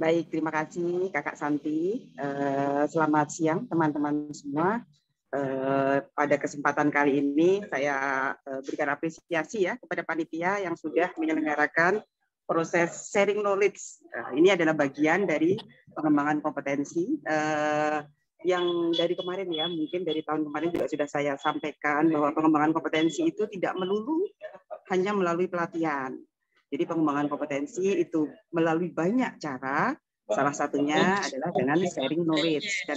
Baik, terima kasih Kakak Santi. Selamat siang teman-teman semua. Pada kesempatan kali ini saya berikan apresiasi ya kepada panitia yang sudah menyelenggarakan proses sharing knowledge. Ini adalah bagian dari pengembangan kompetensi yang dari kemarin ya, mungkin dari tahun kemarin juga sudah saya sampaikan bahwa pengembangan kompetensi itu tidak melulu hanya melalui pelatihan. Jadi pengembangan kompetensi itu melalui banyak cara, salah satunya adalah dengan sharing knowledge.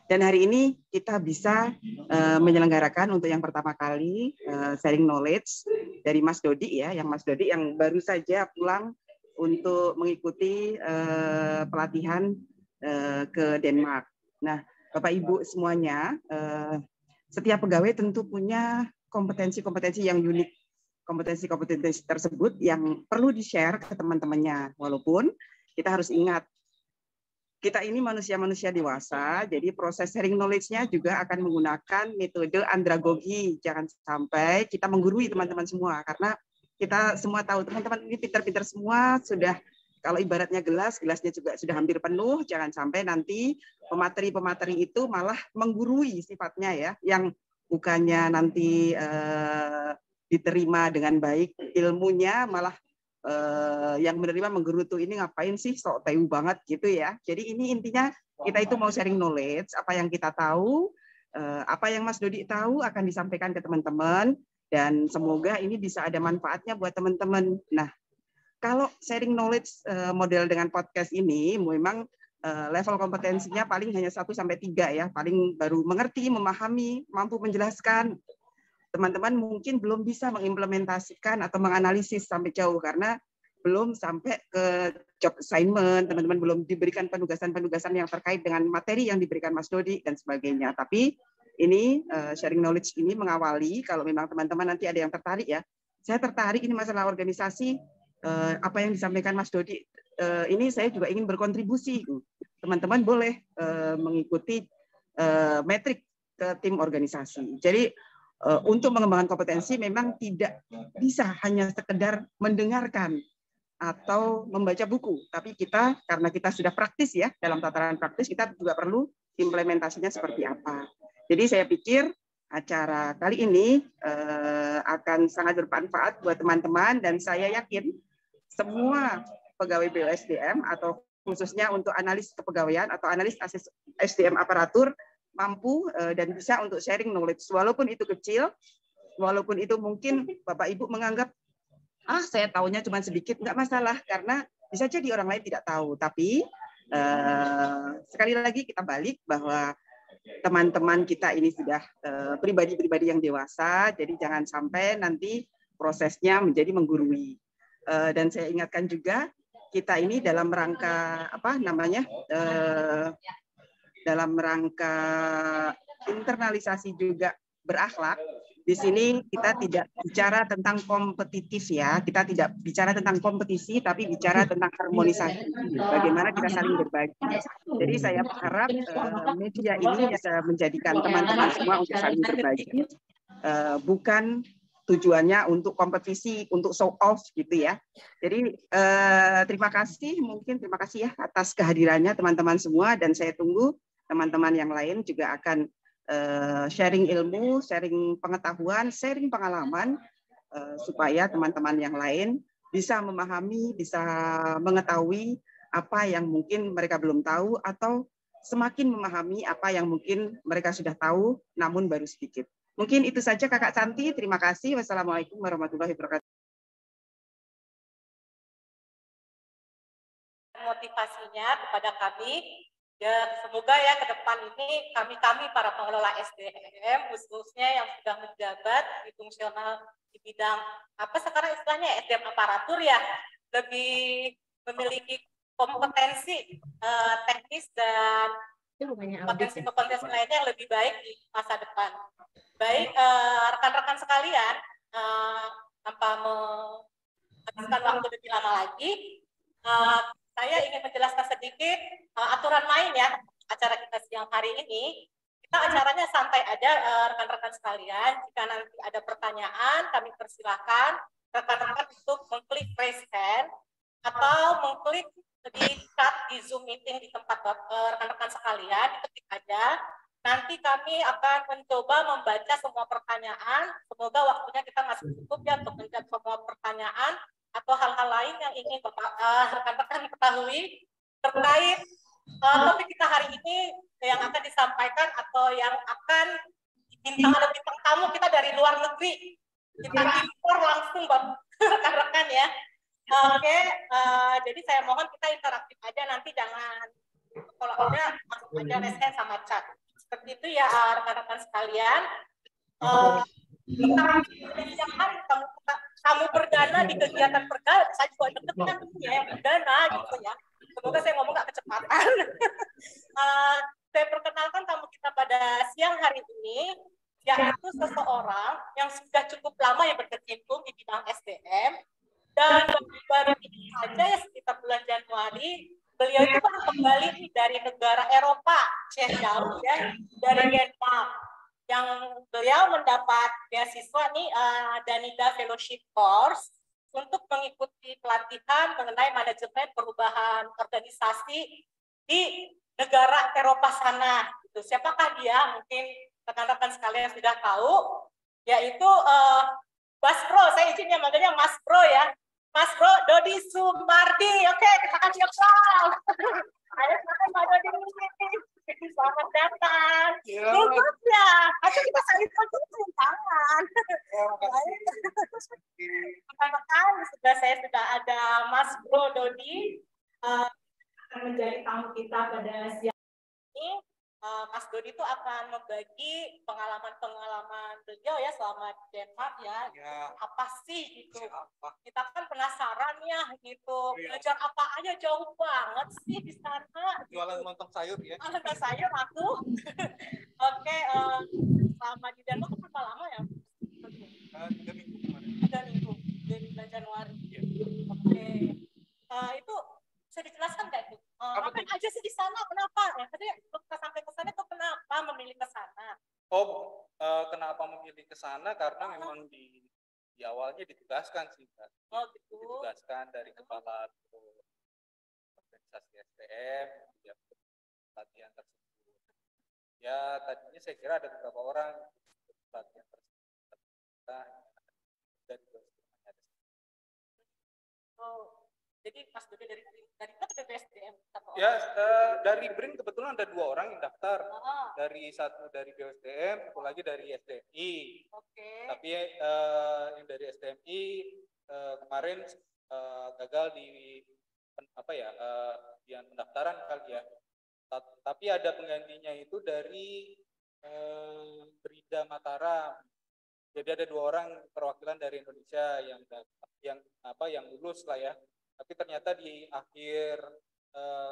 Dan hari ini kita bisa menyelenggarakan untuk yang pertama kali sharing knowledge dari Mas Dodi ya, yang baru saja pulang untuk mengikuti pelatihan ke Denmark. Nah, Bapak Ibu semuanya, setiap pegawai tentu punya kompetensi-kompetensi yang unik. Kompetensi-kompetensi tersebut yang perlu di-share ke teman-temannya. Walaupun kita harus ingat, kita ini manusia-manusia dewasa, jadi proses sharing knowledge-nya juga akan menggunakan metode andragogi. Jangan sampai kita menggurui teman-teman semua, karena kita semua tahu teman-teman ini pintar-pintar semua, sudah kalau ibaratnya gelasnya juga sudah hampir penuh, jangan sampai nanti pemateri-pemateri itu malah menggurui sifatnya ya, yang bukannya nanti diterima dengan baik ilmunya, malah yang menerima menggerutu ini ngapain sih sok tahu banget gitu ya. Jadi ini intinya kita itu mau sharing knowledge, apa yang kita tahu, apa yang Mas Dodi tahu akan disampaikan ke teman-teman, dan semoga ini bisa ada manfaatnya buat teman-teman. Nah, kalau sharing knowledge model dengan podcast ini memang level kompetensinya paling hanya 1-3 ya, paling baru mengerti, memahami, mampu menjelaskan. Teman-teman mungkin belum bisa mengimplementasikan atau menganalisis sampai jauh karena belum sampai ke job assignment, teman-teman belum diberikan penugasan-penugasan yang terkait dengan materi yang diberikan Mas Dodi dan sebagainya. Tapi ini sharing knowledge ini mengawali, kalau memang teman-teman nanti ada yang tertarik ya, saya tertarik ini masalah organisasi, apa yang disampaikan Mas Dodi, ini saya juga ingin berkontribusi. Teman-teman boleh mengikuti metrik ke tim organisasi. Jadi untuk mengembangkan kompetensi memang tidak bisa hanya sekedar mendengarkan atau membaca buku, tapi kita karena kita sudah praktis ya, dalam tataran praktis kita juga perlu implementasinya seperti apa. Jadi saya pikir acara kali ini akan sangat bermanfaat buat teman-teman, dan saya yakin semua pegawai BUSDM atau khususnya untuk analis kepegawaian atau analis SDM aparatur mampu dan bisa untuk sharing knowledge, walaupun itu kecil, walaupun itu mungkin Bapak Ibu menganggap saya tahunya cuma sedikit, nggak masalah karena bisa jadi orang lain tidak tahu. Tapi sekali lagi kita balik bahwa teman-teman kita ini sudah pribadi-pribadi yang dewasa, jadi jangan sampai nanti prosesnya menjadi menggurui. Dan saya ingatkan juga kita ini dalam rangka dalam rangka internalisasi juga berakhlak. Di sini kita tidak bicara tentang kompetitif ya, kita tidak bicara tentang kompetisi, tapi bicara tentang harmonisasi. Bagaimana kita saling berbagi. Jadi saya berharap media ini bisa menjadikan teman-teman semua untuk saling berbagi, bukan tujuannya untuk kompetisi, untuk show off gitu ya. Jadi terima kasih ya atas kehadirannya teman-teman semua, dan saya tunggu teman-teman yang lain juga akan sharing ilmu, sharing pengetahuan, sharing pengalaman, supaya teman-teman yang lain bisa memahami, bisa mengetahui apa yang mungkin mereka belum tahu, atau semakin memahami apa yang mungkin mereka sudah tahu, namun baru sedikit. Mungkin itu saja Kakak Santi, terima kasih. Wassalamualaikum warahmatullahi wabarakatuh. Motivasinya kepada kami, ya semoga ya ke depan ini kami para pengelola SDM khususnya yang sudah menjabat di fungsional di bidang apa sekarang istilahnya SDM aparatur ya, lebih memiliki kompetensi teknis dan kompetensi lainnya yang lebih baik di masa depan. Baik rekan-rekan sekalian, tanpa menghabiskan waktu lebih lama lagi, saya ingin menjelaskan sedikit aturan main ya acara kita siang hari ini. Kita acaranya santai aja rekan-rekan sekalian. Jika nanti ada pertanyaan, kami persilahkan rekan-rekan untuk mengklik raise hand atau mengklik di chat di Zoom meeting di tempat rekan-rekan sekalian, diketik aja. Nanti kami akan mencoba membaca semua pertanyaan. Semoga waktunya kita masih cukup ya untuk menjawab semua pertanyaan atau hal-hal lain yang ingin rekan-rekan ketahui terkait topik kita hari ini yang akan disampaikan atau yang akan ada bintang tamu kita dari luar negeri. Kita impor langsung rekan-rekan ya. Oke, jadi saya mohon kita interaktif aja, nanti jangan kalau ada langsung aja raise hand sama chat. Seperti itu ya rekan-rekan sekalian. Setiap hari kamu berdana di kegiatan pergal, saya juga deg-degan ya yang berdana gitu ya. Semoga saya ngomong nggak kecepatan. Saya perkenalkan tamu kita pada siang hari ini, yaitu seseorang yang sudah cukup lama yang berkecimpung di bidang SDM, dan baru ini saja ya sekitar bulan Januari, beliau itu baru kembali dari negara Eropa, jauh ya, dari Denmark, yang beliau mendapat beasiswa nih Danida Fellowship Course untuk mengikuti pelatihan mengenai manajemen perubahan organisasi di negara Eropa sana. Gitu. Siapakah dia? Mungkin rekan-rekan sekalian sudah tahu, yaitu Mas Bro. Saya izin ya manggilnya Mas Bro ya. Mas Bro Dodi Sumardi. Oke, kita kasih applause. Ayo Mbak Dodi. Selamat datang. Cukup ya. Atau kita saling tunjuk tangan. Rekan-rekan, saya sudah ada Mas Bro Dodi akan menjadi tamu kita pada siang ini. Mas Dodi itu akan membagi pengalaman-pengalaman beliau ya selama di Denmark ya. Apa sih gitu? Kita kan penasaran ya gitu. Belajar apa aja, jauh banget sih di sana. Jualan lontong sayur ya. Lontong sayur aku. Oke, selama di Denmark berapa lama ya? 3 minggu kemarin. 3 minggu dari bulan Januari. Ya. Oke. Itu bisa dijelaskan nggak itu? Apa aja sih di sana? Kenapa? Ya, tadi kita sampai ke sana itu kenapa memilih ke sana? Kenapa memilih ke sana? Karena memang di awalnya ditugaskan sih, Mbak. Oh gitu. Ditugaskan dari kepala organisasi SDM, ya, pelatihan tersebut. Ya, tadinya saya kira ada beberapa orang pelatihan tersebut. Dari jadi Mas Dodi dari BSDM ya, dari BRIN kebetulan ada 2 orang yang daftar. Dari satu dari BSDM, satu lagi dari SDMI. Oke. Tapi yang dari SDMI kemarin gagal di pendaftaran kali ya. Tapi ada penggantinya itu dari Brida Mataram. Jadi ada 2 orang perwakilan dari Indonesia yang lulus lah ya. Tapi ternyata di akhir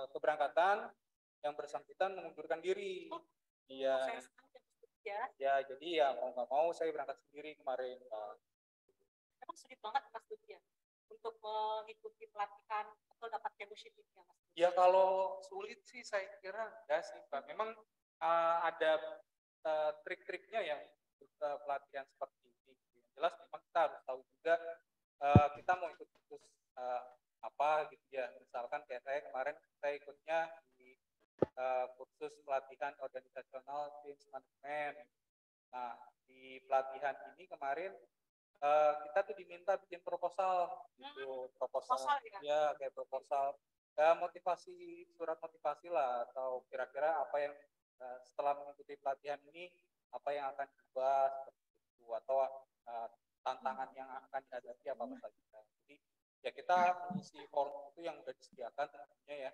keberangkatan yang bersangkutan mengundurkan diri. Iya. Ya, jadi ya mau nggak mau saya berangkat sendiri kemarin. Emang sulit banget Mas Dodi ya untuk mengikuti pelatihan atau dapat fellowship ini ya Mas? Ya kalau sulit sih saya kira enggak sih Pak. Memang ada trik-triknya yang pelatihan seperti ini. Yang jelas memang kita harus tahu juga kita mau ikut kursus apa gitu ya. Misalkan kayak saya kemarin saya ikutnya di kursus pelatihan organisasional change management. Nah, di pelatihan ini kemarin kita tuh diminta bikin proposal gitu, proposal ya kayak proposal ya motivasi, surat motivasi lah, atau kira-kira apa yang setelah mengikuti pelatihan ini apa yang akan dibahas seperti itu, atau tantangan yang akan dihadapi apa saja. Jadi ya kita mengisi form itu yang sudah disediakan tentunya ya,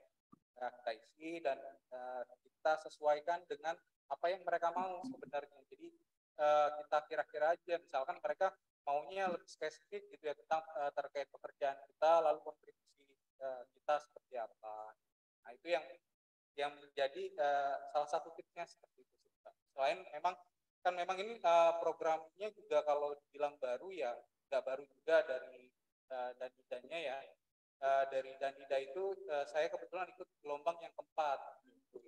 kita isi dan kita sesuaikan dengan apa yang mereka mau sebenarnya. Jadi kita kira-kira aja, misalkan mereka maunya lebih spesifik gitu ya tentang terkait pekerjaan kita, lalu kontribusi kita seperti apa. Nah itu yang menjadi salah satu tipsnya seperti itu. Selain memang ini programnya juga kalau dibilang baru ya nggak baru juga dari Danidanya ya. Dari Danida itu saya kebetulan ikut gelombang yang keempat. Gitu.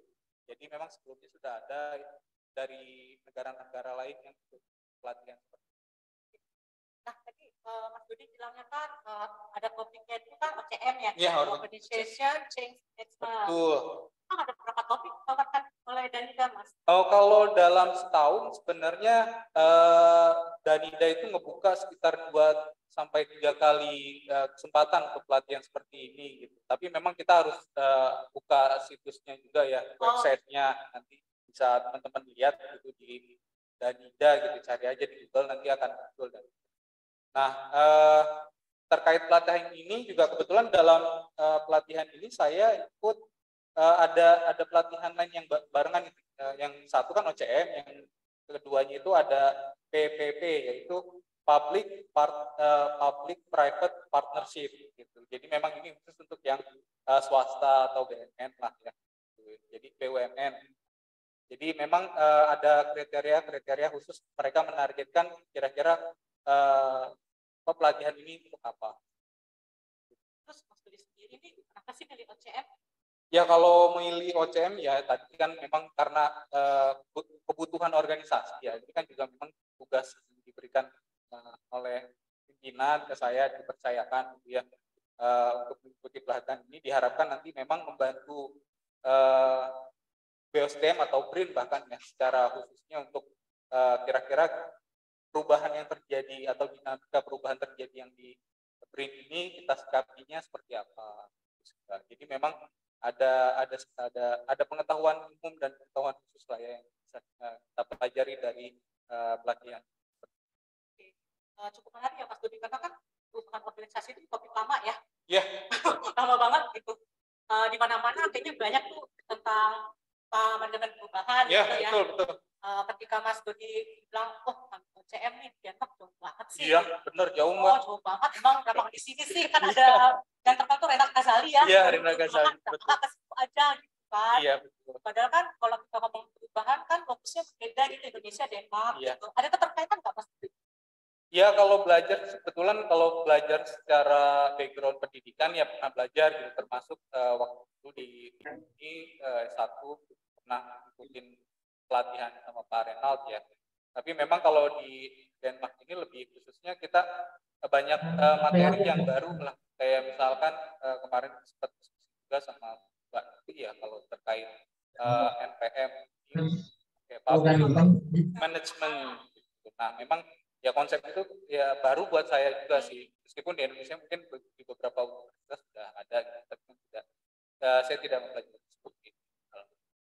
Jadi memang sebelumnya sudah ada dari negara-negara lain yang ikut pelatihan seperti itu. Nah, tadi Mas Dudi bilangnya kan ada topiknya itu kan OCM ya, Iya, Organization Change Management. betul. Kan ada beberapa topik ditawarkan oleh Danida, Mas. Oh, kalau dalam setahun sebenarnya Danida itu ngebuka sekitar 2 sampai 3 kali kesempatan untuk pelatihan seperti ini gitu. Tapi memang kita harus buka situsnya juga ya, websitenya, nanti bisa teman-teman lihat gitu di Danida gitu, cari aja di Google nanti akan muncul. Nah, terkait pelatihan ini juga kebetulan dalam pelatihan ini saya ikut ada pelatihan lain yang barengan, yang satu kan OCM, yang keduanya itu ada PPP, yaitu Public Private Partnership gitu. Jadi memang ini khusus untuk yang swasta atau BUMN lah ya. Jadi BUMN. Jadi memang ada kriteria khusus, mereka menargetkan kira-kira pelatihan ini untuk apa. Terus Mas Dudi sendiri nih, kenapa sih pilih OCM? Ya kalau milih OCM ya tadi kan memang karena kebutuhan organisasi ya. Ini kan juga memang tugas yang diberikan oleh pimpinan ke saya, dipercayakan gitu ya, untuk mengikuti pelatihan ini, diharapkan nanti memang membantu BOSDM atau BRIN bahkan ya secara khususnya untuk kira-kira perubahan yang terjadi atau dinamika perubahan terjadi yang di BRIN ini kita sikapinya seperti apa. Jadi memang ada pengetahuan umum dan pengetahuan khusus lah ya yang bisa kita pelajari dari pelatihan. Cukup menarik ya Mas Dudi, karena kan perubahan organisasi itu topik lama ya. Iya. Lama banget gitu. Di mana-mana kayaknya banyak tuh tentang manajemen perubahan Ya, gitu ya. betul. Ketika Mas Dudi bilang, OCM nih Denmark jauh banget sih. Iya, benar jauh Mbak. Jauh banget. Emang kenapa di sini sih kan ada yang tertentu Renat Ghazali ya. Iya, Renat Ghazali. Betul. Ke situ aja gitu kan. Iya, betul. Padahal kan kalau kita ngomong perubahan kan fokusnya beda gitu, Indonesia, Denmark gitu. Ada keterkaitan nggak Mas Dudi? Ya kalau belajar secara background pendidikan ya pernah belajar gitu, termasuk waktu itu di S1 pernah ikutin pelatihan sama Pak Renald ya. Tapi memang kalau di Denmark ini lebih khususnya kita banyak materi yang baru lah, kayak misalkan kemarin sempat juga sama Mbak Tuti ya kalau terkait NPM, public management. Nah memang ya konsep itu ya baru buat saya juga sih, meskipun di Indonesia mungkin di beberapa universitas sudah ada, tapi tidak, saya tidak mempelajari seperti itu.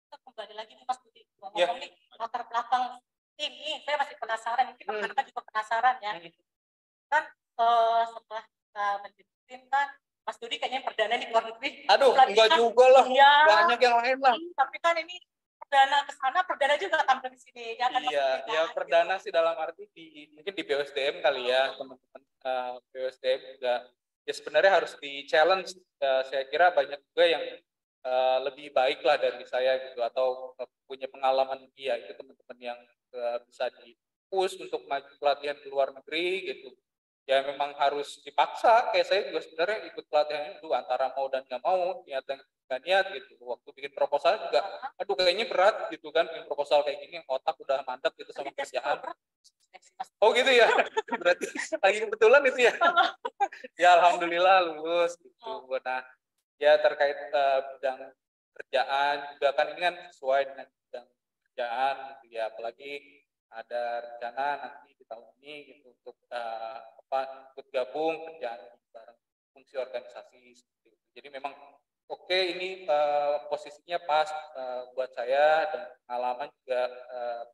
Kembali lagi nih Mas Budi, ngomong nih latar belakang ini, saya masih penasaran, mungkin teman-teman juga penasaran ya. Kan setelah kita menjadi tim kan, Mas Dudi kayaknya perdana di luar negeri. Aduh, enggak juga lah, ya, banyak yang lain lah. Tapi kan ini perdana ke sana, perdana juga tampil di sini. Ya, kan, iya, ya perdana gitu sih dalam arti mungkin di BOSDM kali ya, teman-teman BOSDM juga. Ya sebenarnya harus di challenge. Saya kira banyak juga yang lebih baik lah dari saya gitu, atau punya pengalaman dia itu teman-teman yang bisa di push untuk maju pelatihan ke luar negeri gitu. Ya memang harus dipaksa, kayak saya juga sebenarnya ikut pelatihan itu antara mau dan nggak mau, niat dan nggak niat gitu. Waktu bikin proposal juga, aduh kayaknya berat gitu kan, bikin proposal kayak gini, otak udah mandek gitu sama kerjaan. Oh gitu ya, berarti lagi kebetulan itu ya. Ya alhamdulillah lulus gitu. Nah ya terkait bidang kerjaan juga kan ini kan sesuai dengan bidang kerjaan gitu ya, apalagi ada rencana nanti di tahun ini gitu untuk ikut gabung kerjaan bareng fungsi organisasi seperti itu. Jadi memang oke, ini posisinya pas buat saya, dan pengalaman juga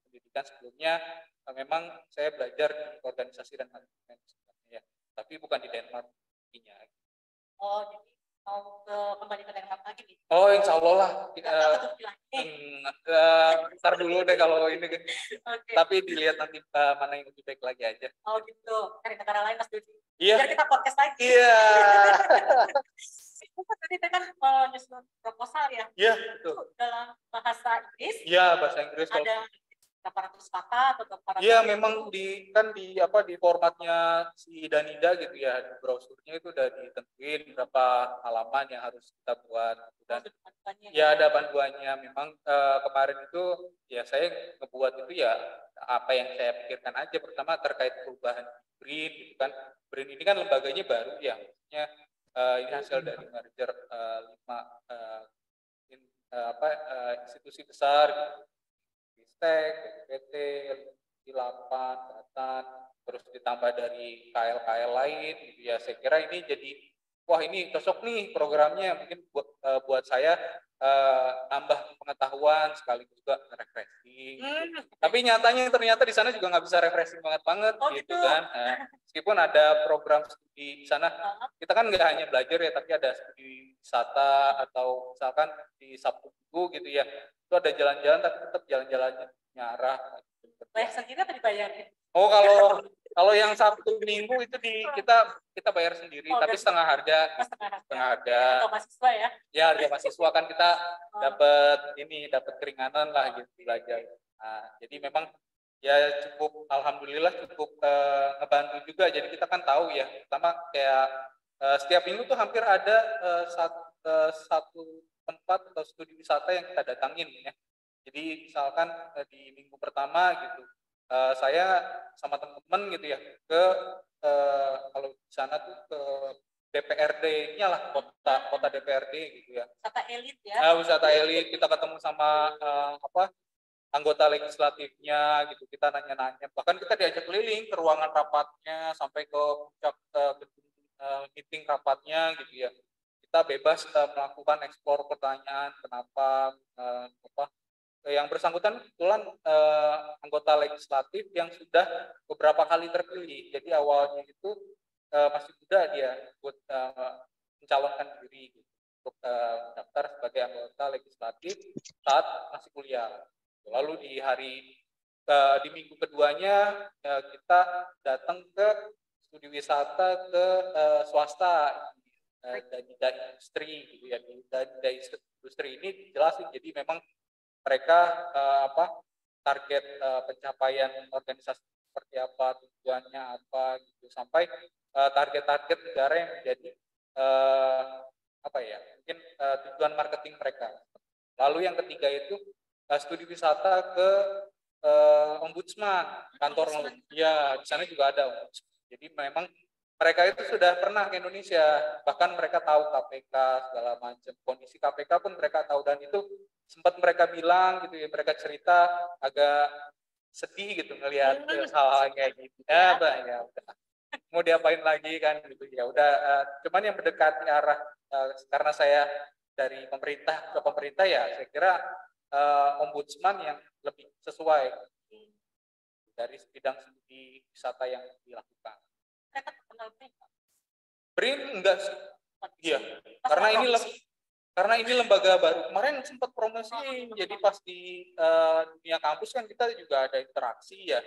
pendidikan sebelumnya memang saya belajar di organisasi dan manajemen sebenarnya ya, tapi bukan di Denmark punya. Oh, jadi mau kembali ke Denmark lagi nih? Oh, insya Allah lah. Ntar dulu deh kalau ini. Okay. Tapi dilihat nanti mana yang lebih baik lagi aja. Oh gitu, dari negara lain Mas Dudi. Iya. Biar kita podcast lagi. Iya. Tadi kita kan menyusun proposal ya. Iya, betul. Dalam bahasa Inggris. Iya, bahasa Inggris. Ada berapa ratus kata atau berapa ratus? Iya, memang di formatnya si Danida gitu ya, di browsernya itu udah ditentuin berapa halaman yang harus kita buat, dan ya ada panduannya. Memang kemarin itu ya saya ngebuat itu ya apa yang saya pikirkan aja. Pertama terkait perubahan BRIN gitu kan. BRIN ini kan lembaganya baru ya, maksudnya ini hasil dari merger 5 institusi besar gitu. Ristek, BPT, Ilapan, Batan, terus ditambah dari KL-KL lain gitu ya. Saya kira ini jadi wah ini cocok nih programnya, mungkin buat saya nambah pengetahuan sekaligus juga refreshing. Tapi nyatanya ternyata di sana juga nggak bisa refreshing banget gitu kan. Meskipun ada program studi di sana, kita kan nggak hanya belajar ya, tapi ada studi wisata atau misalkan di Sabtu Minggu gitu ya. Itu ada jalan-jalan tapi tetap jalan-jalannya nyarah. Bayar sendiri atau dibayarin? Oh, kalau yang Sabtu Minggu itu kita bayar sendiri, tapi setengah harga. Setengah harga. Atau mahasiswa ya? Ya, harga mahasiswa kan kita dapat keringanan lah gitu belajar. Nah, jadi memang ya cukup alhamdulillah cukup ngebantu juga. Jadi kita kan tahu ya, pertama kayak setiap minggu tuh hampir ada satu tempat atau studi wisata yang kita datangin ya. Jadi misalkan di minggu pertama gitu, saya sama teman-teman gitu ya ke kalau di sana tuh ke DPRD-nya lah, kota DPRD gitu ya. Wisata elit ya. Wisata elit, kita ketemu sama anggota legislatifnya gitu, kita nanya-nanya, bahkan kita diajak keliling ke ruangan rapatnya sampai ke puncak meeting rapatnya gitu ya. Kita bebas melakukan eksplor pertanyaan kenapa yang bersangkutan kebetulan anggota legislatif yang sudah beberapa kali terpilih. Jadi awalnya itu masih muda dia buat mencalonkan diri gitu, untuk daftar sebagai anggota legislatif saat masih kuliah. Lalu di minggu keduanya kita datang ke studi wisata ke swasta dari industri gitu ya. Dari industri ini dijelasin, jadi memang mereka target pencapaian organisasi seperti apa, tujuannya apa gitu, sampai target-target negara yang menjadi mungkin tujuan marketing mereka. Lalu yang ketiga itu studi wisata ke ombudsman, kantor ya di sana juga ada ombudsman. Jadi memang mereka itu sudah pernah ke Indonesia, bahkan mereka tahu KPK segala macam, kondisi KPK pun mereka tahu, dan itu sempat mereka bilang gitu ya, mereka cerita agak sedih gitu ngelihat hal-hal kayak gitu. Ya, udah. Mau diapain lagi kan gitu ya. Udah cuman yang mendekati arah karena saya dari pemerintah ke pemerintah ya, saya kira ombudsman yang lebih sesuai dari bidang studi wisata yang dilakukan. BRIN enggak sih. Iya. Karena ini lembaga baru. Kemarin sempat promosi, jadi pas di dunia kampus kan kita juga ada interaksi ya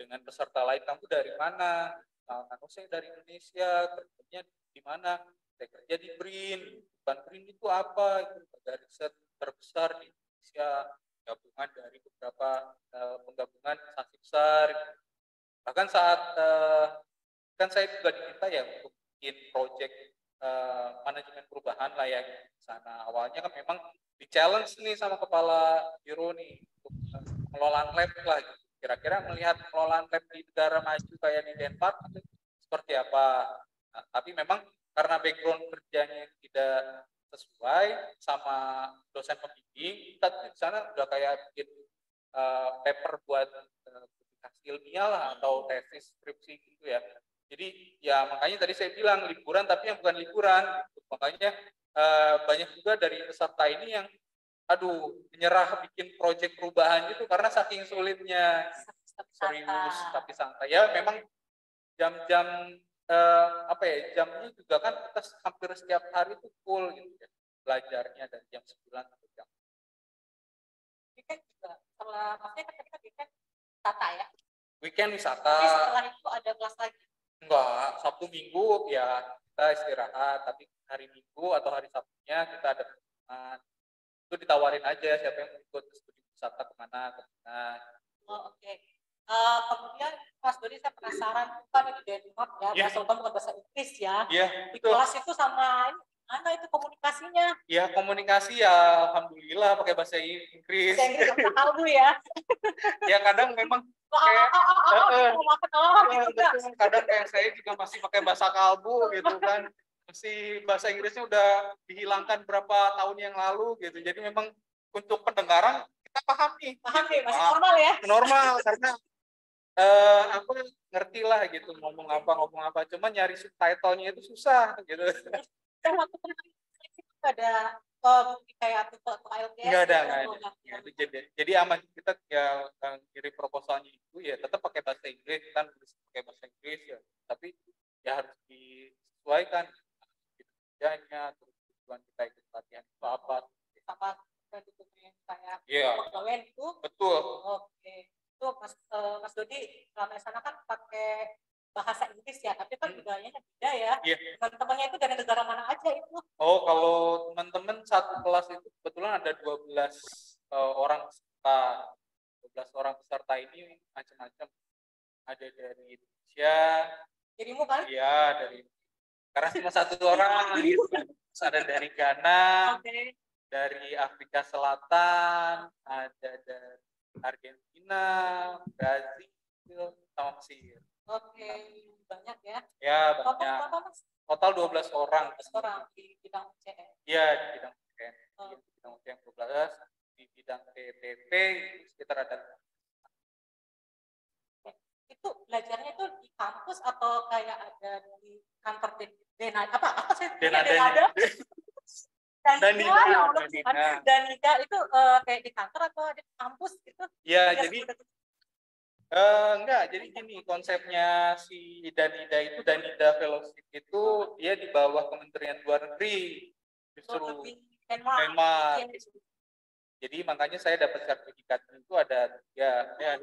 dengan peserta lain. Kamu dari mana? Saya dari Indonesia, kerjanya di mana? Saya kerja di BRIN. BRIN itu apa? Itu lembaga riset terbesar di Indonesia, gabungan dari beberapa penggabungan instansi besar. Bahkan saat kan saya juga diminta ya untuk bikin proyek manajemen perubahan lah ya di sana. Awalnya kan memang di challenge nih sama kepala biro nih untuk pengelolaan lab lah gitu. Kira-kira melihat pengelolaan lab di negara maju kayak di Denmark itu seperti apa. Nah, tapi memang karena background kerjanya tidak sesuai sama dosen pembimbing, kita di sana udah kayak bikin paper buat publikasi ilmiah lah atau tesis skripsi gitu ya. Jadi ya makanya tadi saya bilang liburan, tapi yang bukan liburan gitu. Makanya banyak juga dari peserta ini yang menyerah bikin proyek perubahan itu karena saking sulitnya. Serius tapi santai ya. Memang jam-jam jamnya juga kan kita hampir setiap hari itu full gitu ya, belajarnya dari jam 9 sampai jam. Weekend juga setelah maksudnya kan tadi kan weekend wisata ya. Weekend wisata. Tapi setelah itu ada kelas lagi. Enggak, Sabtu Minggu ya kita istirahat, tapi hari Minggu atau hari Sabtunya kita ada pertemuan. Itu ditawarin aja siapa yang mau ikut studi wisata kemana. Oh, oke. Kemudian Mas Dodi, saya penasaran, kan itu Denmark ya, bahasa utama bukan bahasa Inggris ya. Di kelas itu sama ini, mana itu komunikasinya? Ya komunikasi ya alhamdulillah pakai bahasa Inggris. Bahasa Inggris bahasa kalbu ya. Ya kadang memang kayak kadang kayak saya juga masih pakai bahasa kalbu gitu kan. Masih bahasa Inggrisnya udah dihilangkan berapa tahun yang lalu gitu. Jadi memang untuk pendengaran kita pahami. Masih normal ya. Normal karena aku ngerti lah gitu ngomong apa. Cuman nyari subtitle-nya itu susah gitu. Dan waktu seleksi itu ada kayak tutorial IELTS. Nggak ada. Jadi aman kita ya kirim proposalnya itu ya tetap pakai bahasa Inggris kan pakai bahasa Inggris ya. Tapi ya harus disesuaikan kerjanya terus tujuan kita ikut latihan itu apa sama dokumen kayak pegawai itu. Betul. Oke. Itu Mas Dodi selama di sana kan pakai bahasa Inggris ya, tapi kan budayanya beda ya. Teman-temannya itu dari negara mana aja itu? Oh, kalau teman-teman satu kelas itu kebetulan ada 12 orang peserta. 12 orang peserta ini macam-macam. Ada dari Indonesia. Dirimu kan? Iya, dari karena cuma satu orang gitu. Terus ada dari Ghana, dari Afrika Selatan, ada dari Argentina, Brazil, sama Mesir. Oke, banyak ya? Ya, banyak. Total 12 orang. 12 orang di bidang UCN. Iya, di bidang UCN. Di bidang UCN 12, di bidang TTP sekitar ada. Itu belajarnya itu di kampus atau kayak ada di kantor Denada? Apa sih? Denada? Danida itu kayak di kantor atau di kampus gitu? Iya, jadi enggak, jadi gini konsepnya si Danida itu, Danida Fellowship itu dia di bawah Kementerian Luar Negeri justru Denmark. Jadi makanya saya dapat sertifikat itu ada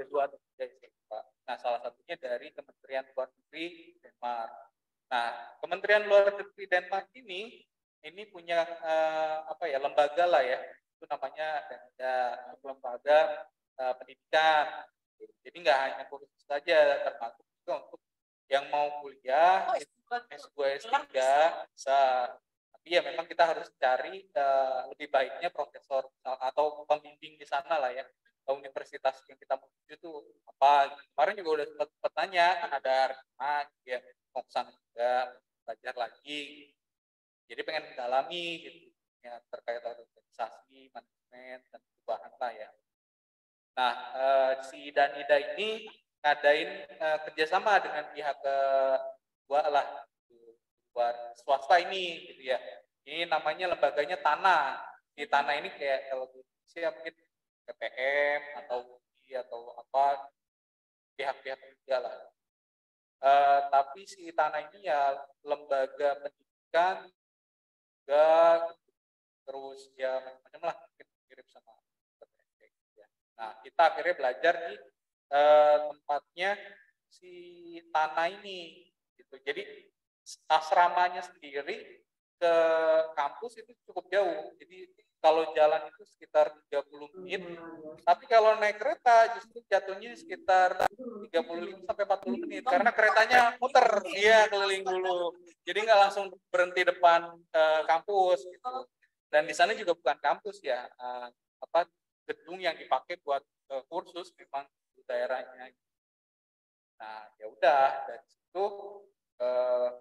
dua atau tiga Pak. Nah, salah satunya dari Kementerian Luar Negeri Denmark. Nah, Kementerian Luar Negeri Denmark ini punya lembaga lah ya. Itu namanya lembaga pendidikan. Jadi nggak hanya kursus saja, termasuk juga untuk yang mau kuliah S2, S3 bisa. Tapi ya memang kita harus cari lebih baiknya profesor atau pembimbing di sana lah ya. Universitas yang kita mau tuju itu apa? Kemarin juga udah sempat bertanya, kan ada ya mau kesana juga belajar lagi. Jadi pengen mendalami gitu ya terkait organisasi, manajemen dan perubahan lah ya. Nah, si Danida ini ngadain kerjasama dengan pihak luar swasta ini, gitu ya. Ini namanya lembaganya Tanah. Di Tanah ini kayak kalau di Indonesia mungkin PPM atau UI atau apa pihak-pihak juga lah. Tapi si Tanah ini ya lembaga pendidikan juga terus ya macam-macam lah mirip sama. Nah, kita akhirnya belajar di tempatnya si Tanah ini gitu. Jadi asramanya sendiri ke kampus itu cukup jauh. Jadi kalau jalan itu sekitar 30 menit. Tapi kalau naik kereta justru jatuhnya sekitar 35 sampai 40 menit karena keretanya muter, dia keliling dulu. Jadi nggak langsung berhenti depan kampus gitu. Dan di sana juga bukan kampus ya, gedung yang dipakai buat kursus memang di daerahnya. Nah, ya udah dari situ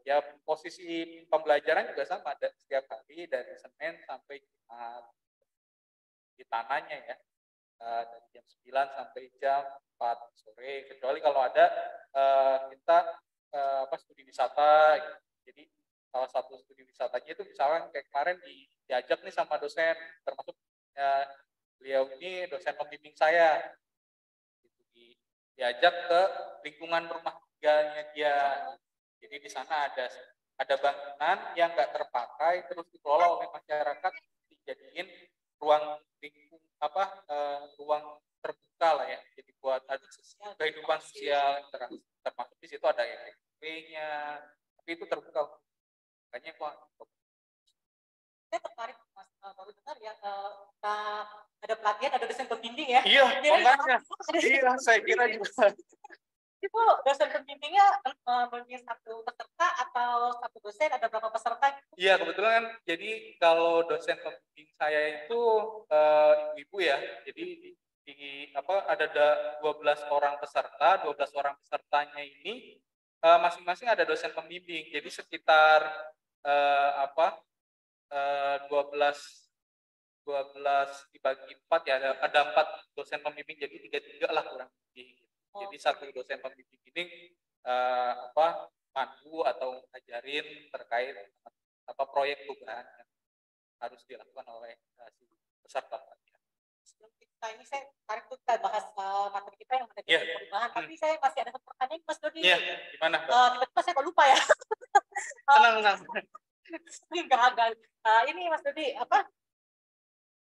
ya posisi pembelajaran juga sama setiap hari dari Senin sampai Jumat di Tanahnya ya. Dari jam 9 sampai jam 4 sore kecuali kalau ada kita studi wisata gitu. Jadi salah satu studi wisatanya itu misalkan kayak kemarin diajak nih sama dosen termasuk beliau ini dosen pembimbing saya diajak ke lingkungan rumah tinggalnya dia. Jadi di sana ada bangunan yang nggak terpakai terus dikelola oleh masyarakat dijadiin ruang ruang terbuka lah ya. Jadi buat ada kehidupan sosial termasuk di situ ada RT-nya. Tapi itu terbuka. Makanya kok saya tertarik Mas baru dengar ya ada pelatihan ada dosen pembimbing ya. Iya, Kirain makanya. ada- Iya, saya kira juga. Itu dosen pembimbingnya membimbing satu peserta atau satu dosen ada berapa peserta gitu? Iya, kebetulan kan, jadi kalau dosen pembimbing saya itu ibu-ibu ya, jadi ada 12 orang peserta, 12 orang pesertanya ini masing-masing ada dosen pembimbing, jadi sekitar 12 dibagi 4 ya, ada 4 dosen pembimbing, jadi 3-3 lah kurang lebih. Jadi satu dosen pembimbing ini mandu atau ngajarin terkait proyek perubahan yang harus dilakukan oleh si peserta. Sebelum kita ini saya tarik tuh kita bahas materi kita yang mengenai Iya. perubahan, tapi saya masih ada satu pertanyaan Mas Dodi. Iya, gimana Mbak? Tiba-tiba saya kok lupa ya. Tenang. Enggak. Ini Mas Dodi,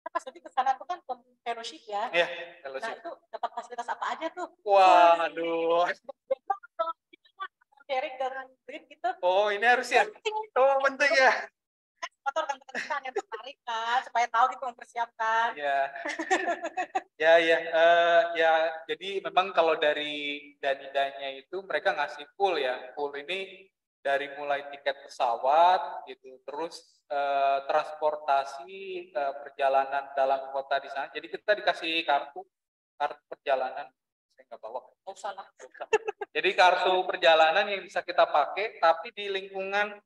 Mas Dodi ke sana tuh kan fellowship ya. Iya, Nah, fellowship. itu dapat fasilitas apa aja tuh? Waduh. Sharing dengan brief gitu. Oh, ini harus ya. Oh, penting ya. Atau rekan-rekan kita yang tertarik kan, supaya tahu gitu mempersiapkan. Ya. Ya, jadi memang kalau dari Danidanya itu mereka ngasih full ya. Full ini dari mulai tiket pesawat gitu, terus transportasi perjalanan dalam kota di sana. Jadi kita dikasih kartu perjalanan. Saya nggak bawa. Oh, salah. Jadi kartu perjalanan yang bisa kita pakai, tapi di lingkungan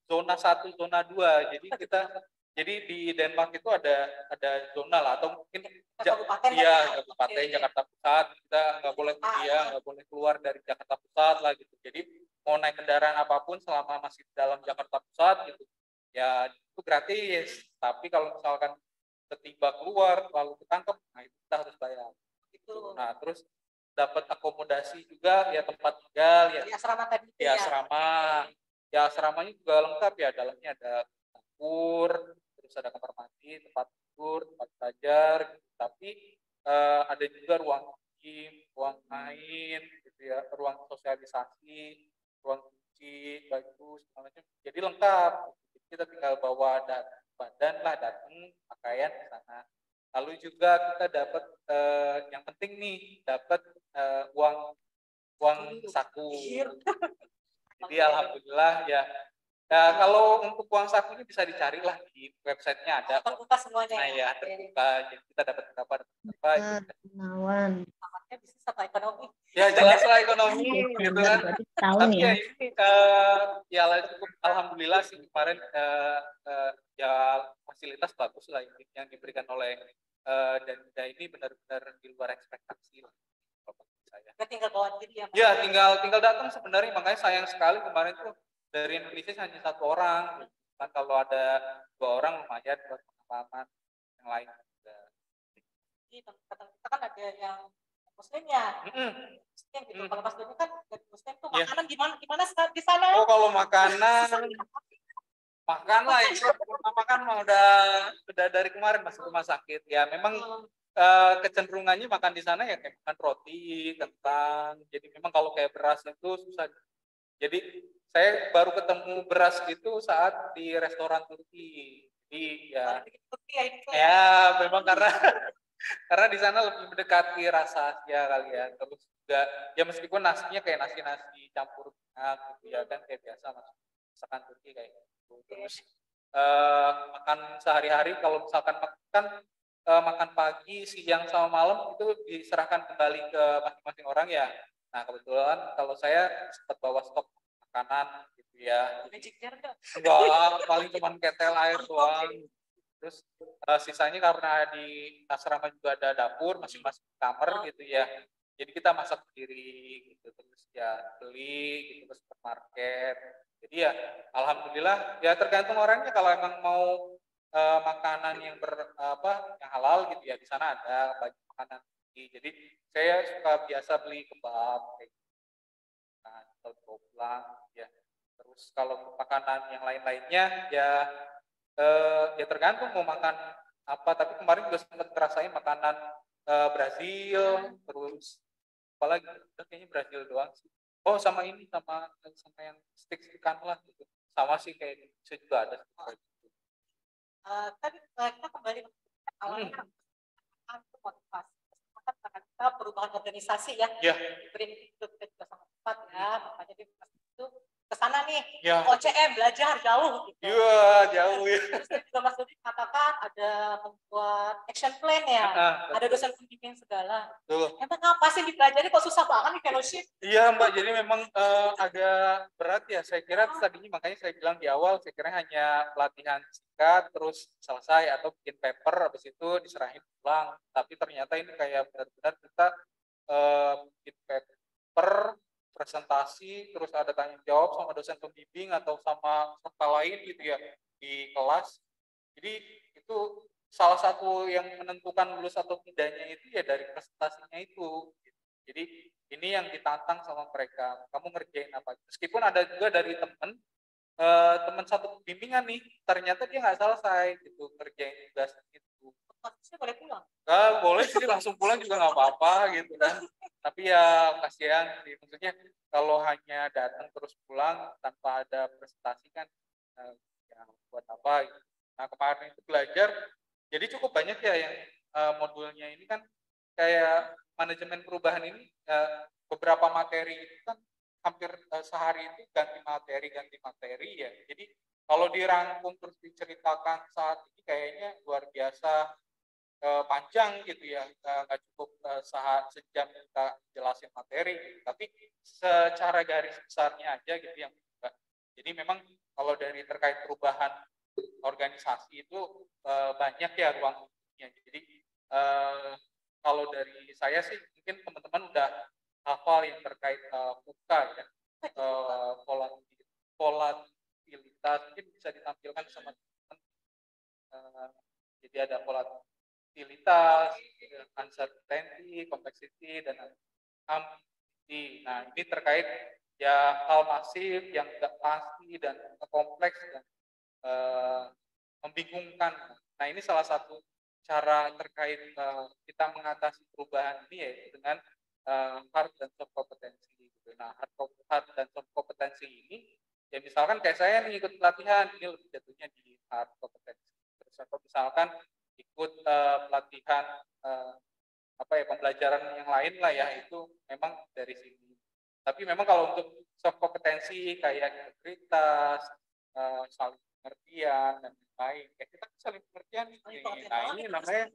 zona 1, zona 2. Jadi di Denmark itu ada zona lah, atau mungkin Kabupaten kabupaten Jakarta Pusat, kita nggak boleh keluar dari Jakarta Pusat lah gitu. Jadi mau naik kendaraan apapun selama masih dalam Jakarta Pusat gitu, ya itu gratis. Tapi kalau misalkan ketiba keluar lalu ketangkep, nah itu kita harus bayar. Gitu. Nah terus dapat akomodasi juga ya, tempat tinggal ya, di asrama tadi di asrama ya, asramanya juga lengkap ya, dalamnya ada dapur, terus ada kamar mandi, tempat tidur, tempat belajar gitu. Tapi ada juga ruang gym, ruang main gitu ya, ruang sosialisasi, ruang cuci baju segala macam, jadi lengkap. Jadi kita tinggal bawa badan lah, datang pakaian ke sana. Lalu juga kita dapat yang penting nih, dapat uang saku. Jadi alhamdulillah ya. Ya kalau untuk uang sakunya bisa dicari lah di websitenya ada. Terbuka semuanya. Nah ya, terbuka. Jadi kita dapat berapa. Namanya bisnis atau ekonomi? Ya jelas lah ekonomi gitu kan. Tahun Tapi ya. Ya cukup alhamdulillah sih kemarin ya fasilitas bagus lah yang diberikan oleh dan ini benar-benar di luar ekspektasi lah. Saya. Tinggal bawa diri ya. Ya tinggal datang sebenarnya, makanya sayang sekali kemarin tuh dari Indonesia hanya 1 orang. Kan kalau ada 2 orang lumayan buat pengalaman yang lain juga. Jadi teman-teman kita kan ada yang muslimnya. Muslim gitu. Kalau Mas Doni kan dari muslim tuh makanan gimana di sana? Oh kalau makanan makan lah itu makan mah udah dari kemarin masuk rumah sakit ya. Memang kecenderungannya makan di sana ya kayak makan roti, kentang. Jadi memang kalau kayak beras itu susah. Jadi saya baru ketemu beras itu saat di restoran Turki. Jadi ya memang karena di sana lebih mendekati rasa Asia kali ya. Terus juga ya meskipun nasinya kayak nasi campur minyak gitu ya kan, kayak biasa masakan Turki kayak gitu. Terus makan sehari-hari kalau misalkan makan pagi, siang sama malam itu diserahkan kembali ke masing-masing orang ya. Nah kebetulan kalau saya sempat bawa stok makanan gitu ya. Enggak, paling cuma ketel air doang. Terus sisanya karena di asrama juga ada dapur masing-masing kamar gitu ya. Jadi kita masak sendiri gitu, terus ya beli gitu ke supermarket. Jadi ya alhamdulillah ya tergantung orangnya, kalau emang mau makanan yang yang halal gitu ya, di sana ada banyak makanan. Jadi saya suka biasa beli kebab kayak gitu. Nah, atau goplang ya. Terus kalau makanan yang lain-lainnya ya tergantung mau makan apa, tapi kemarin juga sempat ngerasain makanan Brazil, terus apalagi kayaknya Brazil doang sih. Oh sama ini sama yang steak ikan lah gitu. Sama sih kayak bisa juga ada. Tadi kita kembali awalnya perubahan organisasi ya. Ya. Diberi itu kita juga sangat tepat ya, makanya dia itu ke sana nih. Ya. OCM belajar jauh gitu. Iya, jauh ya. Terus juga Mas Dodi katakan ada membuat action plan ya. Ada dosen pembimbing segala. Betul. Emang apa sih dipelajari kok susah banget nih fellowship? Iya Mbak, jadi memang agak berat ya. Saya kira tadinya makanya saya bilang di awal, saya kira hanya pelatihan singkat terus selesai atau bikin paper habis itu diserahin pulang. Tapi ternyata ini kayak benar-benar kita bikin paper, presentasi, terus ada tanya jawab sama dosen pembimbing atau sama peserta lain gitu ya di kelas. Jadi itu salah satu yang menentukan lulus atau tidaknya itu ya dari presentasinya itu. Jadi ini yang ditantang sama mereka. Kamu ngerjain apa? Meskipun ada juga dari teman satu bimbingan nih, ternyata dia nggak selesai gitu ngerjain tugas itu. Maksudnya boleh pulang? Boleh sih langsung pulang juga nggak apa-apa gitu kan. Tapi ya kasihan sih. Maksudnya kalau hanya datang terus pulang tanpa ada presentasi kan ya buat apa gitu. Nah kemarin itu belajar, jadi cukup banyak ya yang modulnya ini kan kayak manajemen perubahan ini beberapa materi itu kan hampir sehari itu ganti materi ya. Jadi kalau dirangkum terus diceritakan saat ini kayaknya luar biasa panjang gitu ya, nggak cukup sejam kita jelasin materi gitu. Tapi secara garis besarnya aja gitu yang juga. Jadi memang kalau dari terkait perubahan organisasi itu banyak ya ruang lingkupnya. Jadi kalau dari saya sih mungkin teman-teman udah hafal yang terkait PUKA ya, volatilitas, mungkin bisa ditampilkan sama teman-teman. Jadi ada volatilitas, uncertainty, complexity, dan ambiguity. Nah ini terkait ya hal masif yang nggak pasti dan kompleks dan membingungkan. Nah ini salah satu cara terkait kita mengatasi perubahan ini yaitu dengan hard dan soft kompetensi. Gitu. Nah hard dan soft kompetensi ini ya misalkan kayak saya nih ikut pelatihan ini lebih jatuhnya di hard kompetensi. Terus atau misalkan ikut pelatihan pembelajaran yang lain lah ya itu memang dari sini. Tapi memang kalau untuk soft kompetensi kayak integritas, saling pengertian dan lain kita saling pengertian nah ini namanya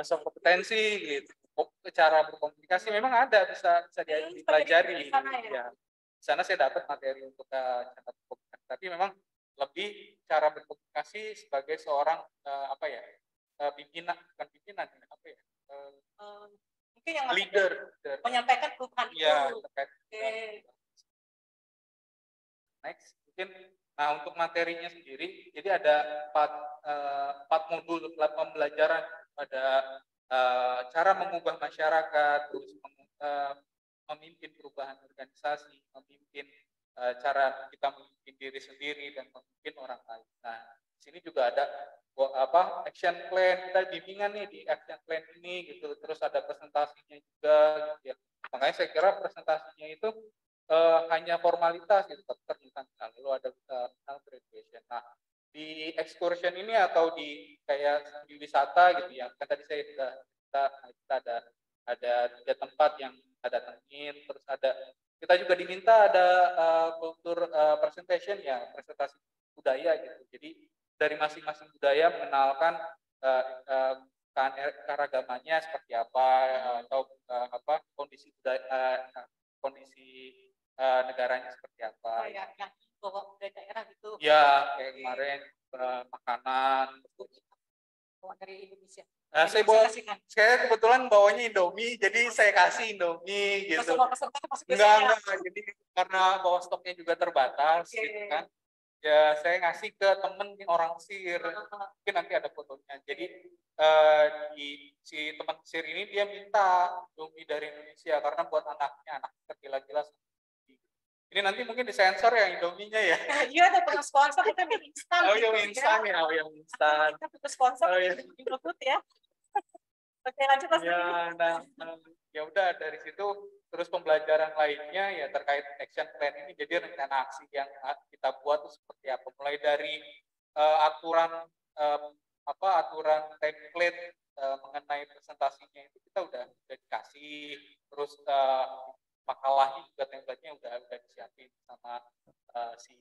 soft kompetensi gitu. Cara berkomunikasi memang ada bisa dipelajari ya. Di sana saya dapat materi untuk cara berkomunikasi tapi memang lebih cara berkomunikasi sebagai seorang pimpinan bukan pimpinan apa ya mungkin yang leader menyampaikan perubahan ya, itu. Next mungkin. Nah, untuk materinya sendiri, jadi ada 4 modul pembelajaran pada cara mengubah masyarakat, terus memimpin perubahan organisasi, memimpin cara kita memimpin diri sendiri dan memimpin orang lain. Nah, di sini juga ada action plan, kita bimbingan nih di action plan ini gitu, terus ada presentasinya juga gitu ya. Makanya saya kira presentasinya itu hanya formalitas gitu, ternyata lalu ada graduation. Nah, di excursion ini atau di kayak di wisata gitu ya, kan tadi saya kita ada 3 tempat yang ada datengin, terus kita juga diminta ada kultur presentation ya, presentasi budaya gitu. Jadi dari masing-masing budaya mengenalkan keanekaragamannya seperti apa atau kondisi budaya kondisi negaranya seperti apa. Yang bawa dari daerah gitu. Ya, kayak kemarin makanan. Bawa dari Indonesia. Saya kebetulan bawanya Indomie, jadi saya kasih Indomie gitu. Enggak, jadi karena bawa stoknya juga terbatas gitu kan. Ya, saya ngasih ke temen orang Mesir. Mungkin nanti ada fotonya. Jadi si teman Mesir ini dia minta Indomie dari Indonesia karena buat anaknya, anak tergila-gila. Ini nanti mungkin disensor ya Indominya ya. Iya, ada pernah sponsor kita mie instan. Oh, yang instan ya, yang instan. Kita butuh sponsor Indofood ya. Oke, lanjut Mas. Ya, nah, ya udah dari situ terus pembelajaran lainnya ya terkait action plan ini. Jadi rencana aksi yang kita buat itu seperti apa? Mulai dari aturan template mengenai presentasinya itu kita udah dikasih. makalahnya juga template-nya udah disiapin sama si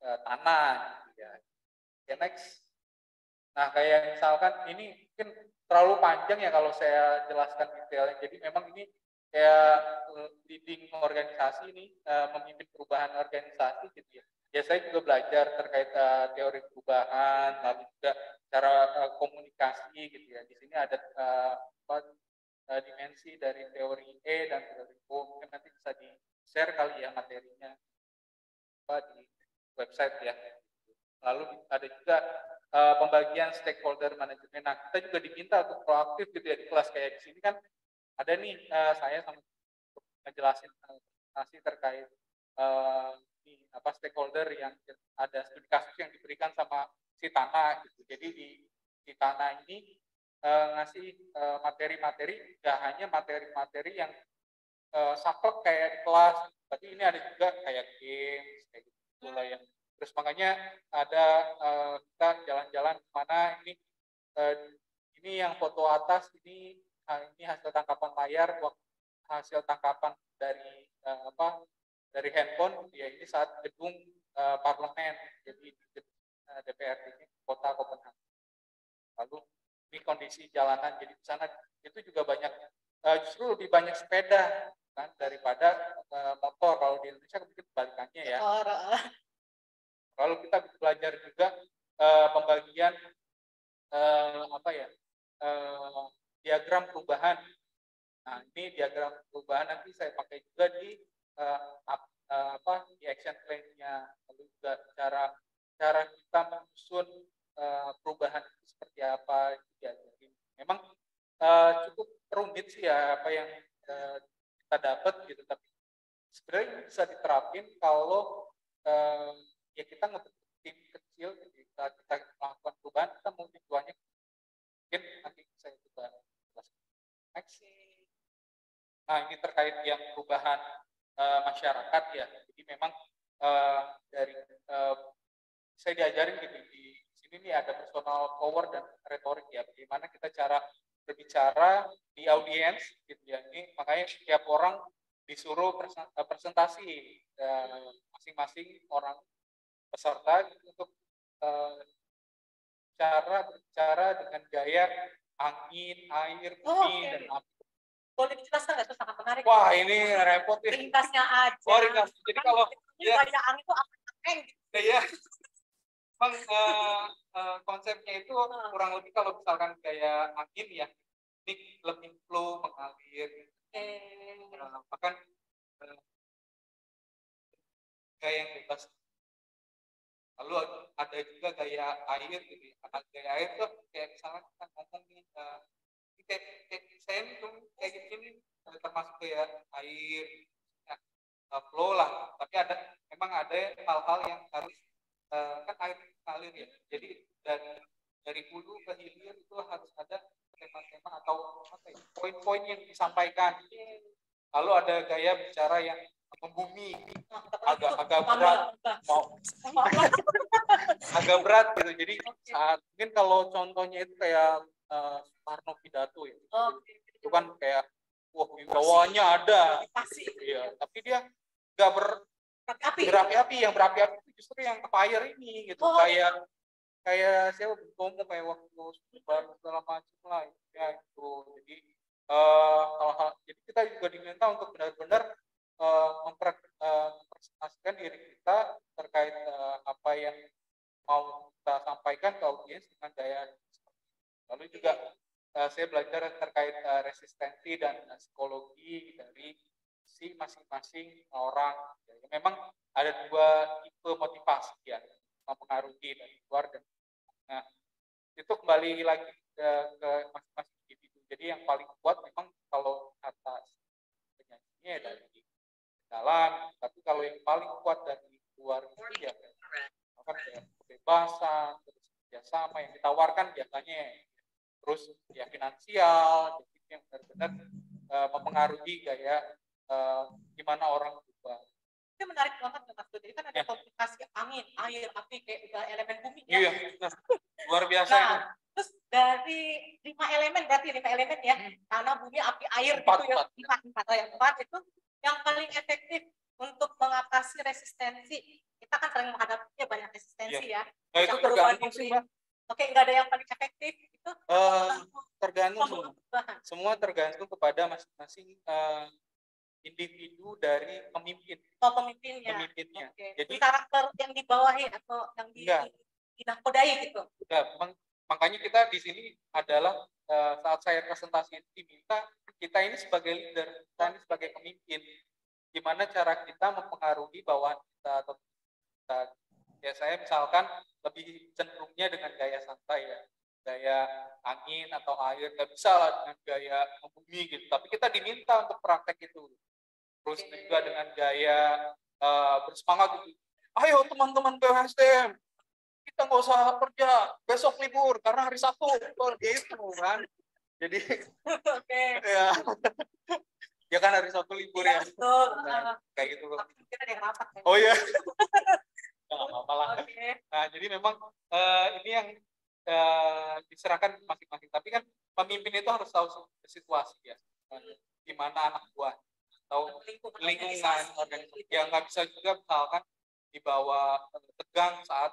Tana gitu ya. Ya next. Nah kayak misalkan ini mungkin terlalu panjang ya kalau saya jelaskan detailnya. Jadi memang ini kayak leading organisasi ini memimpin perubahan organisasi gitu ya. Ya saya juga belajar terkait teori perubahan, lalu juga cara komunikasi gitu ya. Di sini ada dimensi dari teori E dan teori O. Mungkin nanti bisa di-share kali ya materinya di website ya. Lalu ada juga pembagian stakeholder management. Nah, kita juga diminta untuk proaktif gitu ya di kelas kayak di sini kan ada nih saya sama ngejelasin presentasi terkait stakeholder yang ada studi kasus yang diberikan sama si Tana gitu. Jadi di si Tana ini ngasih materi-materi, gak hanya materi-materi yang saklek kayak di kelas, tapi ini ada juga kayak games kayak gitu lah ya. Terus makanya ada kita jalan-jalan kemana ini yang foto atas ini hasil tangkapan layar, hasil tangkapan dari dari handphone ya ini saat gedung parlemen jadi DPRD ini kota Kopenhagen. Lalu ini kondisi jalanan jadi di sana itu juga banyak justru lebih banyak sepeda kan daripada motor. Kalau di Indonesia mungkin kebalikannya ya. Lalu kita belajar juga pembagian diagram perubahan. Nah ini diagram perubahan nanti saya pakai juga di di action plan-nya. Lalu juga cara kita menyusun perubahan itu seperti apa. Jadi memang cukup rumit sih ya apa yang kita dapat gitu, tapi sebenarnya ini bisa diterapin kalau ya kita ngebentuk tim kecil ketika kita melakukan perubahan, kita mau tujuannya mungkin nanti saya coba jelaskan. Next. Nah ini terkait yang perubahan masyarakat ya, jadi memang dari saya diajarin gitu di sini nih ada personal power dan retorik ya, bagaimana kita cara berbicara di audiens gitu ya. Ini makanya setiap orang disuruh presentasi masing-masing orang peserta gitu, untuk cara berbicara dengan gaya angin, air, bumi, dan api. Boleh dijelaskan nggak, itu sangat menarik. Wah ini repot ya. Ringkasnya aja. Oh ringkas. Jadi kalau ya gaya angin itu apa gitu. Ya. Bang, konsepnya itu kurang lebih kalau misalkan gaya angin ya, ini lebih flow mengalir. Bahkan gaya yang bebas. Lalu ada juga gaya air gitu. Gaya air tuh kayak misalnya kita ngomong nih, kayak saya nih kayak gini termasuk gaya air, flow lah. Tapi memang ada hal-hal yang harus kan air ngalir ya. Jadi dari hulu ke hilir itu harus ada tema-tema atau poin-poin yang disampaikan. Lalu ada gaya bicara yang membumi, agak berat, agak berat gitu. Jadi mungkin kalau contohnya itu kayak Soekarno pidato ya, itu kan kayak wibawanya ada, iya. Tapi dia nggak berapi-api, yang berapi-api itu justru yang fire ini gitu, kayak saya ngomong kayak waktu baru segala macam lah ya itu. Jadi jadi kita juga diminta untuk benar-benar mempresentasikan diri kita terkait apa yang mau kita sampaikan ke audiens dengan gaya. Lalu juga saya belajar terkait resistensi dan psikologi dari si masing-masing orang. Ya, memang ada dua tipe motivasi ya, mempengaruhi dari luar dan nah itu kembali lagi ke masing-masing individu. Jadi yang paling kuat memang kalau atas penyanyinya dari dalam, tapi kalau yang paling kuat dari luar itu ya kan kayak kebebasan, terus kerjasama yang ditawarkan biasanya, terus ya finansial, jadi yang benar-benar mempengaruhi gaya gimana orang berubah. Itu menarik banget Mas Dodi. Jadi kan ada komunikasi angin, air, api kayak udah elemen bumi ya. Iya, luar biasa itu. Terus dari 5 elemen berarti 5 elemen ya, tanah, bumi, api, air 4, gitu ya. 4 itu yang paling efektif untuk mengatasi resistensi. Kita kan sering menghadapinya banyak resistensi ya. Nah, itu tergantung sih, Mbak. Oke, nggak ada yang paling efektif itu. Tergantung semua tergantung kepada masing-masing individu dari pemimpin. Pemimpinnya. Okay. Jadi karakter yang dibawahi atau yang dinakodai gitu. Enggak, makanya kita di sini adalah saat saya presentasi diminta kita ini sebagai leader, kita ini sebagai pemimpin, gimana cara kita mempengaruhi bawahan kita atau kita. Ya saya misalkan lebih cenderungnya dengan gaya santai ya, gaya angin atau air, nggak bisa lah dengan gaya membumi gitu. Tapi kita diminta untuk praktek itu. Terus juga dengan gaya bersemangat gitu. Ayo teman-teman PWSDM, kita nggak usah kerja, besok libur karena hari Sabtu, gitu kan. Jadi, ya kan hari Sabtu libur ya. Nah, kayak gitu. Oh iya. Nggak apa-apa lah. Nah, jadi memang ini yang diserahkan masing-masing. Tapi kan pemimpin itu harus tahu situasi ya. Gimana anak buah atau lingkungan organisasi. Ya nggak bisa juga misalkan dibawa tegang saat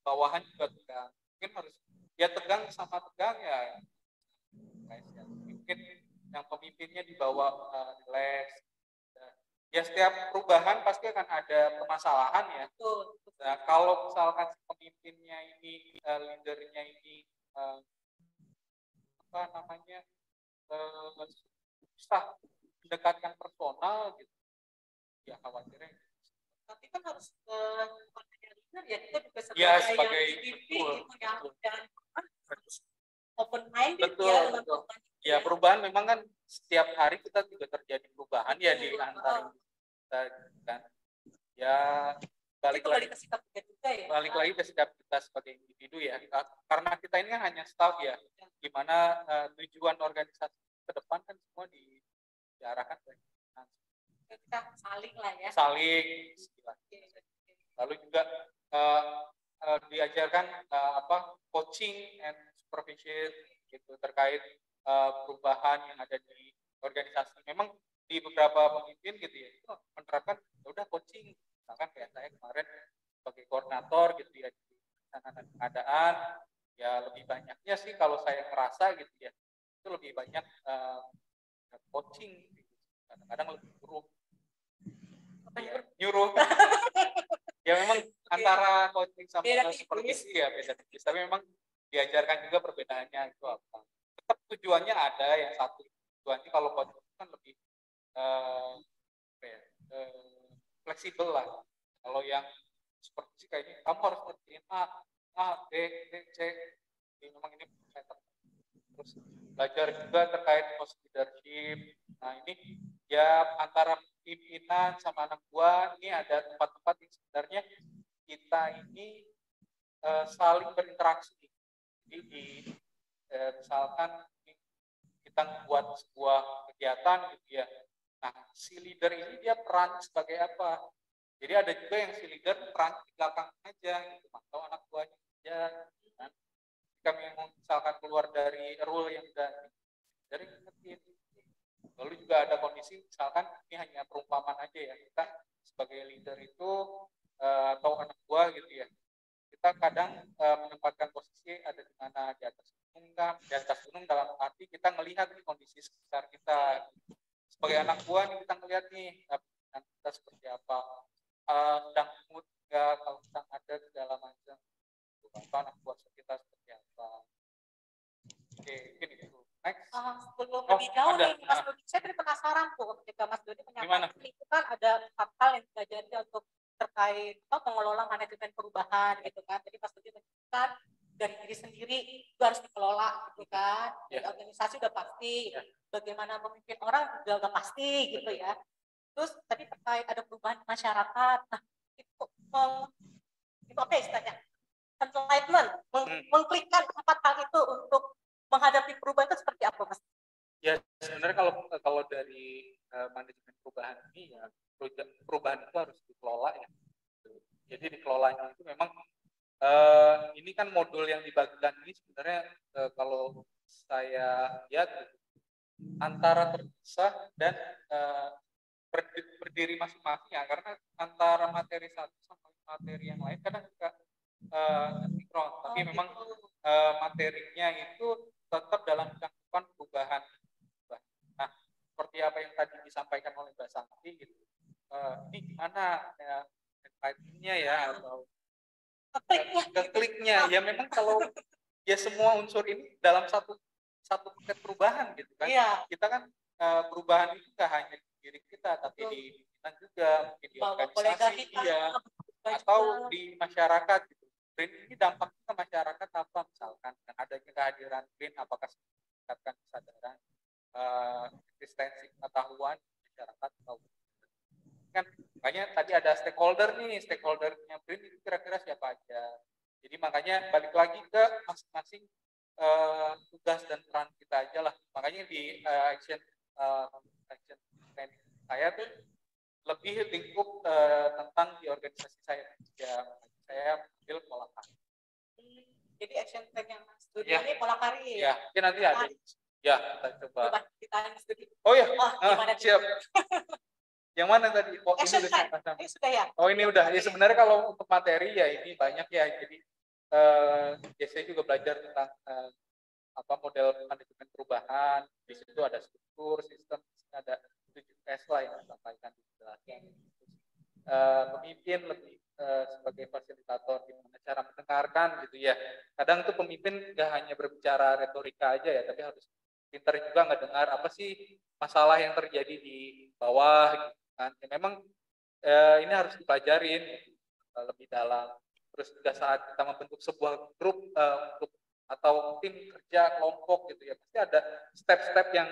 bawahan juga tegang. Mungkin harus ya tegang sama tegang ya. Mungkin yang pemimpinnya dibawa relax. Ya setiap perubahan pasti akan ada permasalahan ya. Nah, kalau misalkan pemimpinnya ini, leadernya ini susah mendekatkan personal gitu, ya khawatirnya. Tapi kan harus leader ya, kita juga sebagai open minded betul. Ya perubahan memang kan setiap hari kita juga terjadi perubahan ya di antara kita kan. Ya balik lagi ke sikap kita juga ya. Balik lagi ke sikap kita sebagai individu ya. Karena kita ini kan hanya staff ya. Gimana tujuan organisasi ke depan kan semua diarahkan ke kita saling lah ya. Saling. Lalu juga diajarkan coaching and supervision gitu terkait perubahan yang ada di organisasi. Memang di beberapa pemimpin gitu ya itu menerapkan udah coaching, misalkan kayak saya kemarin sebagai koordinator gitu ya di pengadaan ya lebih banyaknya sih kalau saya ngerasa gitu ya itu lebih banyak coaching gitu. Kadang-kadang lebih nyuruh ya memang antara coaching sama supervisi ya beda tipis, tapi memang diajarkan juga perbedaannya itu apa. Tetap tujuannya ada, yang satu tujuannya kalau coaching kan lebih fleksibel lah. Kalau yang supervisi kayaknya kamu harus ngertiin A, B, C. Jadi memang ini terus belajar juga terkait post leadership. Nah ini ya antara pimpinan sama anak buah ini ada tempat-tempat yang sebenarnya kita ini saling berinteraksi. Jadi misalkan kita membuat sebuah kegiatan gitu ya. Nah si leader ini dia peran sebagai apa? Jadi ada juga yang si leader peran di belakang aja gitu, atau anak buahnya aja. Kan? Kami misalkan keluar dari rule yang dari ingetin. Lalu juga ada kondisi misalkan ini hanya perumpamaan aja ya, kita sebagai leader itu atau anak buah gitu ya, kita kadang menempatkan posisi ada di mana di atas gunung kan, di atas gunung dalam arti kita melihat nih kondisi sekitar kita sebagai anak buah nih, kita melihat nih kita seperti apa, sedang mood nggak, kalau sedang ada segala macam, anak buah kita seperti apa. Oke, mungkin itu. Next. Sebelum lebih jauh nih, Mas Dodi, saya tadi penasaran tuh ketika Mas Dodi menyampaikan itu kan ada 4 hal yang dipelajari untuk terkait pengelola manajemen perubahan gitu kan. Jadi Mas Dodi menyebutkan dari diri sendiri itu harus dikelola gitu kan. Dari organisasi udah pasti, bagaimana memimpin orang juga udah pasti gitu ya. Terus tadi terkait ada perubahan masyarakat. Nah itu apa istilahnya? Enlightenment, mengklikkan 4 hal itu untuk menghadapi perubahan itu seperti apa, Mas? Ya sebenarnya kalau dari manajemen perubahan ini ya perubahan itu kan modul yang dibagikan ini sebenarnya kalau saya lihat antara terpisah dan berdiri masing-masing ya, karena antara materi satu sama materi yang lain kadang juga sinkron, tapi memang materinya itu tetap dalam cakupan perubahan. Nah, seperti apa yang tadi disampaikan oleh Mbak Santi gitu, ini gimana nya ya, atau kliknya ya, memang kalau ya semua unsur ini dalam satu paket perubahan gitu kan. Iya. Kita kan perubahan itu nggak hanya di diri kita, tapi di kita juga, mungkin di organisasi atau di masyarakat gitu. Green ini dampaknya ke masyarakat apa, misalkan dengan adanya kehadiran green, apakah meningkatkan kesadaran, eksistensi pengetahuan masyarakat, atau kan makanya tadi ada stakeholdernya green itu kira-kira siapa aja. Jadi makanya balik lagi ke masing-masing tugas dan peran kita aja lah. Makanya di action plan saya tuh lebih lingkup tentang di organisasi saya. Ya, saya ambil pola kari. Jadi action plan yang studi ini pola kari. Ya, mungkin nanti ada. Ya, kita coba. Kita studi. Oh ya, gimana siap. Yang mana tadi? Oh, action ini plan. Ini sudah ya. Oh, ini udah. Ya sebenarnya kalau untuk materi ya ini banyak ya. Jadi saya juga belajar tentang apa model manajemen perubahan. Di situ ada struktur, sistem, ada 7S lah yang disampaikan di penjelasan. Pemimpin lebih sebagai fasilitator, gimana cara mendengarkan gitu ya. Kadang tuh pemimpin nggak hanya berbicara retorika aja ya, tapi harus pintar juga nggak dengar apa sih masalah yang terjadi di bawah gitu kan. Ya, memang ini harus dipelajarin gitu, lebih dalam. Terus juga saat kita membentuk sebuah grup atau tim kerja kelompok gitu ya, pasti ada step-step yang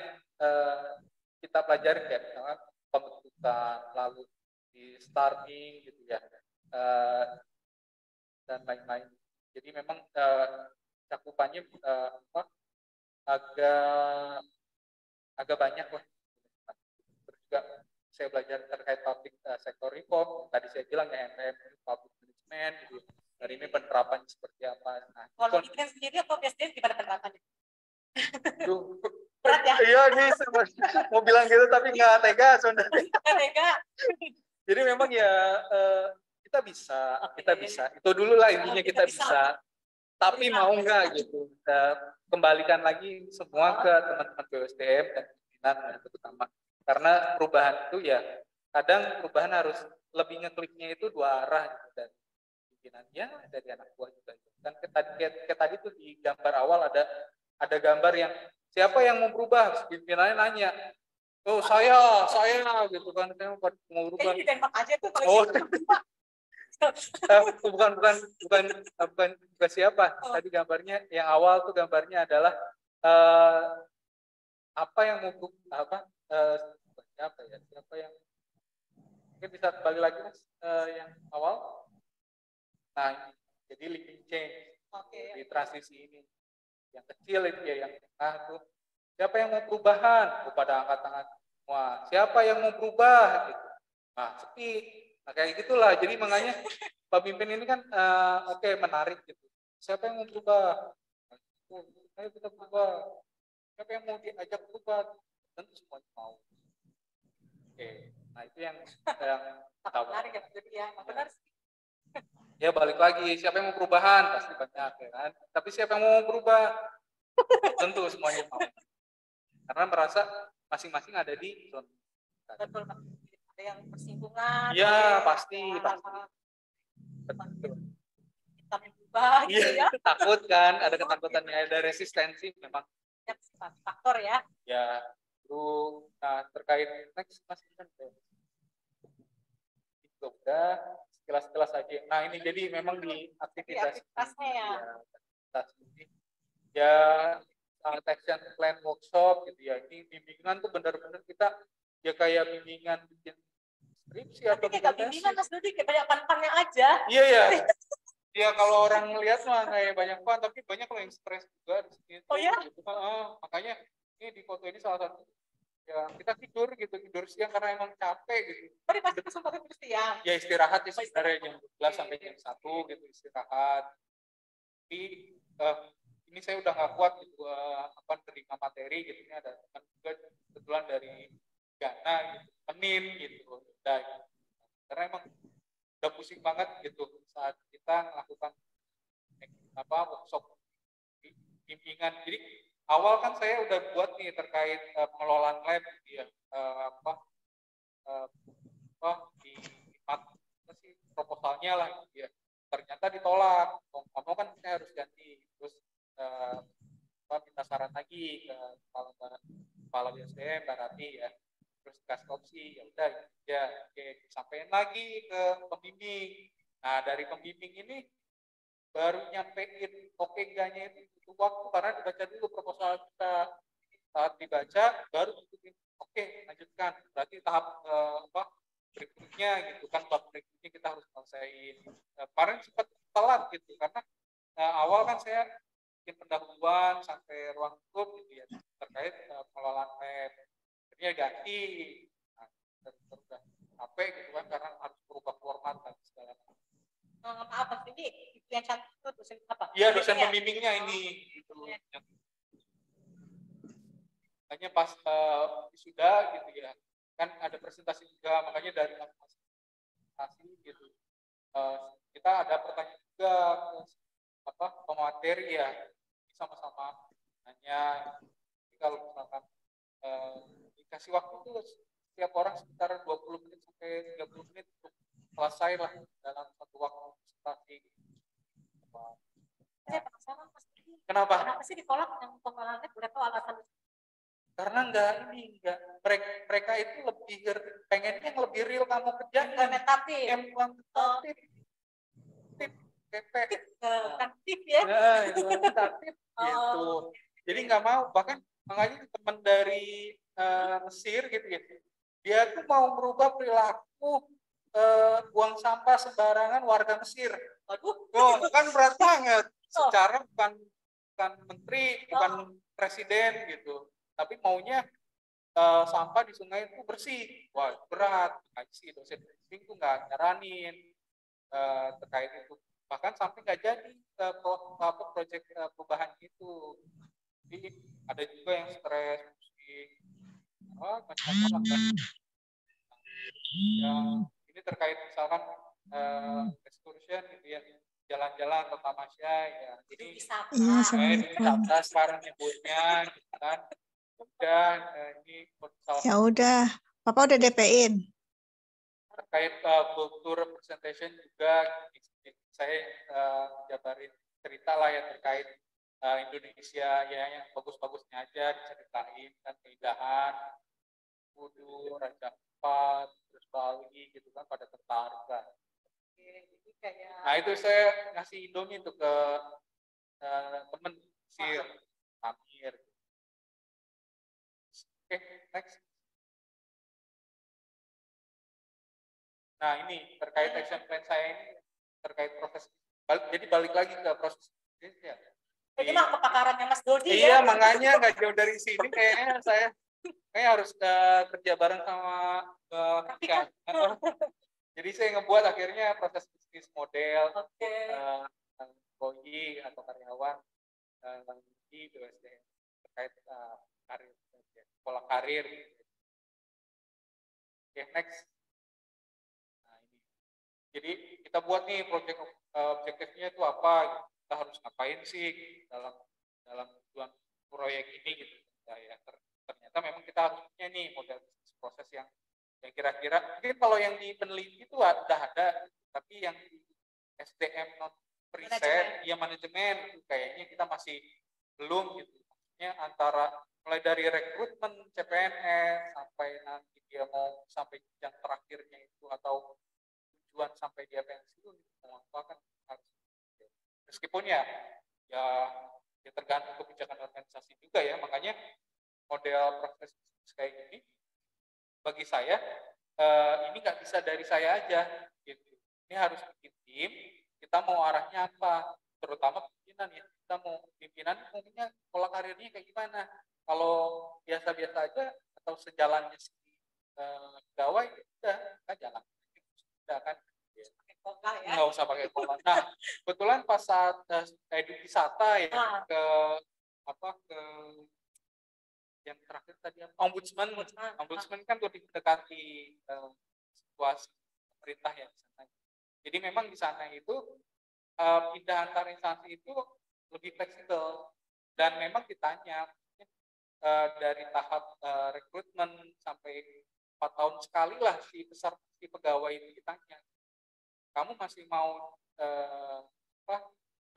kita pelajari ya, misalnya pembentukan, lalu di starting gitu ya, dan lain-lain. Jadi memang cakupannya agak banyak lah. Terus juga saya belajar terkait public sector reform. Tadi saya bilang ya, public management gitu. Dari ini penerapannya seperti apa. Nah, kalau ini sendiri atau biasanya gimana penerapannya? Berat ya? Iya, nih mau bilang gitu tapi nggak tega sebenarnya. Nggak tega. Jadi memang ya kita bisa. Itu dulu lah intinya, kita bisa. Tapi mau nggak gitu. Kembalikan lagi semua ke teman-teman BUSDM dan pimpinan terutama. Karena perubahan itu ya kadang perubahan harus lebih ngekliknya itu dua arah gitu, dan pimpinannya dari anak buah juga. Kan kayak tadi tuh di gambar awal ada gambar yang siapa yang mau berubah, pimpinannya nanya, oh saya gitu kan, saya mau berubah. Kayaknya di Denmark aja tuh kalau bukan siapa. Tadi gambarnya yang awal tuh gambarnya adalah apa yang mau siapa yang mungkin bisa kembali lagi Mas, yang awal. Nah, jadi living change di transisi ini. Yang kecil itu ya, yang tengah tuh siapa yang mau perubahan, pada angkat tangan semua. Siapa yang mau berubah gitu. Nah, sepi. Nah, kayak gitulah. Jadi makanya pemimpin ini kan menarik gitu. Siapa yang mau berubah? Ayo kita berubah. Siapa yang mau diajak berubah? Tentu semuanya mau. Nah itu yang menarik ya, jadi ya benar sih. Ya balik lagi, siapa yang mau perubahan? Pasti banyak ya kan. Tapi siapa yang mau berubah? Tentu semuanya mau. Karena merasa masing-masing ada di zona. Betul, ada yang bersinggungan. Iya, pasti. Betul. Kita berubah gitu ya. Takut kan, ada ketakutannya, ada resistensi memang. Faktor ya. Ya, lu terkait next Mas kan itu udah sekilas aja. Nah, ini jadi memang di aktivitasnya ya action plan workshop gitu ya. Ini bimbingan tuh benar-benar kita ya kayak bimbingan bikin skripsi atau bimbingan Mas Dudi, kayak banyak pan-pannya aja. Iya ya. Ya kalau orang melihat mah kayak banyak pan, tapi banyak yang stres juga di sini. Oh ya? Gitu. Makanya ini di foto ini salah satu ya kita tidur siang karena emang capek gitu. Tadi pasti sempat tidur siang. Ya istirahat ya sebenarnya jam 12 sampai jam 1 gitu istirahat. Tapi ini saya udah nggak kuat gitu terima materi gitu. Ini ada teman juga kebetulan dari Ghana gitu, menin gitu, udah gitu. Karena emang udah pusing banget gitu saat kita melakukan workshop bimbingan. Jadi awal kan saya udah buat nih terkait pengelolaan lab gitu ya, di proposalnya lah gitu ya. Ternyata ditolak, mau kan saya harus ganti, terus minta saran lagi ke kepala BSDM Mbak Rati ya, terus kasih opsi, ya udah ya oke, disampaikan lagi ke pembimbing. Nah dari pembimbing ini baru nyampein oke enggaknya itu butuh waktu karena dibaca dulu proposal kita. Saat dibaca baru dibikin oke lanjutkan, berarti tahap berikutnya gitu kan, bab berikutnya kita harus selesaiin. Kemarin sempat telat gitu karena awal kan saya bikin pendahuluan sampai ruang grup gitu ya terkait pengelolaan lab, akhirnya ganti terus capek gitu kan karena harus berubah format dan segala macam. Maaf Mas, ini yang cantik itu dosen apa? Iya, dosen pembimbingnya ini gitu. Makanya pas sudah gitu ya, kan ada presentasi juga, makanya dari presentasi gitu kita ada pertanyaan juga ke pemateri ya, sama-sama nanya. Kalau misalkan dikasih waktu tuh setiap orang sekitar 20 menit sampai 30 menit untuk selesai lah dalam satu waktu presentasi. Saya penasaran Mas, kenapa sih ditolak yang pengelolaan? Udah tahu alasan? Karena enggak mereka itu lebih pengennya yang lebih real kamu kerjain, implementatif ya, implementatif gitu. Jadi nggak mau, bahkan makanya teman dari Mesir gitu ya, dia tuh mau merubah perilaku buang sampah sembarangan warga Mesir. Kan berat banget. Secara bukan menteri, bukan presiden gitu, tapi maunya sampah di sungai itu bersih. Wah berat, sih dosen bimbing tuh nggak nyaranin terkait itu, bahkan sampai nggak jadi proyek perubahan itu. Jadi ada juga yang stres, macam-macam kan. Yang ini terkait misalkan excursion gitu ya, jalan-jalan atau tamasya ya, jadi wisata sekarang nyebutnya gitu kan. Dan ini ya udah, Papa udah DP-in terkait kultur presentation juga. Saya jabarin cerita lah ya terkait Indonesia ya, yang bagus-bagusnya aja diceritain kan, keindahan Kudu, Raja Ampat, terus Bali gitu kan, pada tertarik kan. Nah itu saya ngasih Indomie tuh ke temen Sir Amir. Oke, next. Nah ini terkait action plan saya ini terkait proses, jadi balik lagi ke proses ya. Jadi mah kepakarannya Mas Dodi iya, ya. makanya nggak jauh dari sini kayaknya saya harus kerja bareng sama Rika. Jadi saya ngebuat akhirnya proses bisnis model employee atau karyawan di BUSDM terkait karir, pola karir. Oke, next. Nah, ini. Jadi kita buat nih objektifnya itu apa? Kita harus ngapain sih dalam tujuan proyek ini gitu. Ya, ternyata memang kita harus punya nih model bisnis proses yang kira-kira mungkin kalau yang di peneliti itu udah ada, tapi yang di SDM non preset ya manajemen itu kayaknya kita masih belum gitu. Maksudnya antara mulai dari rekrutmen CPNS sampai nanti dia mau sampai jenjang terakhirnya itu atau tujuan sampai dia pensiun mau apa kan harus, meskipun ya tergantung kebijakan organisasi juga ya. Makanya model proses kayak gini bagi saya ini nggak bisa dari saya aja gitu. Ini harus bikin tim, kita mau arahnya apa, terutama pimpinan ya. Kita mau pimpinan mungkinnya pola karirnya kayak gimana. Kalau biasa-biasa aja atau sejalannya si pegawai, udah kan jalan. Udah kan. pola ya. Nggak usah pakai pola. Nah, kebetulan pas saat Edukisata ya ke ke yang terakhir tadi ombudsman kan lebih mendekati situasi pemerintah ya di sana. Jadi memang di sana itu pindah antar instansi itu lebih fleksibel dan memang ditanya dari tahap rekrutmen sampai 4 tahun sekali lah si pegawai itu ditanya, kamu masih mau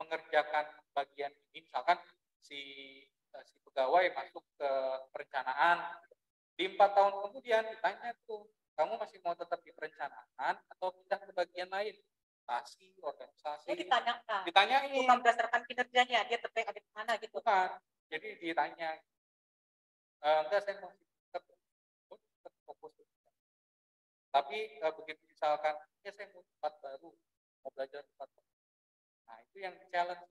mengerjakan bagian ini, misalkan si pegawai masuk ke perencanaan, di 4 tahun kemudian ditanya tuh, kamu masih mau tetap di perencanaan atau pindah ke bagian lain, organisasi. Jadi ditanyakan. Ditanyain. Bukan berdasarkan kinerjanya, dia terbaik ada di mana gitu. Bukan. Jadi ditanya. Enggak, saya mau tetap fokus. Tapi begitu misalkan, ya saya mau tempat baru, mau belajar tempat baru. Nah, itu yang challenge.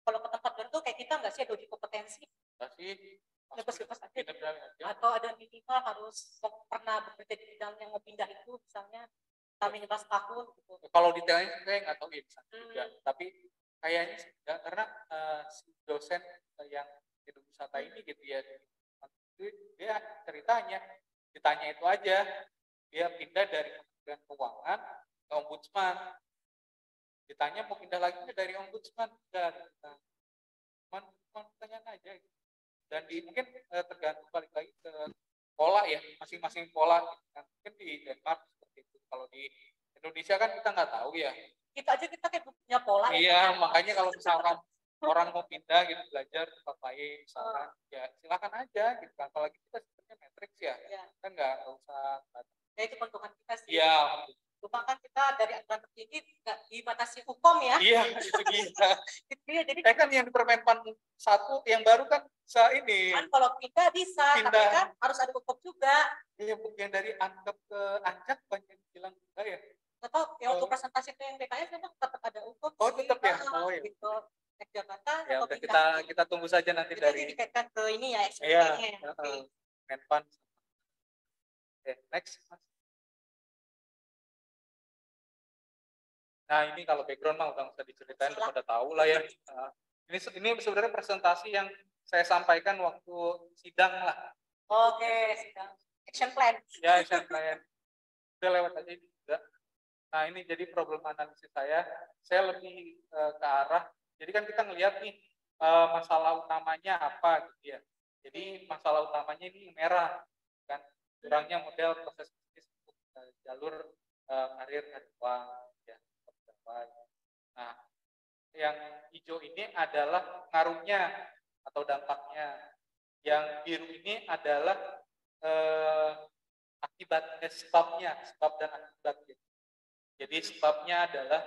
Kalau ke tempat baru tuh kayak kita nggak sih ada uji kompetensi? Nggak sih. Bebas-bebas aja. Atau ada minimal harus pernah bekerja di bidang yang mau pindah itu, misalnya minimal setahun gitu. Kalau detailnya saya nggak tahu ya juga. Tapi kayaknya sudah, karena si dosen yang Edukisata ini gitu ya, dia ceritanya ditanya itu aja, dia pindah dari Kementerian Keuangan ke Ombudsman, ditanya mau pindah lagi dari Ombudsman, cuman pertanyaan aja gitu. Dan mungkin tergantung balik lagi ke pola ya, masing-masing pola gitu. Mungkin di Denmark seperti itu, kalau di Indonesia kan kita nggak tahu ya, kita kayak punya pola. Iya, makanya kalau misalkan orang mau pindah gitu belajar tempat lain misalkan, ya silakan aja gitu kan. Apalagi kita sebenarnya matriks ya, kita nggak usah. Ya itu peruntungan kita sih. Iya. Cuma kan kita dari aturan tertinggi nggak dibatasi hukum ya. Iya, itu dia. Jadi kan yang di Permenpan 1 yang baru kan ini. Kan kalau pindah bisa, tapi kan harus ada hukum juga. Iya, yang dari Angkep ke Ancak banyak bilang enggak ya. Atau yang untuk presentasi ke yang BKS memang tetap ada hukum. Oh, tetap ya. Oh iya. Gitu. Jabatan ya atau kita tunggu saja nanti kita dari dikaitkan ke ini ya, SPP-nya. Menpan. Next. Nah, ini kalau background mah udah usah diceritain, udah tahu lah ya. Ini sebenarnya presentasi yang saya sampaikan waktu sidang lah. Oke, sidang. Action plan. Ya, action plan. Udah lewat aja juga. Nah, ini jadi problem analisis saya lebih ke arah, jadi kan kita ngelihat nih masalah utamanya apa gitu ya. Jadi masalah utamanya ini merah kan, kurangnya model proses bisnis untuk jalur karir karyawan ya. Nah, yang hijau ini adalah pengaruhnya atau dampaknya. Yang biru ini adalah akibatnya, sebab dan akibat. Jadi sebabnya adalah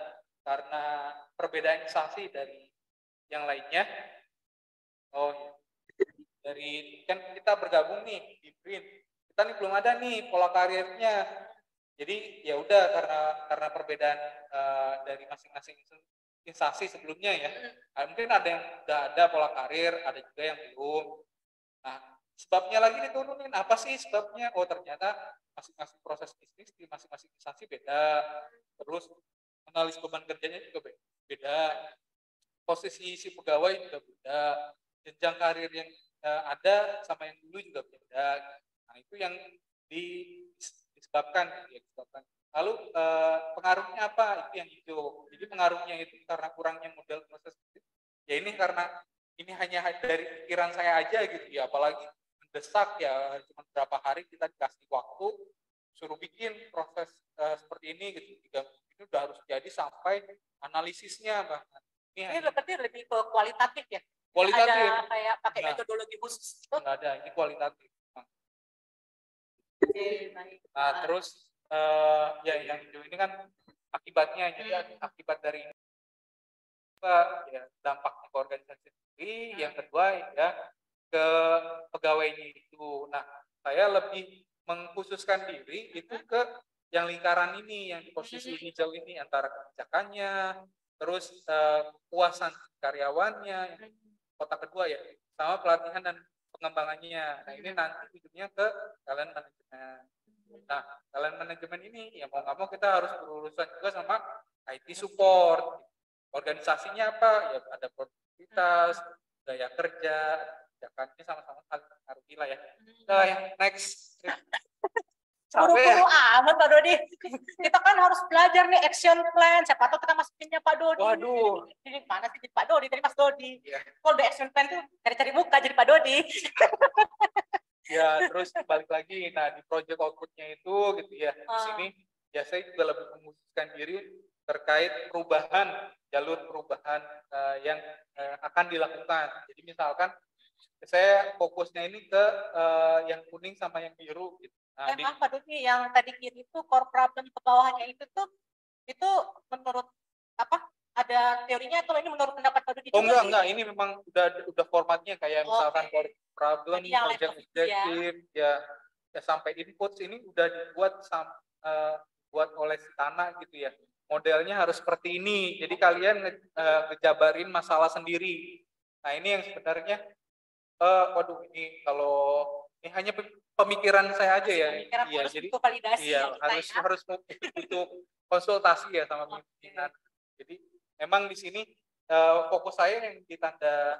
karena perbedaan instansi dari yang lainnya. Dari kan kita bergabung nih di BRIN, kita nih belum ada nih pola karirnya. Jadi ya udah karena perbedaan dari masing-masing instansi sebelumnya ya. Mungkin ada yang udah ada pola karir, ada juga yang belum. Nah, sebabnya lagi diturunin, apa sih sebabnya? Oh, ternyata masing-masing proses bisnis di masing-masing instansi beda. Terus analis beban kerjanya juga beda. Posisi si pegawai juga beda. Jenjang karir yang ada sama yang dulu juga beda. Nah, itu yang disebabkan. Lalu pengaruhnya apa? Itu yang hijau. Jadi pengaruhnya itu karena kurangnya model proses bisnis. Ya ini karena ini hanya dari pikiran saya aja gitu ya, apalagi mendesak ya, cuma berapa hari kita dikasih waktu suruh bikin proses seperti ini gitu, 3 minggu ini udah harus jadi sampai analisisnya bahkan. Ini berarti lebih ke kualitatif ya? Kualitatif. Ada kayak pakai metodologi khusus? Enggak ada, ini kualitatif. Nah, terus ya yang hijau ini kan akibatnya, jadi akibat dari ini ya dampaknya ke organisasi sendiri, yang kedua ya ke pegawainya itu. Nah, saya lebih mengkhususkan diri itu ke yang lingkaran ini, yang di posisi hijau ini, antara kebijakannya, terus kepuasan karyawannya, kotak kedua ya, sama pelatihan dan pengembangannya. Nah, ini nanti ujungnya ke talent management. Nah, talent manajemen ini ya mau nggak mau kita harus berurusan juga sama IT support. Organisasinya apa? Ya ada produktivitas, gaya kerja, kebijakannya sama-sama saling mempengaruhi lah ya. Nah, yang next. Buru-buru amat Pak Dodi. Kita kan harus belajar nih action plan. Siapa tahu kita masukinnya Pak Dodi. Waduh. Ini mana sih jadi Pak Dodi, tadi Mas Dodi. Iya. Kalau udah action plan tuh cari-cari muka jadi Pak Dodi. Ya, terus balik lagi. Nah, di project output-nya itu gitu ya. Di sini ya saya juga lebih memfokuskan diri terkait perubahan, jalur perubahan yang akan dilakukan. Jadi misalkan saya fokusnya ini ke yang kuning sama yang biru gitu. Nah, Pak Dodi yang tadi kiri itu core problem ke bawahnya itu menurut apa? Ada teorinya atau ini menurut pendapat Pak Dodi? Oh enggak, ini memang udah formatnya kayak misalkan core problem, project objective, ya sampai input ini udah dibuat buat oleh Sitana gitu ya. Modelnya harus seperti ini. Jadi kalian ngejabarin masalah sendiri. Nah, ini yang sebenarnya waduh ini kalau ini hanya pemikiran saya aja ya. Iya, jadi validasi iya, harus butuh konsultasi ya sama pimpinan. Jadi memang di sini fokus saya yang di tanda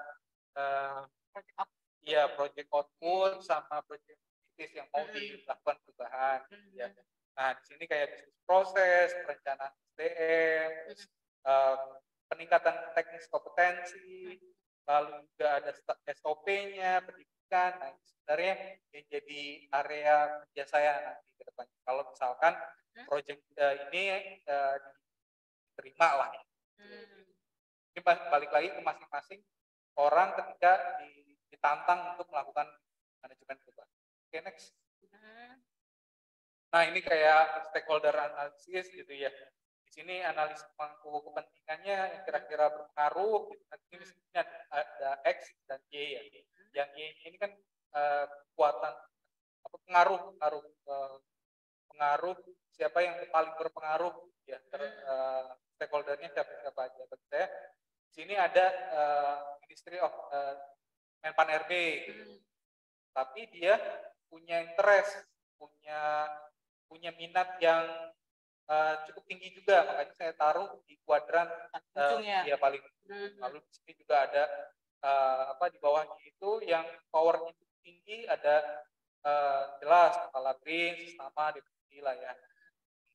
project output sama project bisnis yang mau dilakukan perubahan. Ya. Nah, di sini kayak bisnis proses, perencanaan SDM, peningkatan teknis kompetensi, lalu juga ada SOP-nya, pendidikan. Nah, sebenarnya yang jadi area kerja saya nanti ke depan. Kalau misalkan proyek ini diterima lah. Ini balik lagi ke masing-masing orang ketika ditantang untuk melakukan manajemen perubahan. Oke, next. Nah, ini kayak stakeholder analisis gitu ya. Di sini analisis pemangku kepentingannya yang kira-kira berpengaruh. Nanti ini ada X dan Y ya. Yang Y ini kan kekuatan pengaruh siapa yang paling berpengaruh ya. Stakeholdernya siapa aja. Bagi saya di sini ada Ministry of Menpan RB. Tapi dia punya interest, punya minat yang cukup tinggi juga, makanya saya taruh di kuadran dia paling lalu di sini juga ada di bawahnya itu yang powernya cukup tinggi, ada jelas kepala BRIN, sama deputi lah ya.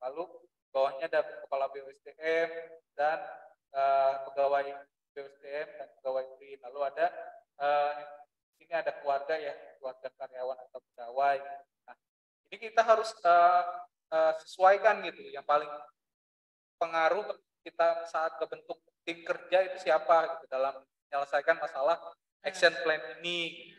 Lalu bawahnya ada kepala BOSDM dan pegawai BOSDM dan pegawai BRIN. Lalu ada ini ada keluarga ya, keluarga karyawan atau pegawai. Nah, ini kita harus sesuaikan gitu. Yang paling pengaruh kita saat kebentuk tim kerja itu siapa gitu dalam menyelesaikan masalah action plan ini.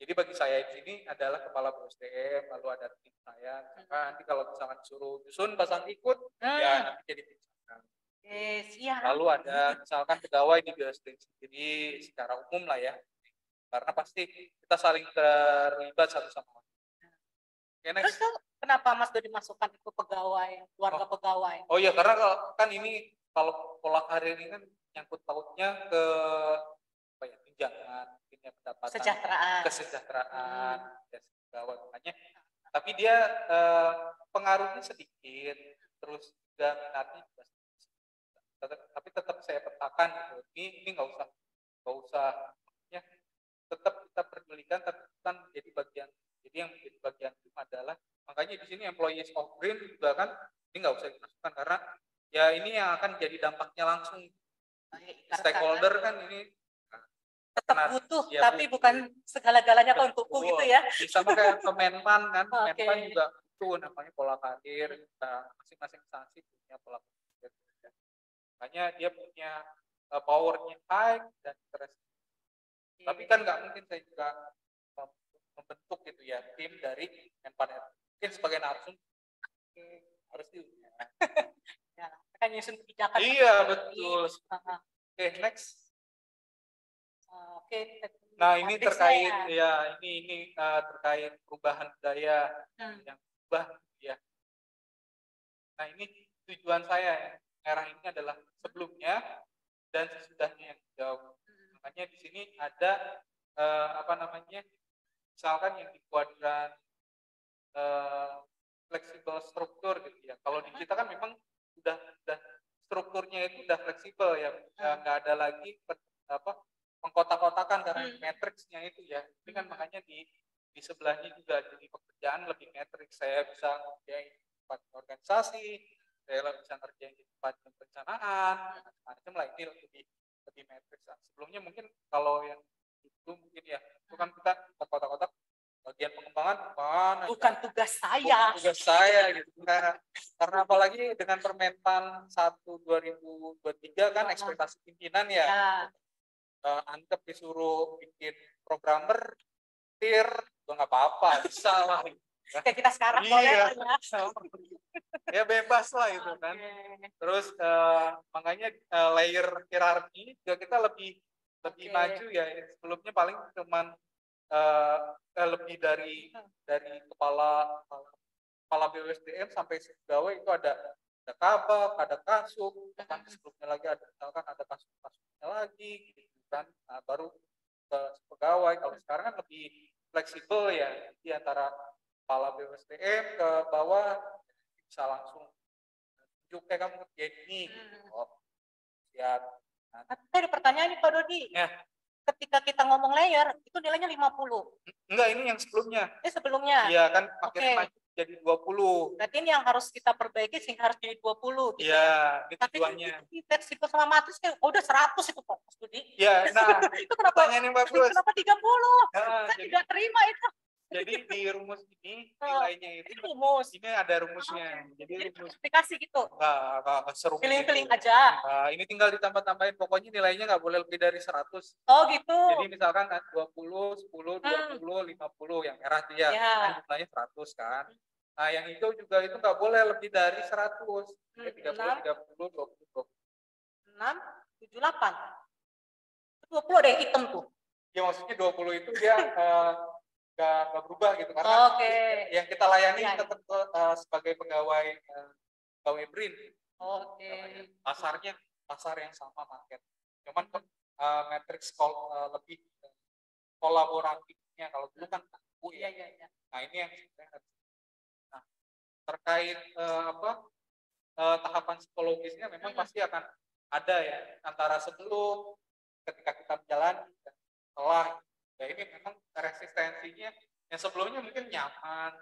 Jadi bagi saya di sini adalah kepala BOSDM, lalu ada tim saya. Nanti kalau misalkan disuruh nyusun pasang ikut, ya nanti jadi tim saya. Lalu ada misalkan pegawai di BOSDM sendiri secara umum lah ya. Karena pasti kita saling terlibat satu sama lain. Terus kenapa Mas Dodi masukkan itu pegawai, keluarga pegawai? Oh iya, karena kan ini kalau pola karir ini kan nyangkut pautnya ke tunjangan, pendapatan, kesejahteraan, pegawai makanya. Tapi dia pengaruhnya sedikit, terus juga minatnya juga sedikit. Tapi tetap saya petakan gitu. Ini nggak usah tetap kita pedulikan, tapi kan jadi bagian. Jadi yang menjadi bagian itu adalah makanya di sini employees of BRIN juga kan ini nggak usah dimasukkan karena ya ini yang akan jadi dampaknya langsung. Stakeholder kan ini tetap butuh, ya, tapi bukan segala-galanya untukku gitu ya. Sama kayak Kemenpan kan, Kemenpan juga butuh namanya pola karir. Masing-masing instansi punya pola karir. Makanya dia punya powernya high dan interest. Tapi kan nggak mungkin saya juga membentuk gitu ya tim dari Menpan RB. Mungkin sebagai narsum harus ya, kan nyusun kebijakan. Iya betul. Oke, next. Nah ini terkait ya ini terkait perubahan budaya yang berubah ya. Nah ini tujuan saya merah ini adalah sebelumnya dan sesudahnya yang jauh. Makanya di sini ada misalkan yang di kuadran fleksibel struktur gitu ya. Kalau di kita kan memang udah strukturnya itu udah fleksibel ya, nggak ada lagi pengkotak-kotakan karena matriksnya itu ya. Ini kan makanya di sebelahnya juga jadi pekerjaan lebih matriks. Saya bisa ngerjain di tempat organisasi, saya bisa ngerjain di tempat perencanaan, macam lah, ini lebih matriks. Sebelumnya mungkin kalau yang itu mungkin ya, itu kan kita kotak-kotak bagian pengembangan bukan tugas saya. Tugas saya gitu. Karena apalagi dengan Permenpan 1/2023 kan ekspektasi pimpinan ya. Antep disuruh bikin programmer tir, nggak apa-apa, bisa lah. Kayak kita sekarang iya. boleh Ya bebas lah itu kan. Terus makanya layer hierarki juga kita lebih maju ya. Sebelumnya paling cuman lebih dari kepala BUSDM sampai pegawai itu ada kabak, ada kasub, kan sebelumnya lagi ada misalkan ada kasubnya lagi gitu kan. Nah, baru ke pegawai. Kalau sekarang kan lebih fleksibel ya, di antara kepala BUSDM ke bawah bisa langsung tunjuk kayak kamu ngerjain ini. Oh, siap. Nah, ada pertanyaan nih Pak Dodi. Ya. Ketika kita ngomong layer, itu nilainya 50. Enggak, ini yang sebelumnya. Sebelumnya. Iya kan, akhirnya jadi 20. Berarti ini yang harus kita perbaiki sehingga harus jadi 20. Gitu ya, itu tujuannya. Tapi fleksibel sama matris kan udah 100 itu Pak Studi. Iya, nah itu kenapa? Kenapa 30? Saya tidak terima itu. Jadi di rumus ini nilainya itu rumus. Ini ada rumusnya. Jadi rumus aplikasi gitu. Enggak seru. Feeling aja. Nah, ini tinggal ditambah-tambahin, pokoknya nilainya nggak boleh lebih dari 100. Oh gitu. Jadi misalkan 20, 10, 20, 50 yang merah dia, kan jumlahnya 100 kan. Nah, yang hijau juga itu nggak boleh lebih dari 100. 30, 30, 20, 20. 6, 7, 8. 20 ada yang hitam tuh. Ya maksudnya 20 itu dia nggak berubah gitu karena yang kita layani tetap sebagai pegawai BRIN. Pasar yang sama market. Cuman matriks lebih kolaboratifnya kalau dulu kan Nah, ini yang terkait tahapan psikologisnya memang pasti akan ada ya antara sebelum ketika kita menjalani dan setelah. Ya ini memang resistensinya yang sebelumnya mungkin nyaman,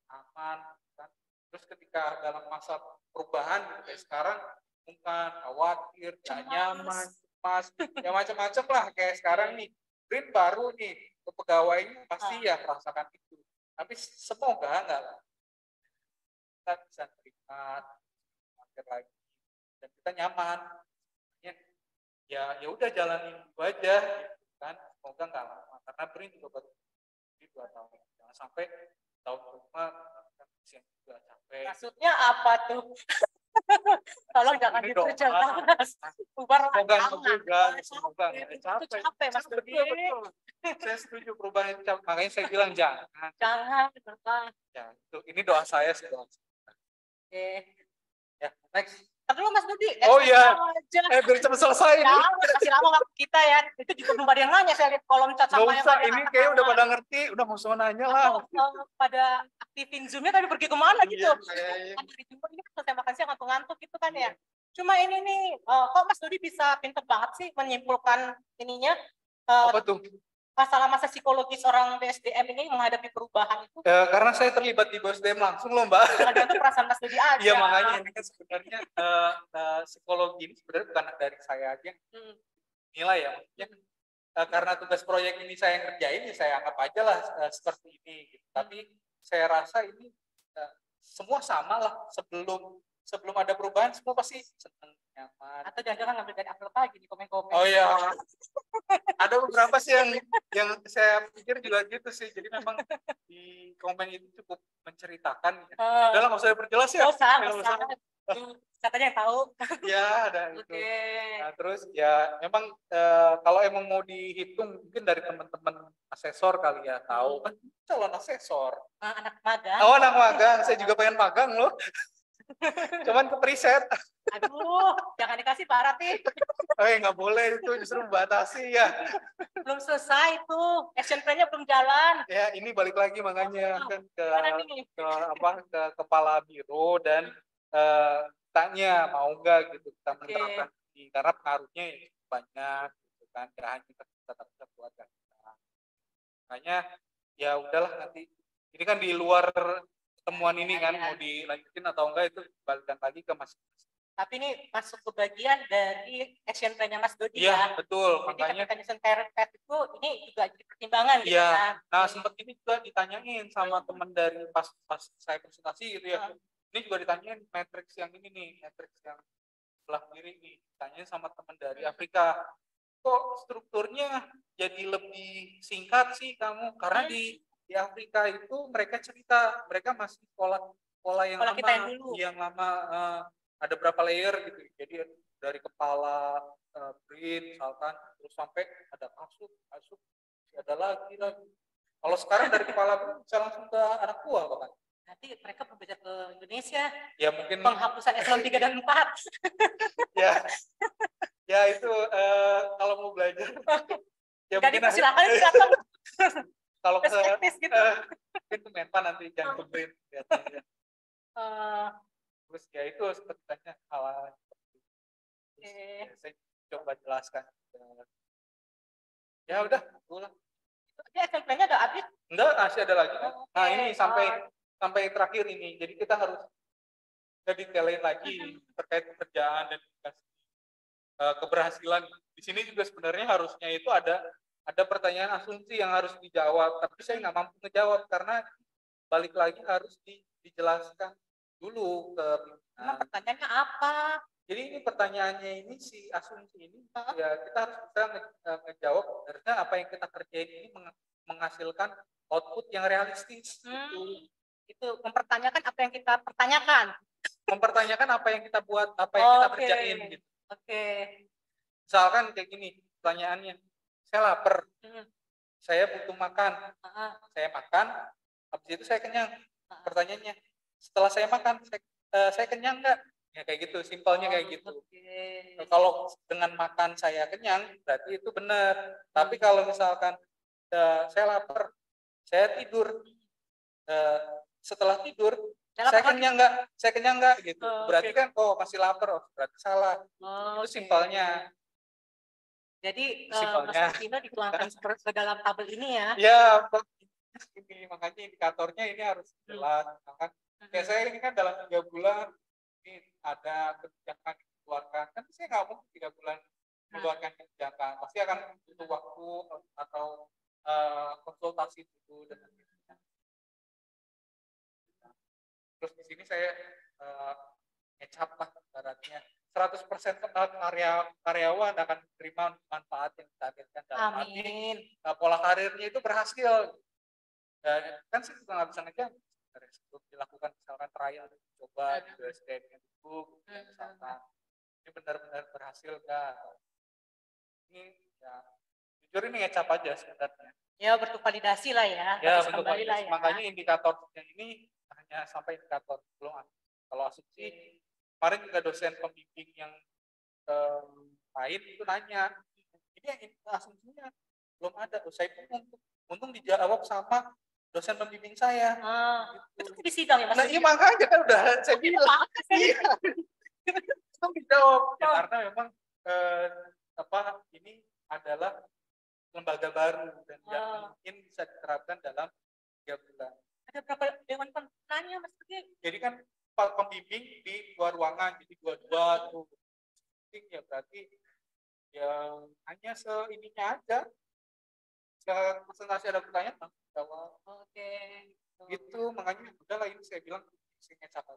aman, kan? Terus ketika dalam masa perubahan kayak sekarang bukan khawatir, gak nyaman, cemas, ya macam-macam lah kayak sekarang nih. BRIN baru nih, pegawainya pasti ya merasakan itu. Tapi semoga enggak lah. Kita bisa terima lagi dan kita nyaman. Ya udah jalanin dulu aja gitu kan. Semoga nggak lama karena BRIN juga baru 2 tahun. Jangan sampai tahun kelima juga capek. Maksudnya apa tuh? Tolong jangan diperjelas. Semoga capek Mas Dodi. Saya setuju perubahan itu capek. Makanya saya bilang jangan. Ya, ini doa saya sih. Oke. Ya, next. Dulu Mas Dodi. Oh iya. Biar cepat selesai. Masih lama waktu kita ya. Itu juga belum ada yang nanya. Saya lihat kolom chat sama yang usah, ini kayak udah pada ngerti. Udah mau semua nanya lah. Pada aktifin Zoom-nya tapi pergi kemana gitu. Ini kan selesai makan siang ngantuk-ngantuk gitu kan ya. Cuma ini nih, kok Mas Dodi bisa pinter banget sih menyimpulkan ininya. Apa tuh? Masalah masa psikologis orang BSDM ini menghadapi perubahan itu? Karena saya terlibat di BSDM langsung loh Mbak. Ada tuh perasaan Mas Dodi aja. Iya makanya ini kan sebenarnya psikologi ini sebenarnya bukan dari saya aja nilai ya. Maksudnya karena tugas proyek ini saya ngerjain ya saya anggap aja lah seperti ini. Gitu. Tapi saya rasa ini semua sama lah sebelum ada perubahan semua pasti senang, nyaman. Atau jangan-jangan ngambil dari upload lagi di komen-komen. Oh iya. Ada beberapa sih yang saya pikir juga gitu sih. Jadi memang di komen itu cukup menceritakan. Udah lah nggak usah diperjelas ya. Katanya yang tahu. Ya ada itu. Nah, terus ya memang kalau emang mau dihitung mungkin dari teman-teman asesor kali ya tahu kan calon asesor. Anak magang. Oh anak magang. Saya juga pengen magang loh. Cuman ke preset. Aduh, jangan dikasih Pak Rati. Nggak boleh, itu justru membatasi ya. Belum selesai tuh, action plan-nya belum jalan. Ya, ini balik lagi makanya kan ke kepala biro dan tanya mau nggak gitu kita menerapkan ini, karena pengaruhnya ya banyak gitu kan, nggak hanya tetap keluarga kita. Makanya ya udahlah, nanti ini kan di luar temuan ini kan, mau dilanjutin atau enggak itu balikan lagi ke masing-masing. Tapi ini masuk ke bagian dari action plan-nya Mas Dodi ya. ya. Betul, jadi makanya ketika nyusun KRF itu ini juga jadi pertimbangan gitu ya. kan. Nah, sempat ini juga ditanyain sama teman dari pas saya presentasi gitu ya. Ini juga ditanyain matriks yang ini nih, matriks yang sebelah kiri nih, ditanyain sama teman dari Afrika. Kok strukturnya jadi lebih singkat sih kamu? Karena di Afrika itu mereka cerita, mereka masih pola yang lama, yang lama ada berapa layer gitu. Jadi dari kepala brain misalkan, terus sampai ada kasut, ada lagi. Kalau sekarang dari kepala brain bisa langsung ke anak buah bahkan. Nanti mereka berbeda ke Indonesia. Ya mungkin penghapusan eselon 3 dan 4. ya itu kalau mau belajar. Ya jadi silakan silakan. Kalau ke gitu. Itu Menpan nanti jangan ke brain. Terus ya itu seperti tanya hal saya coba jelaskan. Ya udah, pulang. Dia SMP-nya udah habis? Enggak, masih ada lagi. Nah, ini sampai terakhir ini. Jadi kita harus detailin lagi terkait pekerjaan dan keberhasilan. Di sini juga sebenarnya harusnya itu ada pertanyaan asumsi yang harus dijawab, tapi saya nggak mampu ngejawab karena balik lagi harus dijelaskan dulu ke pertanyaannya apa? Jadi ini pertanyaannya ini si asumsi ini ya kita harus bisa ngejawab karena apa yang kita kerjain ini menghasilkan output yang realistis. Itu mempertanyakan apa yang kita pertanyakan. Mempertanyakan apa yang kita buat, apa yang kita kerjain gitu. Misalkan kayak gini pertanyaannya, saya lapar, saya butuh makan, saya makan, habis itu saya kenyang. Pertanyaannya, setelah saya makan, saya kenyang nggak? Ya kayak gitu, simpelnya kayak gitu. Kalau dengan makan saya kenyang, berarti itu benar. Tapi kalau misalkan saya lapar, saya tidur, setelah tidur, saya kenyang nggak? Saya kenyang nggak? Gitu. Berarti kan, masih lapar, berarti salah. Itu simpelnya. Jadi Mas Vino dituangkan ke dalam tabel ini ya? Ya, ini makanya indikatornya ini harus jelas. Kayak saya ini kan dalam 3 bulan ini ada kebijakan dikeluarkan, kan saya nggak mungkin 3 bulan mengeluarkan kebijakan, pasti akan butuh waktu atau konsultasi dulu dengan terus di sini saya ngecap lah ibaratnya 100% karyawan akan menerima manfaat yang ditargetkan dalam arti pola karirnya itu berhasil. Dan kan saya juga nggak bisa ngejam sebelum dilakukan misalkan trial coba di USDN itu misalkan ini benar-benar berhasil nggak, ini ya jujur ini ngecap aja sebenarnya ya, bentuk validasi lah ya, bentuk validasi. Makanya indikatornya ini hanya sampai indikator, belum kalau asumsi. Kemarin juga dosen pembimbing yang lain itu nanya, ini yang asumsinya belum ada. Saya pun untung dijawab sama dosen pembimbing saya. Itu di sidang ya Mas? Nah, iya makanya kan udah saya bilang. Iya. Itu dijawab. Ya, karena memang ini adalah lembaga baru dan yang mungkin bisa diterapkan dalam 3 bulan. Ada berapa dewan penanya Mas? Jadi kan pembimbing di 2 ruangan, jadi 2 tuh. Ya berarti ya hanya seininya aja. Presentasi ada pertanyaan, jawab. Gitu, makanya udahlah ini saya bilang isinya catat.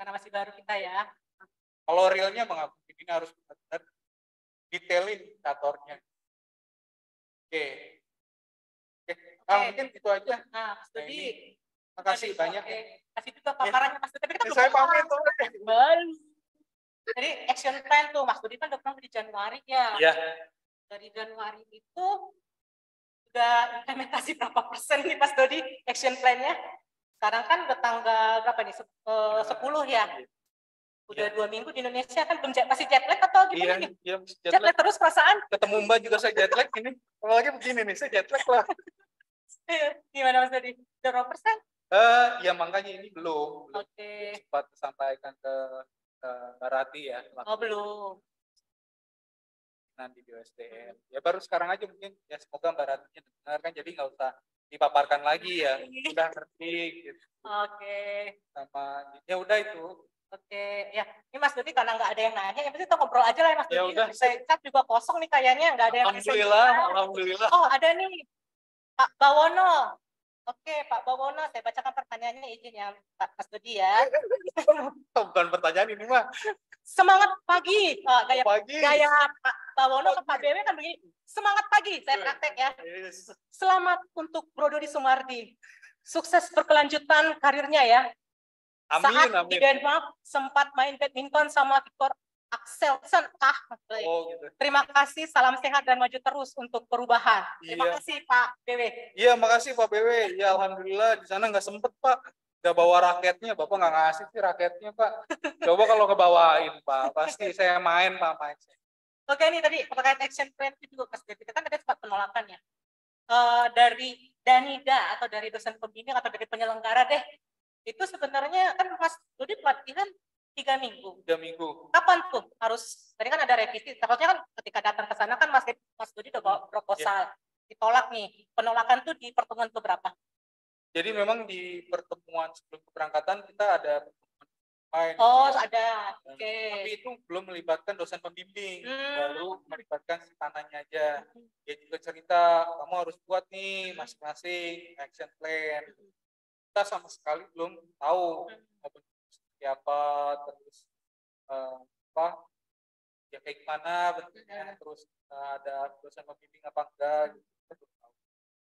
Karena masih baru kita ya. Kalau realnya mengakui ini harus benar-benar detailin indikatornya. Oke. Mungkin itu aja. Nah, Mas Dodi. Makasih banyak ya. Kasih juga paparannya Mas Dodi. Tapi kita saya pamit tuh. Jadi action plan tuh Mas Dodi kan udah di Januari ya. Iya. Dari Januari itu udah implementasi berapa persen nih Mas Dodi action plan-nya? Sekarang kan udah tanggal berapa nih? 10 ya. Udah Iya. 2 minggu di Indonesia kan belum masih jet lag atau Iya, gimana nih? iya Jet lag terus perasaan? Ketemu Mbak juga saya jet lag ini. Apalagi begini nih, saya jet lag lah. Gimana Mas Dodi? Udah berapa persen? Ya makanya ini belum Oke. sempat disampaikan ke Mbak Rati ya. Oh belum. Nanti di USDM. Ya baru sekarang aja mungkin, ya semoga Mbak Ratinya dengar kan, jadi nggak usah dipaparkan lagi ya. Udah ngerti gitu. Oke. Sama, ya udah itu. Oke, ya ini Mas Dodi karena nggak ada yang nanya, yang penting kita ngobrol aja lah ya Mas Dodi. Ya udah. Chat juga kosong nih kayaknya, nggak ada yang Alhamdulillah, alhamdulillah. Oh ada nih, Pak Bawono. Oke, Pak Bawono, saya bacakan pertanyaannya izin ya Pak Mas Dodi ya. Bukan pertanyaan ini mah. Semangat pagi. Pagi. Gaya Pak Bawono ke Pak BW kan begini. Semangat pagi, saya praktek ya. Yes. Selamat untuk Bro Dodi Sumardi. Sukses berkelanjutan karirnya ya. Amin, Saat di amin. Denmark sempat main badminton sama Victor Axelsen. Gitu. Terima kasih, salam sehat dan maju terus untuk perubahan. Terima kasih Pak BW. Iya, makasih Pak BW. Ya alhamdulillah di sana nggak sempet Pak. Nggak bawa raketnya, Bapak nggak ngasih sih raketnya Pak. Coba kalau kebawain Pak, pasti saya main Pak. Oke nih tadi terkait action plan itu juga Mas kita kan ada sempat penolakan ya. Dari Danida atau dari dosen pembimbing atau dari penyelenggara deh. Itu sebenarnya kan Mas Dodi pelatihan 3 minggu. 3 minggu. Kapan tuh harus? Tadi kan ada revisi. Takutnya kan ketika datang ke sana kan Mas Dodi udah bawa proposal, ditolak nih. Penolakan tuh di pertemuan keberapa? Jadi memang di pertemuan sebelum keberangkatan kita ada pertemuan. Oh ada. Oke. Tapi itu belum melibatkan dosen pembimbing, baru melibatkan si tanahnya aja. Dia juga cerita, kamu harus buat nih masing-masing action plan. Kita sama sekali belum tahu seperti apa, terus apa ya kayak gimana bentuknya, terus ada dosen pembimbing apa enggak gitu. Kita belum tahu.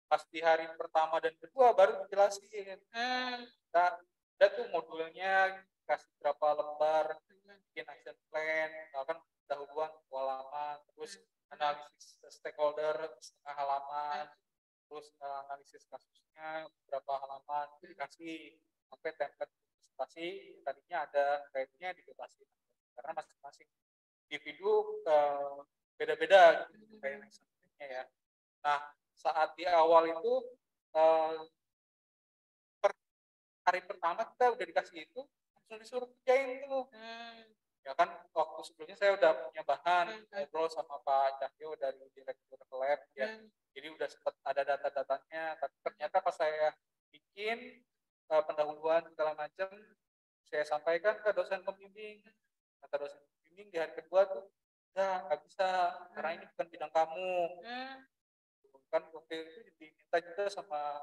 Pas di hari pertama dan kedua baru dijelasin kita tuh modulnya kasih berapa lembar, bikin action plan, kan pendahuluan halaman, terus analisis stakeholder setengah halaman, terus analisis kasusnya berapa halaman, dikasih sampai template presentasi. Tadinya ada guide-nya dikasih karena masing-masing individu beda-beda gitu, kayak action plan-nya ya. Nah saat di awal itu hari pertama kita udah dikasih itu langsung disuruh kerjain tuh. Ya kan waktu sebelumnya saya udah punya bahan ngobrol sama Pak Cahyo dari Direktur Lab ya. Jadi udah sempat ada data-datanya, tapi ternyata pas saya bikin pendahuluan segala macam, saya sampaikan ke dosen pembimbing. Kata dosen pembimbing di hari kedua tuh, ya nggak bisa karena ini bukan bidang kamu. Kan waktu itu diminta juga sama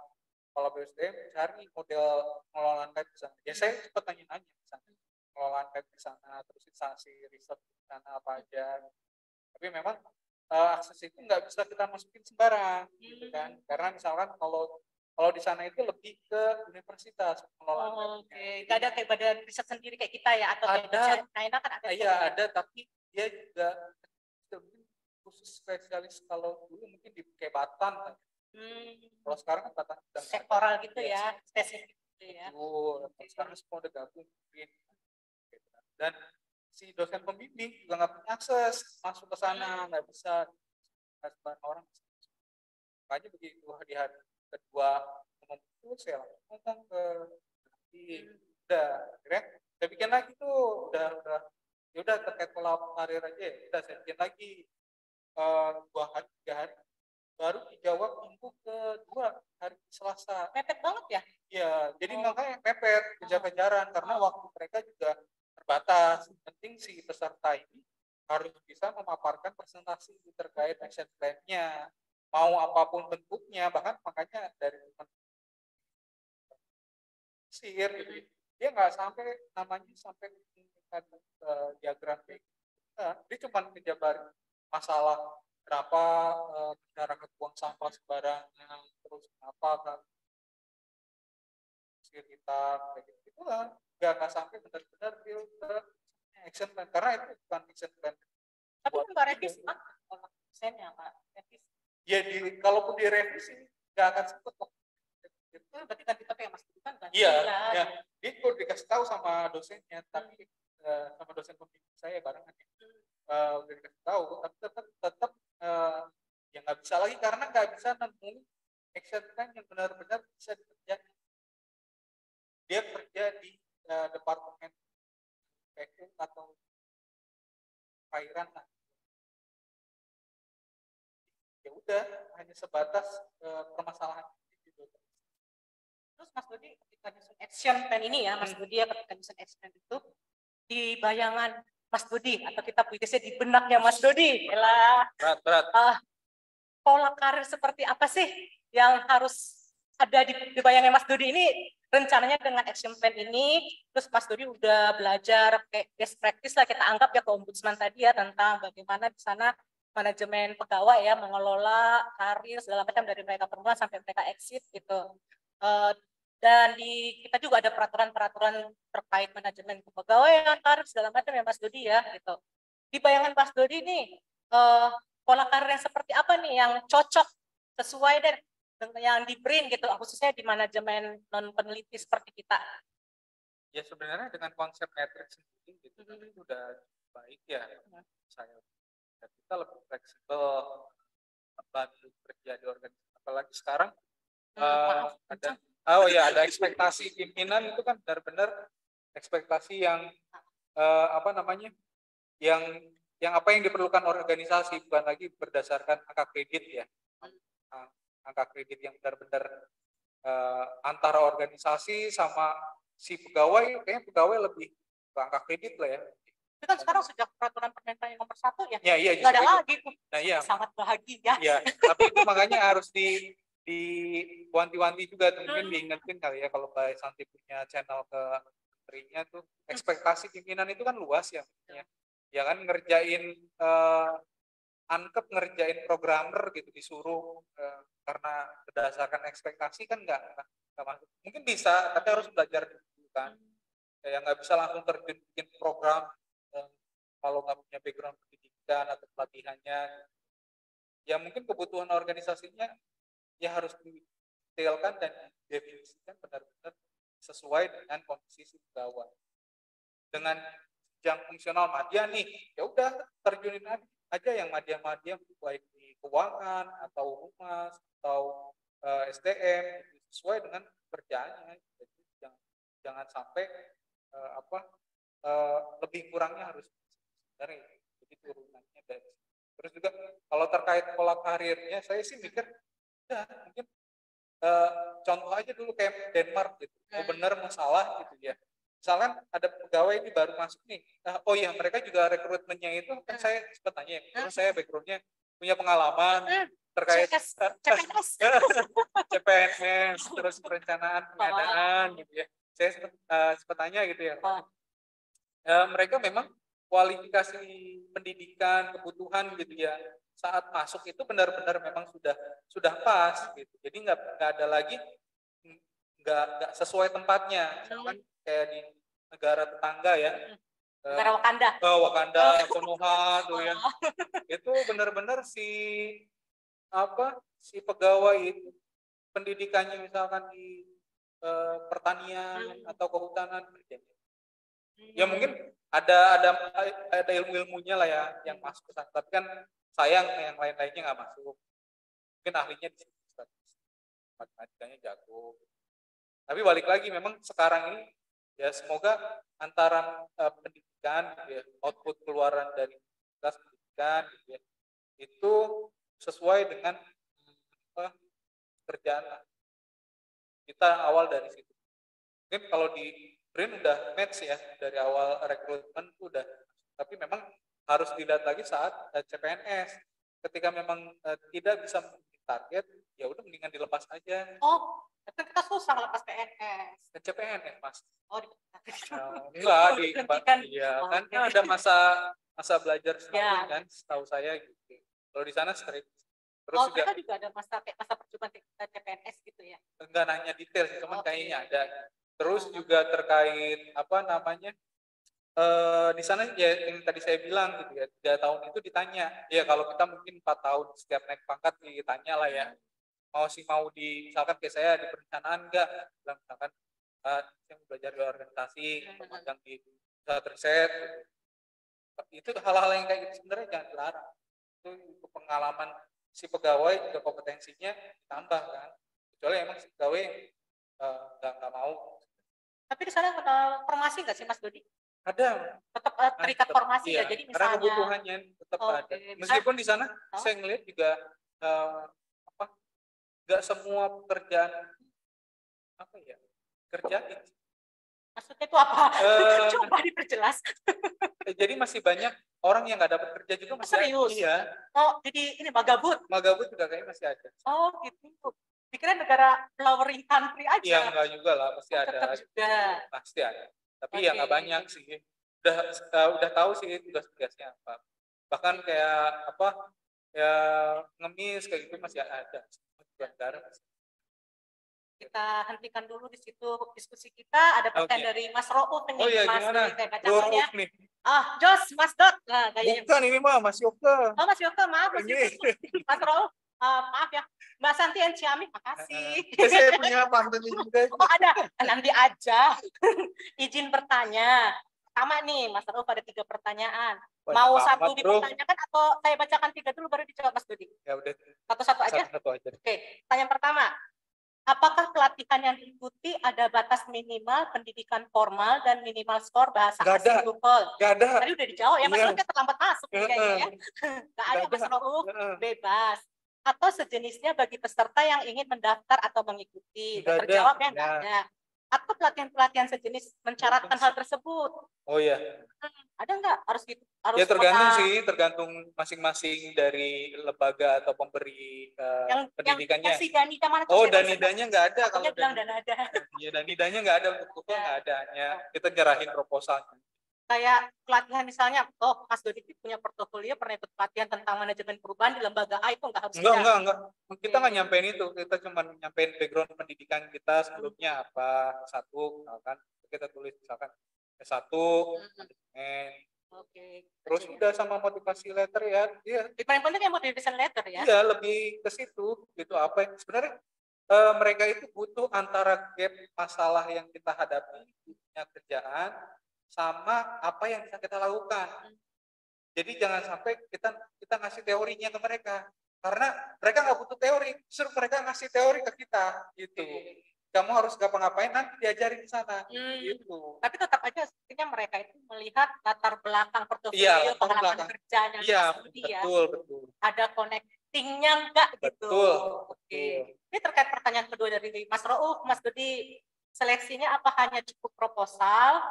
Kepala BSDM cari model pengelolaan web di sana. Ya saya sempat nanya-nanya di sana, pengelolaan web di sana, terus instansi riset di sana apa aja. Tapi memang akses itu nggak bisa kita masukin sembarang, gitu kan? Karena misalkan kalau di sana itu lebih ke universitas pengelolaan. Oke, nggak ada kayak badan riset sendiri kayak kita ya atau ada? China kan ada. Iya ada, tapi dia juga khusus spesialis. Kalau dulu mungkin di Kebatan kan. Kalau sekarang kan Batan sudah sektoral gitu ya, spesifik gitu ya. Sekarang semua udah gabung mungkin. Dan si dosen pembimbing juga nggak punya akses masuk ke sana, nggak bisa. Sembarang orang. Makanya begitu di hari kedua ngomong itu saya ngomong ke udah, akhirnya saya bikin lagi tuh, udah ya udah terkait pola karir aja, udah saya bikin lagi 2 hari 3 hari. Baru dijawab minggu kedua hari Selasa. Mepet banget ya? Iya, jadi makanya mepet kejar-kejaran karena waktu mereka juga terbatas. Penting si peserta ini harus bisa memaparkan presentasi terkait action plan-nya, mau apapun bentuknya, bahkan makanya dari sihir gitu. Dia nggak sampai namanya sampai diagram kayak gitu. Nah, dia cuma menjabarin masalah berapa masyarakat buang sampah sembarangan, terus apa kan sekitar kayak gitu lah, nggak sampai benar-benar ke action plan karena itu bukan action plan. Tapi kan nggak revisi kan? Desainnya Pak revisi. Ya kalaupun direvisi nggak akan sempet kok. Berarti ganti topik yang Mas kan? Iya, ya. Itu dikasih tahu sama dosennya, tapi sama dosen pembimbing saya barengan ya. Udah dikasih tahu, tapi tetap ya nggak bisa lagi karena nggak bisa nemuin action plan yang benar-benar bisa dikerjakan. Dia kerja di departemen PQ atau perairan lah. Ya udah hanya sebatas permasalahan gitu. Terus Mas Dodi ketika nyusun action plan ini ya, Mas Dodi ya ketika nyusun action plan itu di bayangan Mas Dodi atau kita puitisnya di benaknya Mas Dodi, berat. Pola karir seperti apa sih yang harus ada di bayangan Mas Dodi ini rencananya dengan action plan ini, terus Mas Dodi udah belajar kayak best practice lah kita anggap ya ke ombudsman tadi ya tentang bagaimana di sana manajemen pegawai ya mengelola karir segala macam dari mereka permulaan sampai mereka exit gitu. Dan kita juga ada peraturan-peraturan terkait manajemen kepegawaian karir segala macam ya Mas Dodi ya gitu. Di bayangan Mas Dodi nih pola karir yang seperti apa nih yang cocok sesuai dengan yang di BRIN gitu, khususnya di manajemen non peneliti seperti kita. Ya sebenarnya dengan konsep matrix sendiri gitu itu udah baik ya. Saya kita lebih fleksibel bantu kerja di organisasi. Apalagi sekarang ada ekspektasi pimpinan itu kan benar-benar ekspektasi yang yang apa yang diperlukan organisasi, bukan lagi berdasarkan angka kredit ya. Angka kredit yang benar-benar antara organisasi sama si pegawai, kayaknya pegawai lebih ke angka kredit lah ya. Itu kan sekarang sejak peraturan Permentan yang nomor 1 ya, iya, nggak ada lagi tuh. Nah, iya. Sangat bahagia. Iya, tapi itu makanya harus wanti-wanti juga tuh, mungkin diingetin kali ya kalau Mbak Santi punya channel ke menterinya tuh, ekspektasi pimpinan itu kan luas ya. Ya kan ngerjain ngerjain programmer gitu disuruh karena berdasarkan ekspektasi kan nggak masuk. Mungkin bisa, tapi harus belajar dulu kan. Ya nggak bisa langsung terjun bikin program kalau nggak punya background pendidikan atau pelatihannya. Ya mungkin kebutuhan organisasinya ya harus didetailkan dan didefinisikan benar-benar sesuai dengan kondisi pegawai. Dengan yang fungsional madya nih, ya udah terjunin aja yang madya-madya baik di keuangan atau humas atau SDM sesuai dengan kerjaannya. Jadi jangan sampai lebih kurangnya harus dari jadi turunannya dari. Terus juga kalau terkait pola karirnya, saya sih mikir ya mungkin contoh aja dulu kayak Denmark gitu, mau benar mau salah gitu ya. Misalkan ada pegawai ini baru masuk nih, oh iya mereka juga rekrutmennya itu kan saya sempat tanya, terus saya backgroundnya punya pengalaman terkait CPNS, terus perencanaan pengadaan gitu ya. Saya sempat tanya gitu ya. Mereka memang kualifikasi pendidikan, kebutuhan gitu ya. Saat masuk itu benar-benar memang sudah pas gitu. Jadi nggak ada lagi nggak sesuai tempatnya. Misalkan kayak di negara tetangga ya. Negara Wakanda. Wakanda, Konoha tuh ya. Itu benar-benar si pegawai itu pendidikannya misalkan di pertanian atau kehutanan kerjanya. Ya mungkin ada ilmu-ilmunya lah ya yang masuk ke sana. Tapi kan sayang yang lain-lainnya nggak masuk. Mungkin ahlinya di situ, matematikanya jago. Tapi balik lagi memang sekarang ini ya semoga antara pendidikan ya, output keluaran dari pendidikan ya, itu sesuai dengan kerjaan kita awal dari situ. Mungkin kalau di BRIN udah match ya dari awal rekrutmen udah, tapi memang harus dilihat lagi saat CPNS. Ketika memang tidak bisa memenuhi target, ya udah mendingan dilepas aja. Oh, tapi kita susah lepas PNS. CPNS mas. Oh, enggak iya kan ada masa belajar setahun kan, setahu saya gitu. Kalau di sana strict. Terus juga ada masa percobaan CPNS gitu ya? Enggak nanya detail, cuman kayaknya ada. Terus juga terkait di sana ya yang tadi saya bilang gitu ya, 3 tahun itu ditanya. Ya kalau kita mungkin 4 tahun setiap naik pangkat ditanya lah ya. Mau misalkan kayak saya di perencanaan enggak, misalkan saya belajar di organisasi, magang di saat riset. Itu hal-hal yang kayak gitu sebenarnya jangan dilarang. Itu pengalaman si pegawai juga kompetensinya ditambah kan. Kecuali emang si pegawai nggak mau. Tapi di sana formasi nggak sih Mas Dodi? Ada. Tetap terikat formasi iya, ya. Jadi karena misalnya kebutuhannya tetap ada. Meskipun di sana saya ngeliat juga nggak semua pekerjaan kerjaan. Maksudnya itu apa? Coba diperjelas. Jadi masih banyak orang yang nggak dapat kerja juga masih serius? Iya. Oh, jadi ini magabut? Magabut juga kayaknya masih ada. Oh, gitu. Pikiran negara flowering country aja. Iya, enggak juga lah, pasti ada. Tetap juga. Pasti ada. Tapi ya nggak banyak sih. Udah tahu sih tugas-tugasnya apa. Bahkan kayak ya ngemis kayak gitu masih ada. Negara masih. Kita hentikan dulu di situ diskusi kita. Ada pertanyaan dari Mas Rouf nih. Oh iya, Mas, gimana? saya bacakannya. Nih. Jos, Mas Dot. Nah, kayaknya. Bukan ini mah Mas Yoga. Oh, Mas Yoga, maaf Mas Yoga. Mas Rouf, maaf ya. Mbak Santi and Ciami, makasih. Saya punya pantun juga. Oh, ada. Nanti aja. Izin bertanya. Pertama nih, Mas Rouf ada 3 pertanyaan. Mau satu dipertanyakan atau saya bacakan 3 dulu baru dijawab Mas Dodi? Ya udah. Satu-satu aja? Satu aja. Oke, pertanyaan pertama. Apakah pelatihan yang diikuti ada batas minimal pendidikan formal dan minimal skor bahasa asing TOEFL? Gak ada. Tadi udah dijawab ya, Mas Rouf terlambat masuk kayaknya ya. Gak ada Mas Rouf, bebas. Atau sejenisnya bagi peserta yang ingin mendaftar atau mengikuti? Terjawab ya, nggak ada. Atau pelatihan-pelatihan sejenis mencaratkan hal tersebut? Oh iya. Ada nggak? Harus gitu? Ya tergantung sih, tergantung masing-masing dari lembaga atau pemberi pendidikannya. Yang si Danida mana? Oh, Danidanya nggak ada. Kalau bilang Danida. Iya, Danidanya nggak ada, untuk TOEFL nggak ada. Hanya kita nyerahin proposalnya. Kayak pelatihan misalnya, oh Mas Dodi punya portofolio pernah ikut pelatihan tentang manajemen perubahan di lembaga A, itu nggak harus. Enggak. Kita nggak nyampein itu. Kita cuma nyampein background pendidikan kita sebelumnya apa. Satu, misalkan kita tulis misalkan S1, manajemen. Oke. Terus udah sama motivasi letter ya. Iya. Paling penting yang motivation letter ya. Iya, lebih ke situ. Gitu apa yang sebenarnya mereka itu butuh antara gap masalah yang kita hadapi punya kerjaan sama apa yang bisa kita lakukan. Jadi jangan sampai kita ngasih teorinya ke mereka, karena mereka nggak butuh teori, justru mereka ngasih teori ke kita gitu. Kamu harus ngapa-ngapain nanti diajarin di sana gitu. Tapi tetap aja sepertinya mereka itu melihat latar belakang portofolio pengalaman kerjanya. Iya, betul. Ada connectingnya enggak gitu. Betul. Oke. Ini terkait pertanyaan kedua dari Mas Rouf, Mas Dodi, seleksinya apa hanya cukup proposal?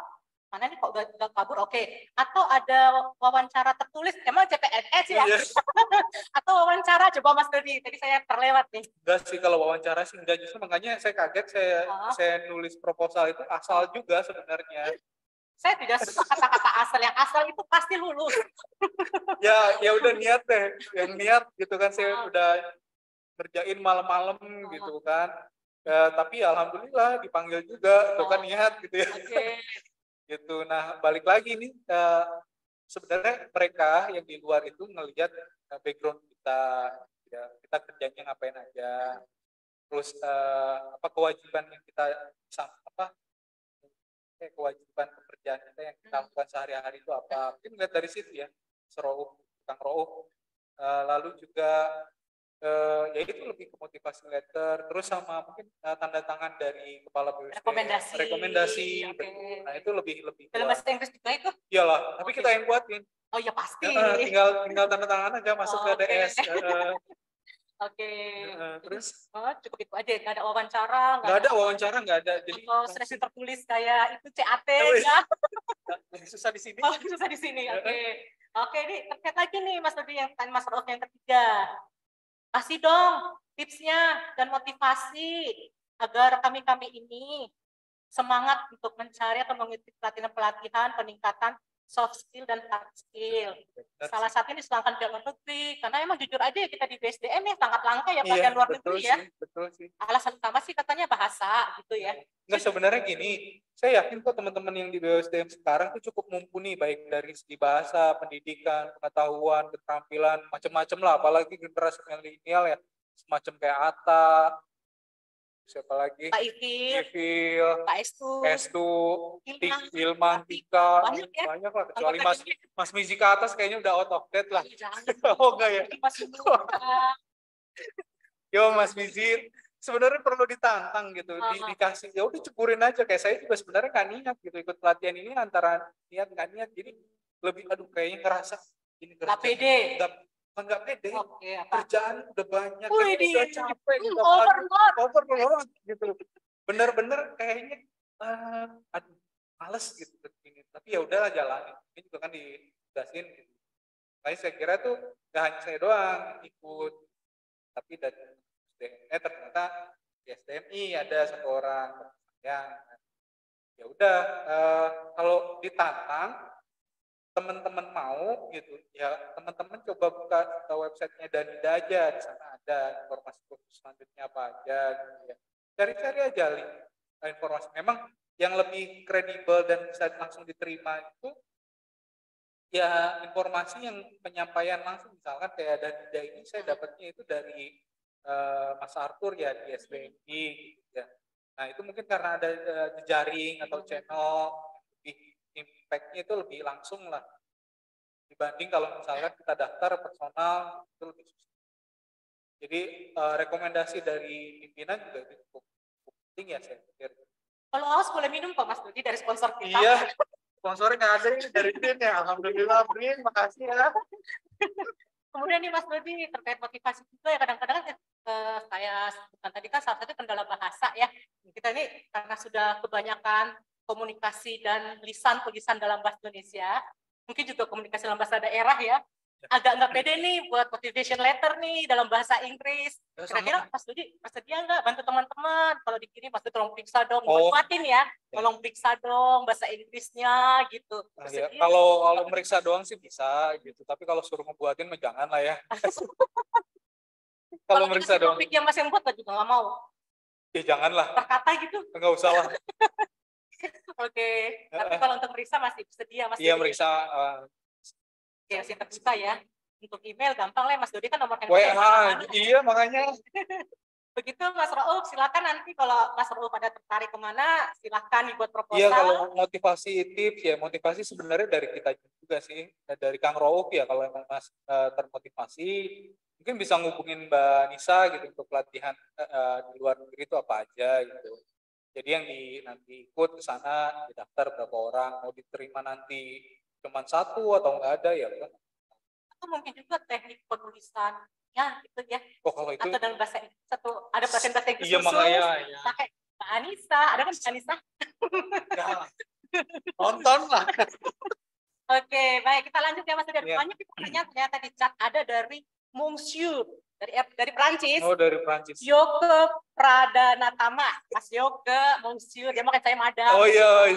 Mana nih kok udah kabur? Oke. Atau ada wawancara tertulis? Emang CPNS ya? Yes. Atau wawancara? Coba Mas Dodi, tadi saya terlewat nih. Enggak sih, kalau wawancara sih enggak, justru makanya saya kaget saya nulis proposal itu asal juga sebenarnya. Saya tidak suka kata-kata asal, yang asal itu pasti lulus. ya udah niat deh, yang niat gitu kan, saya udah kerjain malam-malam gitu kan. Tapi alhamdulillah dipanggil juga, itu kan niat gitu ya. Okay. Gitu. Nah, balik lagi nih, sebenarnya mereka yang di luar itu ngelihat background kita, ya, kita kerjanya ngapain aja, terus apa kewajiban yang kita kewajiban pekerjaan kita yang kita lakukan sehari-hari itu apa, mungkin lihat dari situ ya, Kang Rouf, lalu juga ya itu lebih ke motivasi letter, terus sama mungkin tanda tangan dari kepala BUSDM, rekomendasi. Okay. Nah itu lebih dalam bahasa Inggris juga itu? Iyalah, tapi kita yang buatin. Oh ya pasti. Tinggal tanda tangan aja masuk ke DS. Oke. Terus cukup itu aja, nggak ada wawancara? Nggak ada. Jadi seleksi tertulis kayak itu CAT ya? Susah di sini. Oh, susah di sini. Oke, ini terkait lagi nih Mas Dodi yang tanya Mas Rouf yang ketiga. Kasih dong tipsnya dan motivasi agar kami ini semangat untuk mencari atau mengikuti pelatihan peningkatan soft skill dan hard skill. Salah satu ini sedangkan di luar negeri, karena emang jujur aja ya kita di BSDM ya sangat langka ya pelatihan luar negeri ya. Betul sih. Alasan utama sih katanya bahasa gitu ya. Enggak, sebenarnya gini, saya yakin kok teman-teman yang di BSDM sekarang itu cukup mumpuni, baik dari segi bahasa, pendidikan, pengetahuan, keterampilan, macam-macam lah, apalagi generasi milenial ya, semacam kayak Atta, siapa lagi? Pak Ivil, Ivil, Pak Estu, Ilman, Tika, banyak ya. banyak lah. Kecuali Mas Mizi ke atas kayaknya udah out of date lah. Oh enggak ya? Yo Mas Mizi, sebenarnya perlu ditantang gitu, dikasih ya udah ceburin aja. Kayak saya juga sebenarnya nggak niat gitu ikut pelatihan ini, antara niat nggak niat, jadi lebih aduh kayaknya ngerasa ini nggak pede. Nggak pede. Oke, kerjaan udah banyak, udah capek, overload gitu. Bener-bener kayaknya aduh males gitu ini. Tapi ya udahlah jalanin. Ini juga kan ditugasin gitu. Tapi saya kira tuh nggak hanya saya doang ikut, tapi dari ternyata di SDMI ada satu orang yang ya udah kalau ditantang teman-teman mau gitu ya, teman-teman coba buka websitenya Danida aja, di sana ada informasi kursus selanjutnya apa aja gitu ya, cari-cari aja link informasi memang yang lebih kredibel dan bisa langsung diterima itu ya informasi yang penyampaian langsung, misalkan kayak Danida ini saya dapatnya itu dari Mas Arthur ya di SBMI ya. Nah itu mungkin karena ada jejaring atau channel, lebih impact-nya itu lebih langsung lah dibanding kalau misalkan kita daftar personal itu lebih susah. Jadi rekomendasi dari pimpinan juga itu cukup penting ya saya pikir. Kalau haus boleh minum kok Mas Dodi dari sponsor kita. Iya, sponsornya nggak ada ini dari Brin ya. Alhamdulillah Brin, makasih ya. Kemudian nih Mas Dodi terkait motivasi juga ya, kadang-kadang saya sebutkan tadi kan salah satu kendala bahasa ya. Kita ini karena sudah kebanyakan komunikasi dan tulisan dalam bahasa Indonesia, mungkin juga komunikasi dalam bahasa daerah ya, agak nggak pede nih buat motivation letter nih dalam bahasa Inggris. Kira-kira Mas Dodi bersedia nggak bantu teman-teman kalau dikirim, Mas Dodi tolong periksa dong, buatin ya, tolong periksa dong bahasa Inggrisnya gitu. Ya, kalau meriksa doang sih bisa gitu, tapi kalau suruh ngebuatin mah jangan lah ya. Kalau meriksa doang. Topik yang Mas yang buat juga nggak mau. Ya janganlah. Berkata gitu. Nggak usah lah. Oke, tapi kalau untuk meriksa masih bersedia Mas. Iya meriksa. Ya, masih terbuka ya. Untuk email gampang lah, Mas Dodi kan nomor handphone. Iya makanya. Begitu Mas Rauf, silakan nanti kalau Mas Rauf pada tertarik kemana, silakan dibuat proposal. Iya kalau motivasi tips ya, motivasi sebenarnya dari kita juga sih, dari Kang Rauf ya, kalau emang Mas termotivasi, mungkin bisa ngubungin Mbak Nisa gitu untuk pelatihan di luar negeri itu apa aja gitu. Jadi yang nanti ikut ke sana, didaftar berapa orang, mau diterima nanti cuma satu atau enggak ada ya kan. Itu mungkin juga teknik penulisan ya gitu ya. Oh kalau itu atau dalam bahasa ada bahasa Inggris iya, khusus makanya, ya. Pakai Mbak Anissa, ada kan Mbak Anissa? Ya, nonton lah. Oke, baik kita lanjut ya Mas. Dari banyak pertanyaan ternyata di chat ada dari Monsieur dari Prancis. Oh dari Prancis. Yoke Pradanatama, Mas Yoke, Monsieur, dia makan saya madam. Oh iya.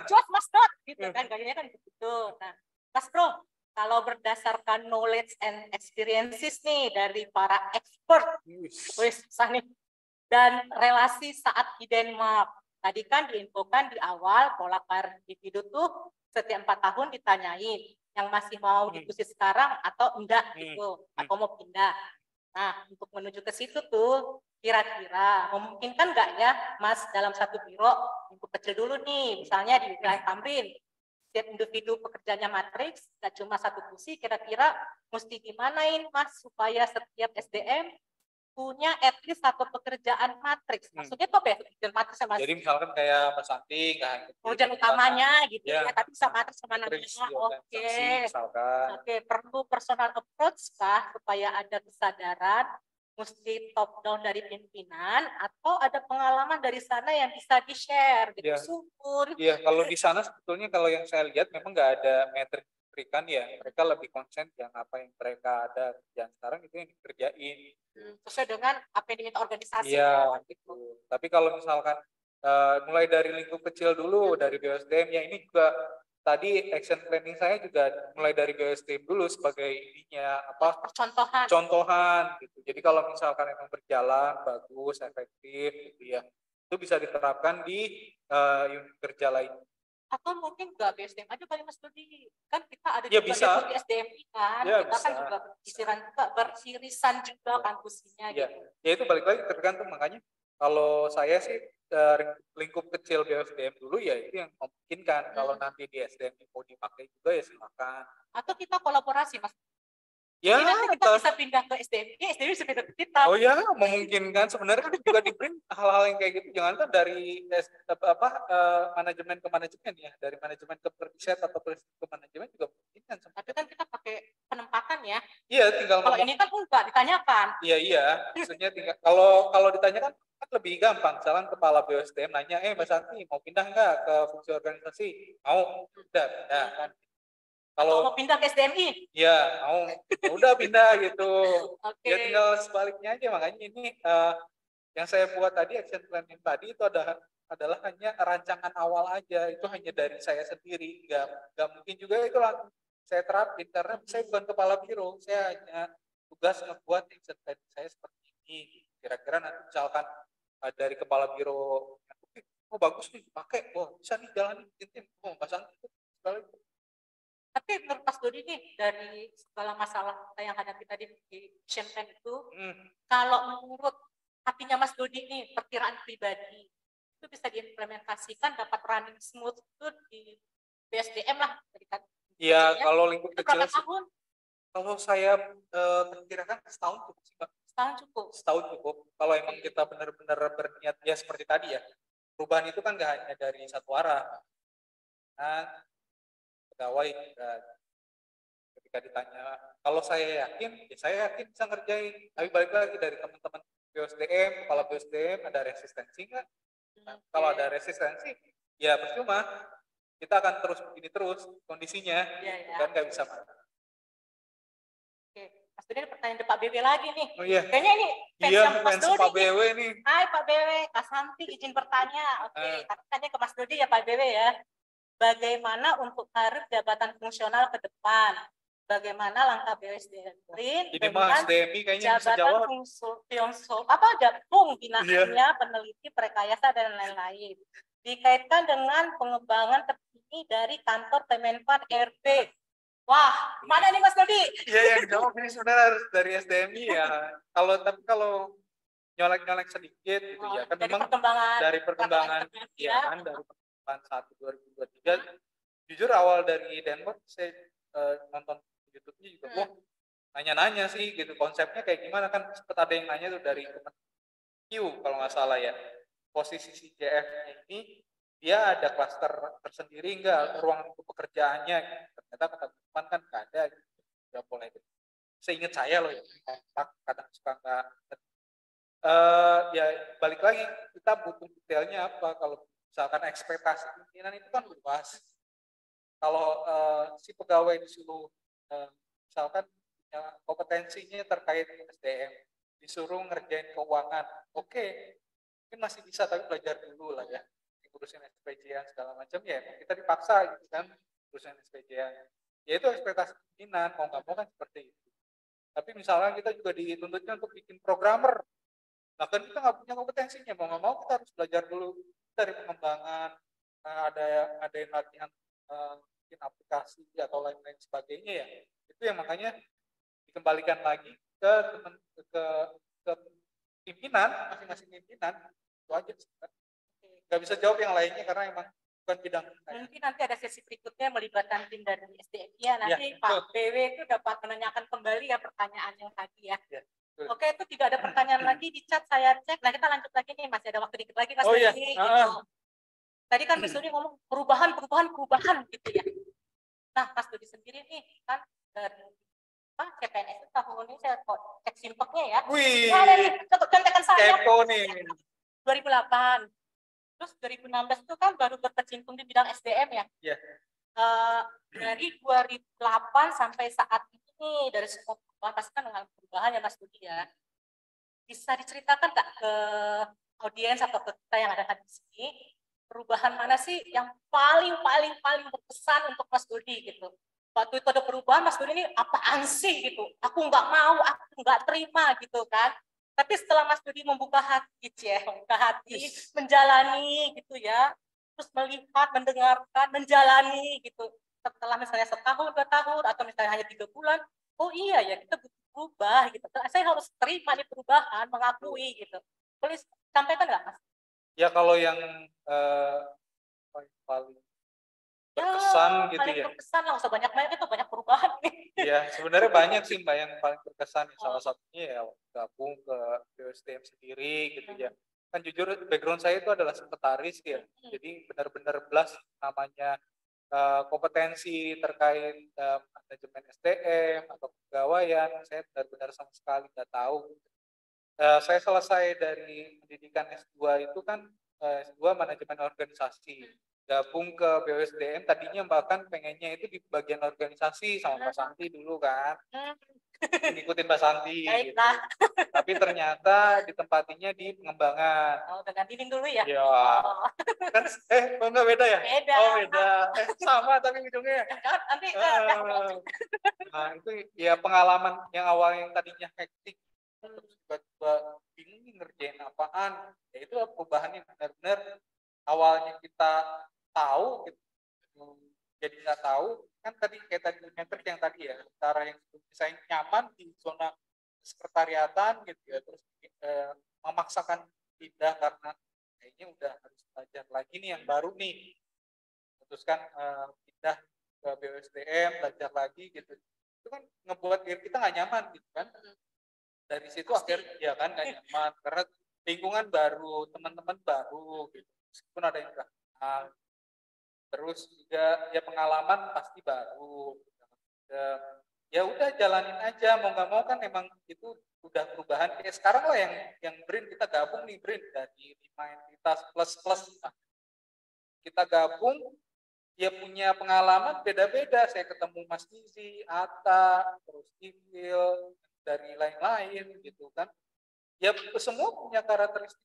Cuat Mas Dot, gitu kan gayanya kan begitu. Nah, Mas Bro, kalau berdasarkan knowledge and experiences nih dari para expert, susah nih, dan relasi saat di Denmark, tadi kan diinfokan di awal pola karir individu tuh setiap 4 tahun ditanyain yang masih mau diskusi sekarang atau enggak gitu, atau mau pindah. Nah, untuk menuju ke situ tuh, kira-kira memungkinkan nggak ya, Mas, dalam satu biro, lingkup kecil dulu nih, misalnya di wilayah Tamrin, setiap individu pekerjaannya matriks, nggak cuma satu kursi, kira-kira mesti gimanain, Mas, supaya setiap SDM punya at least satu pekerjaan matriks. Maksudnya kok pekerjaan matriks sama. Jadi misalkan kayak Mas Santi, pekerjaan utamanya gitu ya, tapi bisa matriks sama namanya. Oke, perlu personal approach kah supaya ada kesadaran mesti top down dari pimpinan atau ada pengalaman dari sana yang bisa di-share gitu, syukur. Iya, kalau di sana sebetulnya kalau yang saya lihat memang nggak ada metrikan ya, mereka lebih konsen yang apa yang mereka ada kerjaan sekarang itu yang dikerjain. Sesuai dengan apa yang diminta organisasi. Iya, gitu. Tapi kalau misalkan mulai dari lingkup kecil dulu, dari BSDM ya ini juga tadi action planning saya juga mulai dari BSDM dulu sebagai ininya apa contohan gitu. Jadi kalau misalkan emang berjalan bagus, efektif gitu ya, itu bisa diterapkan di unit kerja lain. Atau mungkin nggak BSDM aja kali Mas Dodi, kan kita ada ya, juga bisa. di SDMI kan, ya, kita bisa. kan juga beririsan juga kampusnya ya. gitu. Ya itu balik lagi tergantung, makanya Kalau saya sih dari lingkup kecil BSDM dulu ya itu yang memungkinkan. Kalau nanti di SDM mau dipakai juga ya silakan. Atau kita kolaborasi, Mas. Ya, Jadi nanti kita bisa pindah ke SDM, SDM bisa pindah ke kita. oh ya, memungkinkan. Sebenarnya kan juga di print hal-hal yang kayak gitu. Jangan kan dari manajemen ke manajemen ya, dari manajemen ke riset atau riset ke manajemen juga memungkinkan. Tapi kan kita pakai penempatan ya. Iya, tinggal kalau ini kan enggak ditanyakan. Iya, maksudnya tinggal kalau ditanyakan kan lebih gampang. Misalkan kepala BSDM nanya, Mbak Santi mau pindah nggak ke fungsi organisasi? Mau, udah pindah kan. Kalau mau pindah ke SDMI? Iya, mau, udah pindah gitu. Oke. Ya tinggal sebaliknya aja. Makanya ini yang saya buat tadi action plan yang tadi itu adalah hanya rancangan awal aja. Itu hanya dari saya sendiri. Nggak mungkin juga itu langsung saya terapin karena saya bukan kepala biro. Saya hanya tugas membuat action plan saya seperti ini. Kira-kira nanti misalkan dari kepala biro, oh bagus nih, pakai, oh bisa nih jalanin tim, oh Mas Santi itu sekali. Tapi menurut Mas Dodi nih, dari segala masalah yang hadapi tadi di action plan itu, kalau menurut hatinya Mas Dodi nih, perkiraan pribadi, itu bisa diimplementasikan dapat running smooth itu di BSDM lah. Iya, kalau lingkup kecil, berapa tahun? Kalau saya perkirakan setahun cukup sih, Pak. Setahun cukup? Setahun cukup. Kalau emang kita benar-benar berniat, ya seperti tadi ya, perubahan itu kan nggak hanya dari satu arah. Nah, pegawai ketika ditanya, kalau saya yakin, ya saya yakin bisa ngerjain. Tapi balik lagi dari teman-teman BSDM, kepala BSDM, ada resistensi nggak? Nah, kalau ada resistensi, ya percuma. Kita akan terus begini terus kondisinya, kan nggak bisa marah. Oke, Mas Dodi ada pertanyaan dari Pak BW lagi nih. Oh iya. Kayaknya ini fans Pak BW nih. Hai Pak BW, Kak Santi izin bertanya. Oke, tanya ke Mas Dodi ya Pak BW ya. Bagaimana untuk karir jabatan fungsional ke depan? Bagaimana langkah BSDM dengan jabatan gabung binaannya, peneliti, prerekayasa dan lain-lain. Dikaitkan dengan pengembangan terkini dari kantor Kemenpan RB. Wah, mana nih Mas Dodi? Iya, yang jawab ini sebenarnya harus dari SDMI ya. Kalau nyolek-nyolek sedikit gitu ya kan, memang dari perkembangan ya kan, dari perkembangan 1 2023. Jujur awal dari Denmark saya nonton YouTube-nya juga, wah nanya-nanya sih gitu konsepnya kayak gimana kan, sempat ada yang nanya tuh dari Q kalau nggak salah ya, posisi CJF ini dia ada klaster tersendiri enggak, ruang untuk pekerjaannya, ternyata kata teman kan nggak ada gitu. Udah mulai gitu. Seingat saya loh ya, kadang suka nggak ya balik lagi kita butuh detailnya apa. Kalau misalkan ekspektasi pimpinan itu kan luas. Kalau si pegawai disuruh misalkan kompetensinya terkait SDM, disuruh ngerjain keuangan, oke, mungkin masih bisa, tapi belajar dulu lah ya, urusan SPJ segala macam ya, kita dipaksa gitu kan, urusan SPJ ya itu ekspektasi pimpinan, mau nggak mau kan seperti itu. Tapi misalnya kita juga dituntutnya untuk bikin programmer, nah kan kita nggak punya kompetensinya, mau nggak mau kita harus belajar dulu dari pengembangan, ada yang latihan bikin aplikasi atau lain-lain sebagainya ya. Itu yang makanya dikembalikan lagi ke pimpinan, masing-masing pimpinan. Itu aja sih. Nggak bisa jawab yang lainnya karena emang bukan bidang. Mungkin nanti ada sesi berikutnya melibatkan tim dari SDM ya, nanti ya, Pak BW itu dapat menanyakan kembali ya pertanyaan yang tadi ya. Oke, itu tidak ada pertanyaan lagi di chat, saya cek. Nah, kita lanjut lagi nih, masih ada waktu dikit lagi Mas Dodi. Iya. Gitu. Tadi kan Mas Dodi ngomong perubahan gitu ya. Nah, Mas Dodi sendiri nih kan dari CPNS tahun ini saya cek simpeknya ya. Wih. Nah, ada nih, contekan saya. Kepo nih. 2008. Terus 2016 itu kan baru berkecimpung di bidang SDM ya. Iya. Dari 2008 sampai saat ini, dari semua perubahan, pasti kan mengalami perubahan ya Mas Dodi ya. Bisa diceritakan nggak ke audiens atau ke kita yang ada di sini, perubahan mana sih yang paling berkesan untuk Mas Dodi gitu? Waktu itu ada perubahan, Mas Dodi ini apaan sih gitu? Aku nggak mau, aku nggak terima gitu kan. Tapi setelah Mas Dodi membuka hati, menjalani gitu ya, terus melihat, mendengarkan, menjalani gitu. Setelah misalnya setahun, 2 tahun, atau misalnya hanya 3 bulan, oh iya ya kita butuh berubah gitu. Saya harus terima nih perubahan, mengakui gitu. Boleh sampaikan nggak Mas? Ya kalau yang paling berkesan gitu paling ya. berkesan lah, usah banyak-banyak, itu banyak perubahan nih. Iya, sebenarnya banyak sih Mbak yang paling berkesan. Salah Oh. satunya ya gabung ke BSDM sendiri gitu ya. Kan jujur background saya itu adalah sekretaris ya. Jadi benar-benar belas namanya kompetensi terkait manajemen SDM atau kepegawaian, saya benar-benar sama sekali nggak tahu. Saya selesai dari pendidikan S2 itu kan S2 manajemen organisasi. Gabung ke BUSDM tadinya bahkan pengennya itu di bagian organisasi sama Mbak Santi dulu kan. Ngikutin Mbak Santi gitu. Tapi ternyata ditempatinya di pengembangan. Oh, dengan dinding dulu ya? Iya. Kan enggak beda ya? Beda. Oh, beda. Sama tapi ujungnya. Nanti Nah, itu ya pengalaman yang awal yang tadinya hektik terus tiba-tiba bingung nih ngerjain apaan. Ya itu perubahan yang benar-benar awalnya kita tahu gitu. Jadi nggak tahu kan tadi kayak tadi metrik yang tadi ya cara yang saya nyaman di zona sekretariatan gitu ya terus memaksakan pindah karena kayaknya udah harus belajar lagi nih yang baru nih putuskan pindah ke BUSDM belajar lagi gitu itu kan ngebuat diri kita nggak nyaman gitu kan dari situ akhirnya ya kan nggak nyaman karena lingkungan baru teman-teman baru gitu meskipun ada yang udah kenal terus juga ya pengalaman pasti baru ya udah jalanin aja mau nggak mau kan emang itu udah perubahan kayak sekarang lah yang BRIN kita gabung nih BRIN dari 5 entitas plus kita gabung ya punya pengalaman beda-beda saya ketemu Mas Gizi, Atta, terus Ivil dari lain-lain gitu kan ya semua punya karakteristik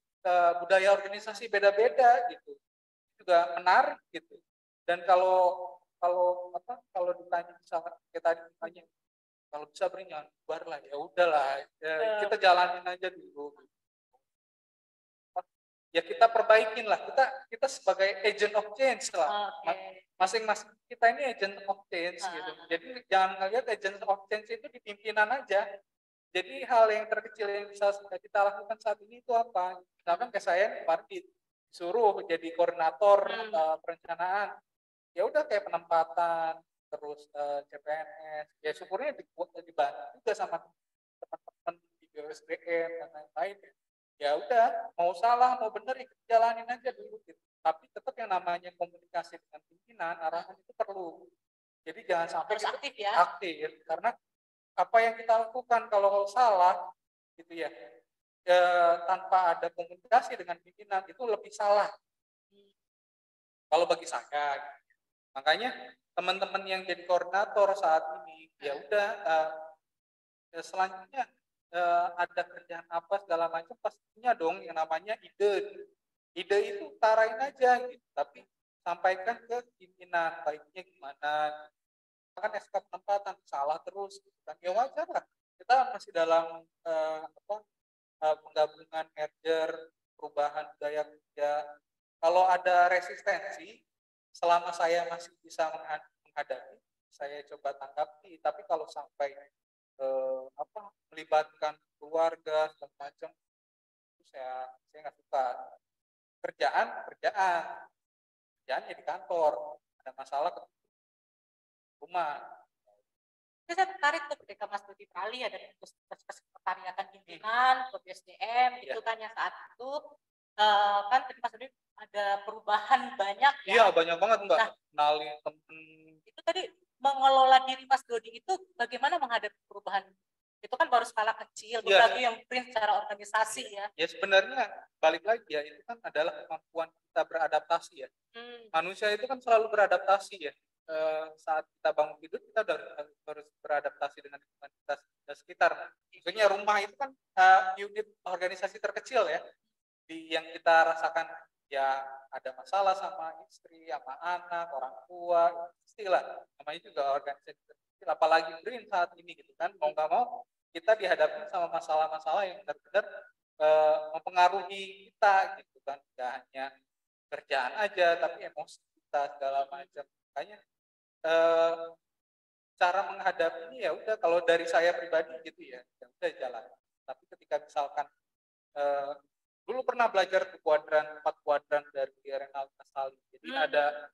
budaya organisasi beda-beda gitu juga menarik gitu dan kalau ditanya misalkan kayak tadi ditanya kalau bisa beri jangan bubar lah ya udahlah ya, kita jalanin aja dulu ya kita perbaikin lah kita sebagai agent of change lah masing-masing kita ini agent of change gitu jadi jangan ngelihat agent of change itu di pimpinan aja jadi hal yang terkecil yang bisa kita lakukan saat ini itu apa misalkan kayak saya kemarin disuruh jadi koordinator perencanaan ya udah kayak penempatan terus CPNS ya syukurnya dibantu juga sama teman-teman di BUSDM dan lain-lain ya udah mau salah mau benar ikut jalanin aja dulu gitu tapi tetap yang namanya komunikasi dengan pimpinan arahan itu perlu jadi jangan sampai harus aktif ya aktif karena apa yang kita lakukan kalau salah gitu ya tanpa ada komunikasi dengan pimpinan itu lebih salah kalau bagi saya makanya teman-teman yang jadi koordinator saat ini ya udah selanjutnya ada kerjaan apa segala macam pastinya dong yang namanya ide itu tarain aja gitu tapi sampaikan ke pimpinan baiknya gimana kan SK penempatan salah terus dan ya wajar lah kita masih dalam penggabungan merger perubahan budaya kerja kalau ada resistensi selama saya masih bisa menghadapi saya coba tanggapi tapi kalau sampai melibatkan keluarga segala macam itu saya nggak suka kerjaan ya di kantor ada masalah ke rumah. Saya tertarik tuh ketika Mas Budi Prali ada kesekretariatan pimpinan ke BSDM itu kan yang saat itu kan tadi Mas Budi ada perubahan banyak ya. Iya banyak banget Mbak. Kenalin temen. Itu tadi mengelola diri Mas Dodi itu bagaimana menghadapi perubahan itu kan baru skala kecil, lagi yang print secara organisasi ya. Ya sebenarnya balik lagi ya itu kan adalah kemampuan kita beradaptasi ya. Manusia itu kan selalu beradaptasi ya. Saat kita bangun hidup kita harus beradaptasi dengan lingkungan kita sekitar. Maksudnya rumah itu kan unit organisasi terkecil ya. Yang kita rasakan ya ada masalah sama istri, sama anak, orang tua, istilah namanya juga organisasi terkecil. Apalagi BRIN saat ini gitu kan mau nggak mau kita dihadapkan sama masalah-masalah yang benar-benar mempengaruhi kita gitu kan nggak hanya kerjaan aja tapi emosi kita segala macam makanya cara menghadapi ini ya udah kalau dari saya pribadi gitu ya udah jalan tapi ketika misalkan dulu pernah belajar tuh kuadran 4 kuadran dari Renald Kasali. Jadi ada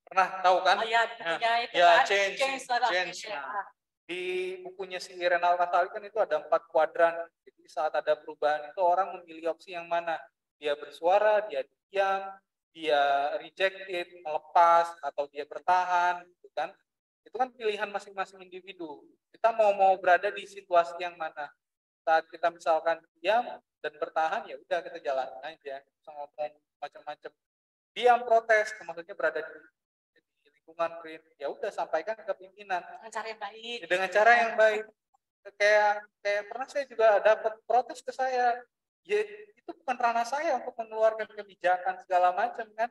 pernah tahu kan? Oh ya, bukunya itu ya kan. change. Ya. Nah, di bukunya si Renald Kasali kan itu ada 4 kuadran. Jadi saat ada perubahan itu orang memilih opsi yang mana? Dia bersuara, dia diam, dia rejected, melepas, atau dia bertahan, gitu kan? Itu kan pilihan masing-masing individu. Kita mau berada di situasi yang mana? Saat kita misalkan diam dan bertahan, ya udah kita jalan aja, bisa ngomong macam-macam. Diam protes, maksudnya berada di lingkungan print, ya udah sampaikan ke pimpinan Dengan cara yang baik. Dengan cara yang baik. Kayak pernah saya juga dapat protes ke saya. Ya itu bukan ranah saya untuk mengeluarkan kebijakan segala macam kan.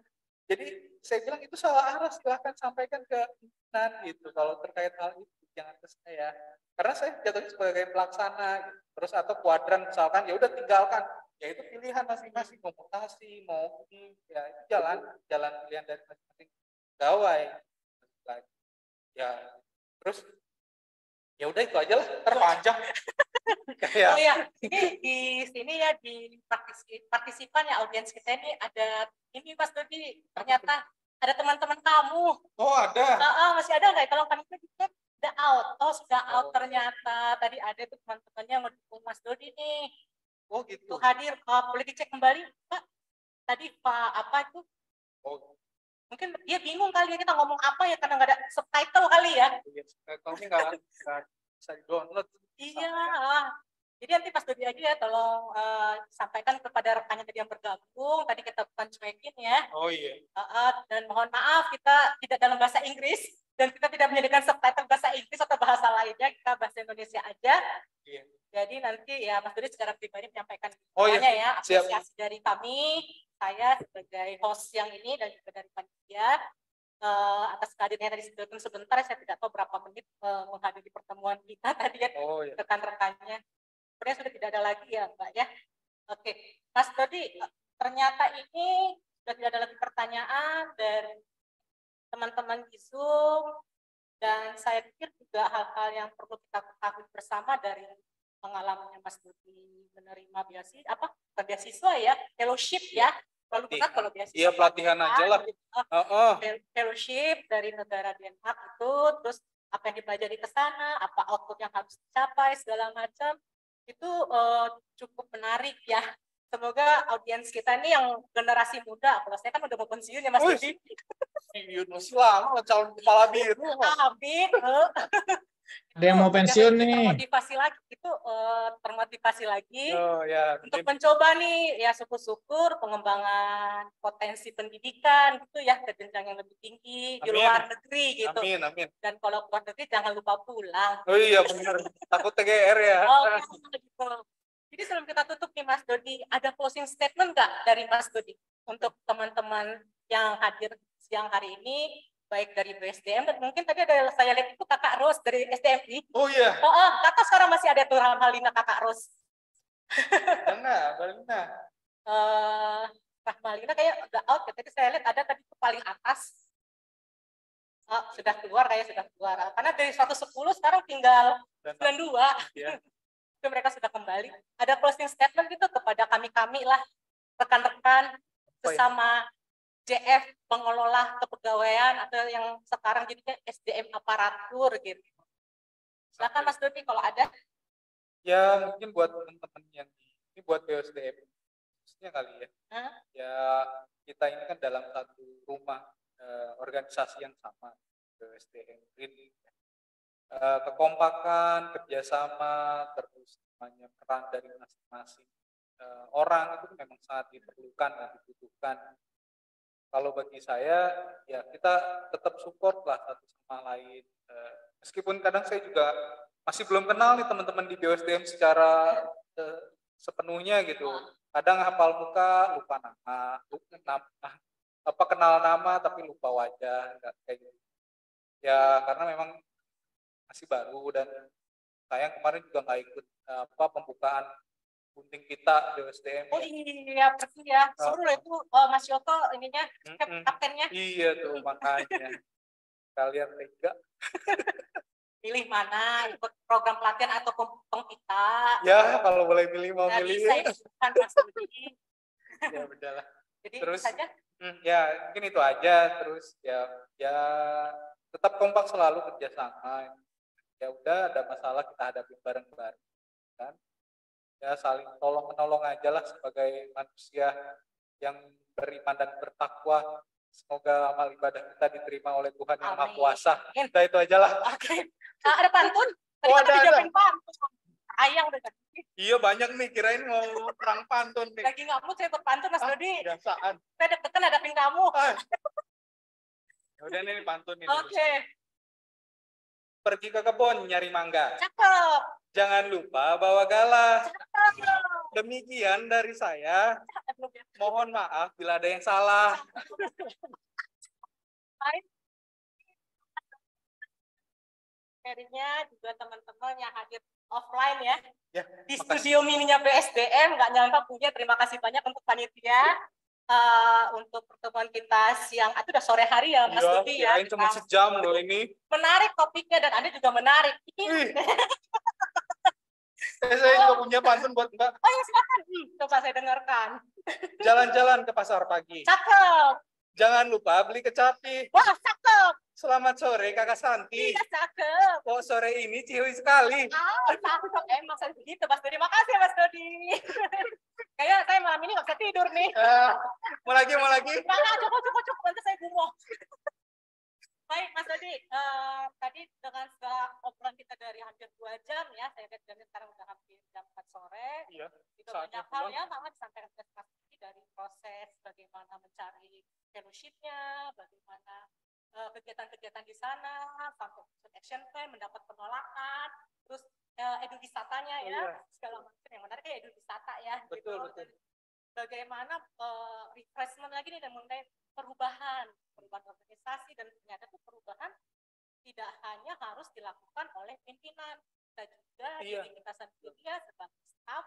Jadi saya bilang itu salah arah, silahkan sampaikan ke pimpinan gitu. Kalau terkait hal itu jangan ke saya. Karena saya jatuhnya sebagai pelaksana gitu. Terus atau kuadran misalkan ya udah tinggalkan. Ya itu pilihan masing-masing, mau mutasi, mau ya itu jalan pilihan dari masing-masing pegawai. Ya terus ya udah itu aja lah, terpanjang. Oh ya, ini di sini ya di partisipan ya audiens kita ini ada ini Mas Dodi, ternyata ada teman-teman kamu. Oh ada. Masih ada nggak? Kalau kami cek udah out. Oh sudah out ternyata. Tadi ada tuh teman-temannya yang mendukung Mas Dodi nih. Oh gitu. Tuh hadir. Boleh dicek kembali Pak? Tadi Pak apa itu? Oh. Mungkin dia bingung kali ya kita ngomong apa ya karena nggak ada subtitle kali ya. Iya, subtitle-nya nggak bisa di-download. Iya. Jadi nanti Mas Dodi aja ya tolong sampaikan kepada rekannya tadi yang bergabung. Tadi kita bukan cuekin ya. Oh iya. Dan mohon maaf kita tidak dalam bahasa Inggris dan kita tidak menyediakan subtitle bahasa Inggris atau bahasa lainnya, kita bahasa Indonesia aja. Iya. Jadi nanti ya Mas Dodi secara pribadi menyampaikan semuanya ya apresiasi dari kami, saya sebagai host yang ini dan juga dari panitia atas kehadirannya tadi sebentar, saya tidak tahu berapa menit menghadiri pertemuan kita tadi ya rekan-rekannya. Sebenarnya sudah tidak ada lagi ya Mbak ya. Oke, Mas Dodi, ternyata ini sudah tidak ada lagi pertanyaan dari teman-teman di Zoom, dan saya pikir juga hal-hal yang perlu kita ketahui bersama dari pengalamannya Mas Dodi menerima beasiswa ya, fellowship ya. Lalu benar kalau beasiswa. Iya, pelatihan aja lah. Fellowship dari negara Denmark itu, terus apa yang dipelajari ke sana, apa output yang harus dicapai segala macam. Itu cukup menarik ya. Semoga audiens kita ini yang generasi muda, kalau saya kan udah mau pensiun ya Mas Dodi. Pensiun masih lama, calon kepala biru. Amin. Ada yang mau pensiun nih. Termotivasi lagi untuk mencoba nih ya, syukur-syukur pengembangan potensi pendidikan gitu ya ke jenjang yang lebih tinggi di luar negeri gitu. Amin. Dan kalau keluar negeri jangan lupa pulang. Oh iya benar, takut TGR ya. Gitu. Jadi sebelum kita tutup nih Mas Dodi, ada closing statement nggak dari Mas Dodi untuk teman-teman yang hadir siang hari ini, baik dari BSDM dan mungkin tadi ada saya lihat itu Kakak Ros dari SDMI. Oh iya. Kakak sekarang masih ada tuh Rahmalina Kakak Ros. Balina. Rahmalina kayak udah out ya. Tadi saya lihat ada tadi itu paling atas. Sudah keluar. Karena dari 110 sekarang tinggal 92. Iya. Itu mereka sudah kembali. Ada closing statement gitu kepada kami lah, rekan-rekan sesama JF pengelola kepegawaian atau yang sekarang jadinya SDM aparatur gitu. Silakan Mas Dodi kalau ada. Ya mungkin buat teman-teman yang ini buat BSDM khususnya kali ya. Ya kita ini kan dalam satu rumah organisasi yang sama, BSDM Green. Kekompakan, kerjasama, terus namanya peran dari masing-masing orang itu memang sangat diperlukan dan dibutuhkan. Kalau bagi saya, ya kita tetap support lah satu sama lain. Meskipun kadang saya juga masih belum kenal nih teman-teman di BSDM secara sepenuhnya gitu. Kadang hafal muka, lupa nama, kenal nama tapi lupa wajah, nggak kayak gitu. Ya karena memang masih baru dan saya kemarin juga nggak ikut pembukaan gunting kita BSDM. Oh iya, pergi ya. Seru itu Mas Yoko ininya kaptennya. Iya tuh makanya. Kalian tega. Pilih mana ikut program pelatihan atau pengpita? Ya kalau boleh pilih mau pilih. Bisa ikutkan Mas Dodi. Ya udahlah. Jadi Terus saja. ya mungkin itu aja. Terus ya tetap kompak selalu kerjasama. Ya udah ada masalah kita hadapi bareng-bareng kan. Ya saling tolong menolong aja lah sebagai manusia yang beriman dan bertakwa. Semoga amal ibadah kita diterima oleh Tuhan yang Maha Kuasa. Udah itu aja lah. Oke. Ada pantun? Tadi Oh, kan ada. dijawabin pantun. Ayang udah. Iya banyak nih, kirain mau perang pantun nih. Lagi nggak mood saya berpantun Mas Dodi. Biasaan. Saya deg-degan hadapin kamu. Ya udah nih pantun ini. Oke. Pergi ke kebun nyari mangga. Cakep. Jangan lupa bawa galah. Cakep. Demikian dari saya. Mohon maaf bila ada yang salah. Akhirnya juga teman-teman yang hadir offline ya. Ya, Di makasih. studio mininya BSDM, nggak nyangka punya. Terima kasih banyak untuk panitia. Untuk pertemuan kita siang, itu udah sore hari ya Mas Dodi ya. Kirain cuma sejam loh ini. Menarik topiknya dan Anda juga menarik. Saya juga punya pantun buat Mbak. Oh ya silakan. Coba saya dengarkan. Jalan-jalan ke pasar pagi. Cakep. Jangan lupa beli kecapi. Wah cakep. Selamat sore Kakak Santi. Iya cakep. Kok sore ini cihuy sekali. Cakep. Emang saya begitu Mas Dodi. Makasih Mas Dodi. Kayaknya saya malam ini nggak bisa tidur nih. Mau lagi? Nah, cukup. Nanti saya gumoh. Baik Mas Dodi, tadi dengan segala obrolan kita dari hampir 2 jam ya, saya lihat jamnya sekarang udah hampir jam 4 sore. Iya. Itu banyak hal ya, Mama disampaikan presentasi dari proses bagaimana mencari fellowship-nya, bagaimana kegiatan-kegiatan di sana, sampai action plan, mendapat penolakan, terus eduwisatanya ya, segala macam yang menarik ya eduwisata ya. Betul. Bagaimana refreshment lagi nih dan mengenai perubahan organisasi, dan ternyata tuh perubahan tidak hanya harus dilakukan oleh pimpinan, kita juga diri kita sendiri ya sebagai staff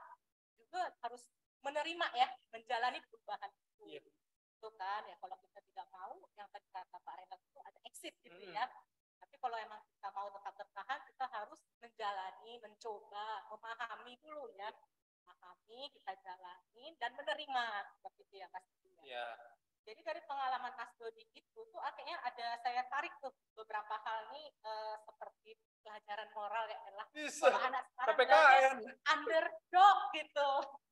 juga harus menerima ya, menjalani perubahan itu. Itu kan ya, kalau kita tidak mau, yang tadi kata Pak Renat itu ada exit gitu ya. Tapi kalau emang kita mau tetap bertahan, kita harus menjalani, mencoba, memahami dulu ya. Memahami, kita jalani dan menerima seperti itu ya Mas. Iya. Jadi dari pengalaman Mas Dodi itu tuh akhirnya ada saya tarik tuh beberapa hal nih seperti pelajaran moral ya adalah kalau anak sekarang PPKN underdog gitu.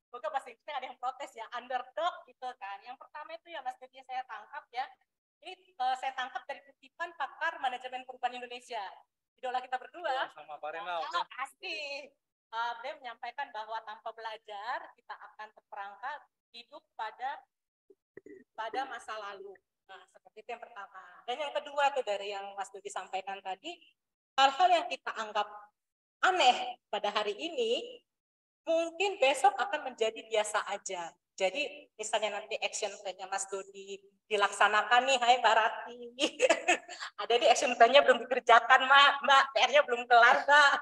Semoga pasti ada yang protes ya, underdog gitu kan. Yang pertama itu ya Mas Dodi saya tangkap ya. Ini saya tangkap dari kutipan pakar manajemen perubahan Indonesia. Idola kita berdua. sama Pak Renal. Pasti. Beliau menyampaikan bahwa tanpa belajar kita akan terperangkap hidup pada masa lalu. Nah, seperti itu yang pertama. Dan yang kedua tuh dari yang Mas Dodi sampaikan tadi, hal-hal yang kita anggap aneh pada hari ini, mungkin besok akan menjadi biasa aja. Jadi misalnya nanti action plan-nya Mas Dodi dilaksanakan nih, hai Mbak Rati. Ada di action plan-nya belum dikerjakan, Mbak. PR-nya belum kelar, Mbak.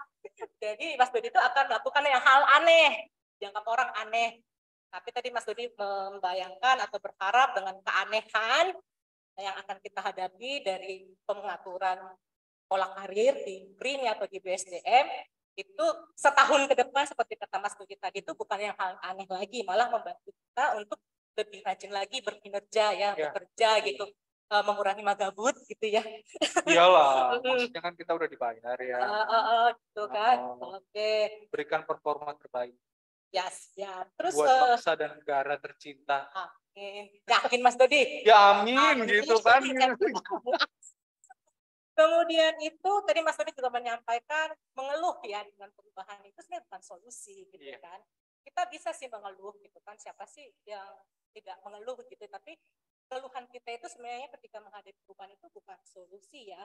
Jadi Mas Dodi itu akan melakukan yang hal aneh, dianggap orang aneh. Tapi tadi Mas Dodi membayangkan atau berharap dengan keanehan yang akan kita hadapi dari pengaturan pola karir di BRIN atau di BSDM, itu setahun ke depan seperti kata Mas Dodi tadi itu bukan yang hal aneh lagi, malah membantu kita untuk lebih rajin lagi berkinerja ya, bekerja gitu, mengurangi magabut gitu ya. Iyalah, maksudnya kan kita udah dibayar ya. Gitu kan. Oke. Berikan performa terbaik. Yes, ya. Terus buat bangsa dan negara tercinta. Amin. Yakin Mas Dodi? Ya amin gitu kan. Kemudian itu tadi Mas Dodi juga menyampaikan mengeluh ya dengan perubahan itu sebenarnya bukan solusi gitu kan. Kita bisa sih mengeluh gitu kan. Siapa sih yang tidak mengeluh gitu, tapi keluhan kita itu sebenarnya ketika menghadapi perubahan itu bukan solusi ya.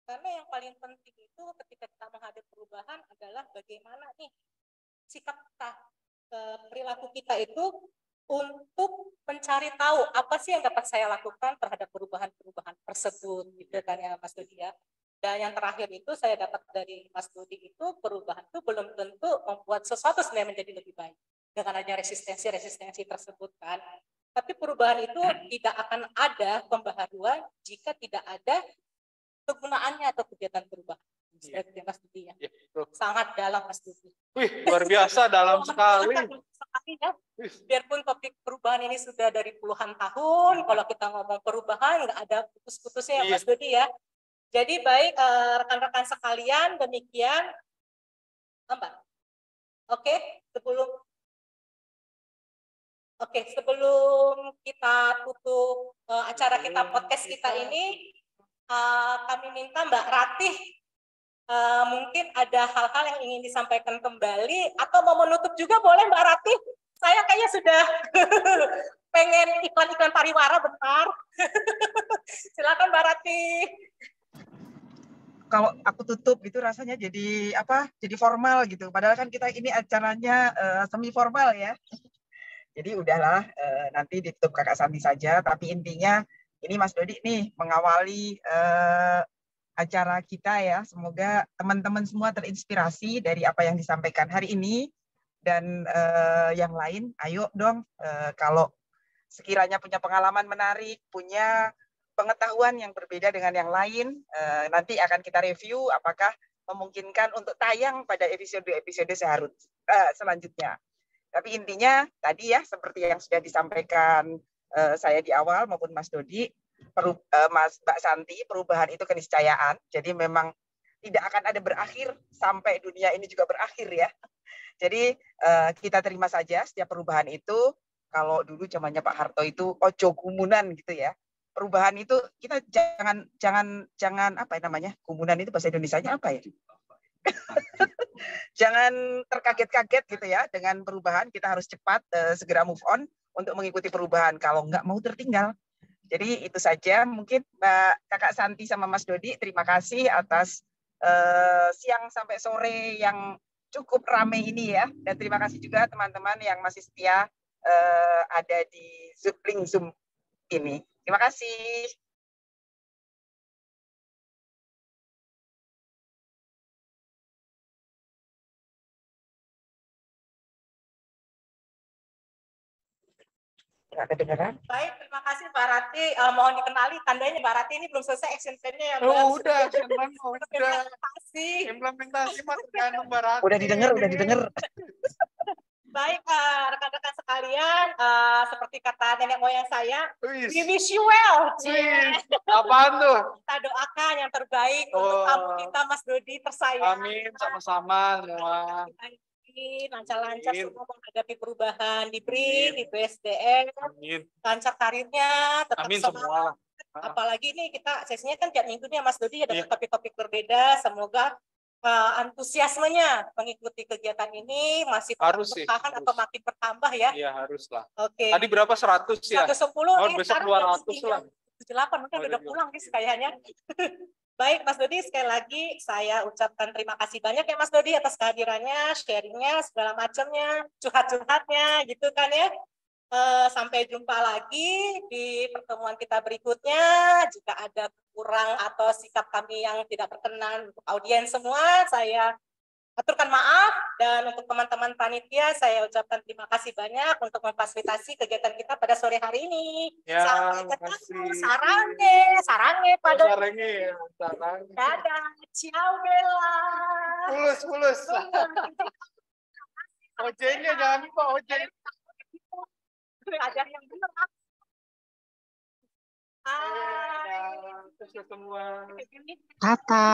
Karena yang paling penting itu ketika kita menghadapi perubahan adalah bagaimana nih sikap kita, perilaku kita itu untuk mencari tahu apa sih yang dapat saya lakukan terhadap perubahan-perubahan tersebut gitu kan ya Mas Dodi ya. Dan yang terakhir itu saya dapat dari Mas Dodi itu perubahan itu belum tentu membuat sesuatu sebenarnya menjadi lebih baik dengan adanya resistensi tersebut kan. Tapi perubahan itu tidak akan ada pembaharuan jika tidak ada kegunaannya atau kegiatan perubahan. perspektif Mas Dudi ya. Iya, betul. Sangat dalam Mas Dudi. Wih, luar biasa dalam sekali. Sekali ya. Biarpun topik perubahan ini sudah dari puluhan tahun, kalau kita ngomong perubahan nggak ada putus-putusnya ya Mas Dudi ya. Jadi baik rekan-rekan sekalian, demikian Mbak. Oke, sebelum kita tutup acara kita podcast kita ini, kami minta Mbak Ratih mungkin ada hal-hal yang ingin disampaikan kembali atau mau menutup juga boleh Mbak Ratih. Saya kayaknya sudah pengen iklan-iklan pariwara bentar. Silakan Mbak Ratih. Kalau aku tutup gitu rasanya jadi apa? Jadi formal gitu. Padahal kan kita ini acaranya semi formal ya. Jadi udahlah nanti ditutup Kakak Santi saja. Tapi intinya ini Mas Dodi nih mengawali acara kita ya. Semoga teman-teman semua terinspirasi dari apa yang disampaikan hari ini dan yang lain. Ayo dong kalau sekiranya punya pengalaman menarik, punya pengetahuan yang berbeda dengan yang lain, nanti akan kita review apakah memungkinkan untuk tayang pada episode-episode selanjutnya. Tapi intinya tadi ya seperti yang sudah disampaikan saya di awal maupun Mas Dodi, Mbak Santi, perubahan itu keniscayaan. Jadi memang tidak akan ada berakhir sampai dunia ini juga berakhir ya. Jadi kita terima saja setiap perubahan itu. Kalau dulu zamannya Pak Harto itu ojo gumunan gitu ya. Perubahan itu kita jangan apa namanya? Gumunan itu bahasa Indonesianya apa ya? Jangan terkaget-kaget gitu ya dengan perubahan. Kita harus cepat segera move on untuk mengikuti perubahan. Kalau nggak mau tertinggal. Jadi itu saja. Mungkin Mbak Kakak Santi sama Mas Dodi, terima kasih atas siang sampai sore yang cukup ramai ini ya. Dan terima kasih juga teman-teman yang masih setia ada di link Zoom ini. Terima kasih. Kedengeran? Baik, terima kasih Mbak Rati. Mohon dikenali tandanya Mbak Rati ini belum selesai action plan-nya ya Mbak. Oh, udah, action plan udah. Implementasi. Implementasi mah tergantung Mbak Rati. Udah didengar. Baik, rekan-rekan sekalian, seperti kata nenek moyang saya, Wis. we wish you well. Wis. Apaan tuh? Kita doakan yang terbaik untuk tamu kita Mas Dodi tersayang. Amin, sama-sama semua. Lancar-lancar semua menghadapi perubahan di BRIN, di BSDM, lancar karirnya, tetap Amin semangat. Apalagi nih kita sesinya kan tiap minggunya Mas Dodi ada topik-topik berbeda. Semoga antusiasmenya mengikuti kegiatan ini masih harus bertahan atau makin bertambah ya. Iya haruslah. Oke. Tadi berapa 100 ya? 110. Besok 200 lah. 78 mungkin udah pulang nih kayaknya. Baik Mas Dodi, sekali lagi saya ucapkan terima kasih banyak ya Mas Dodi atas kehadirannya, sharingnya, segala macamnya, curhat-curhatnya gitu kan ya. Sampai jumpa lagi di pertemuan kita berikutnya. Jika ada kurang atau sikap kami yang tidak berkenan untuk audiens semua, saya aturkan maaf, dan untuk teman-teman panitia saya ucapkan terima kasih banyak untuk memfasilitasi kegiatan kita pada sore hari ini. Ya, sampai ketemu, sarange pada sarange. dadah, ciao Bella. Fulus. Ojeknya jangan lupa ojek. Ada yang benar. Terus semua. Tata.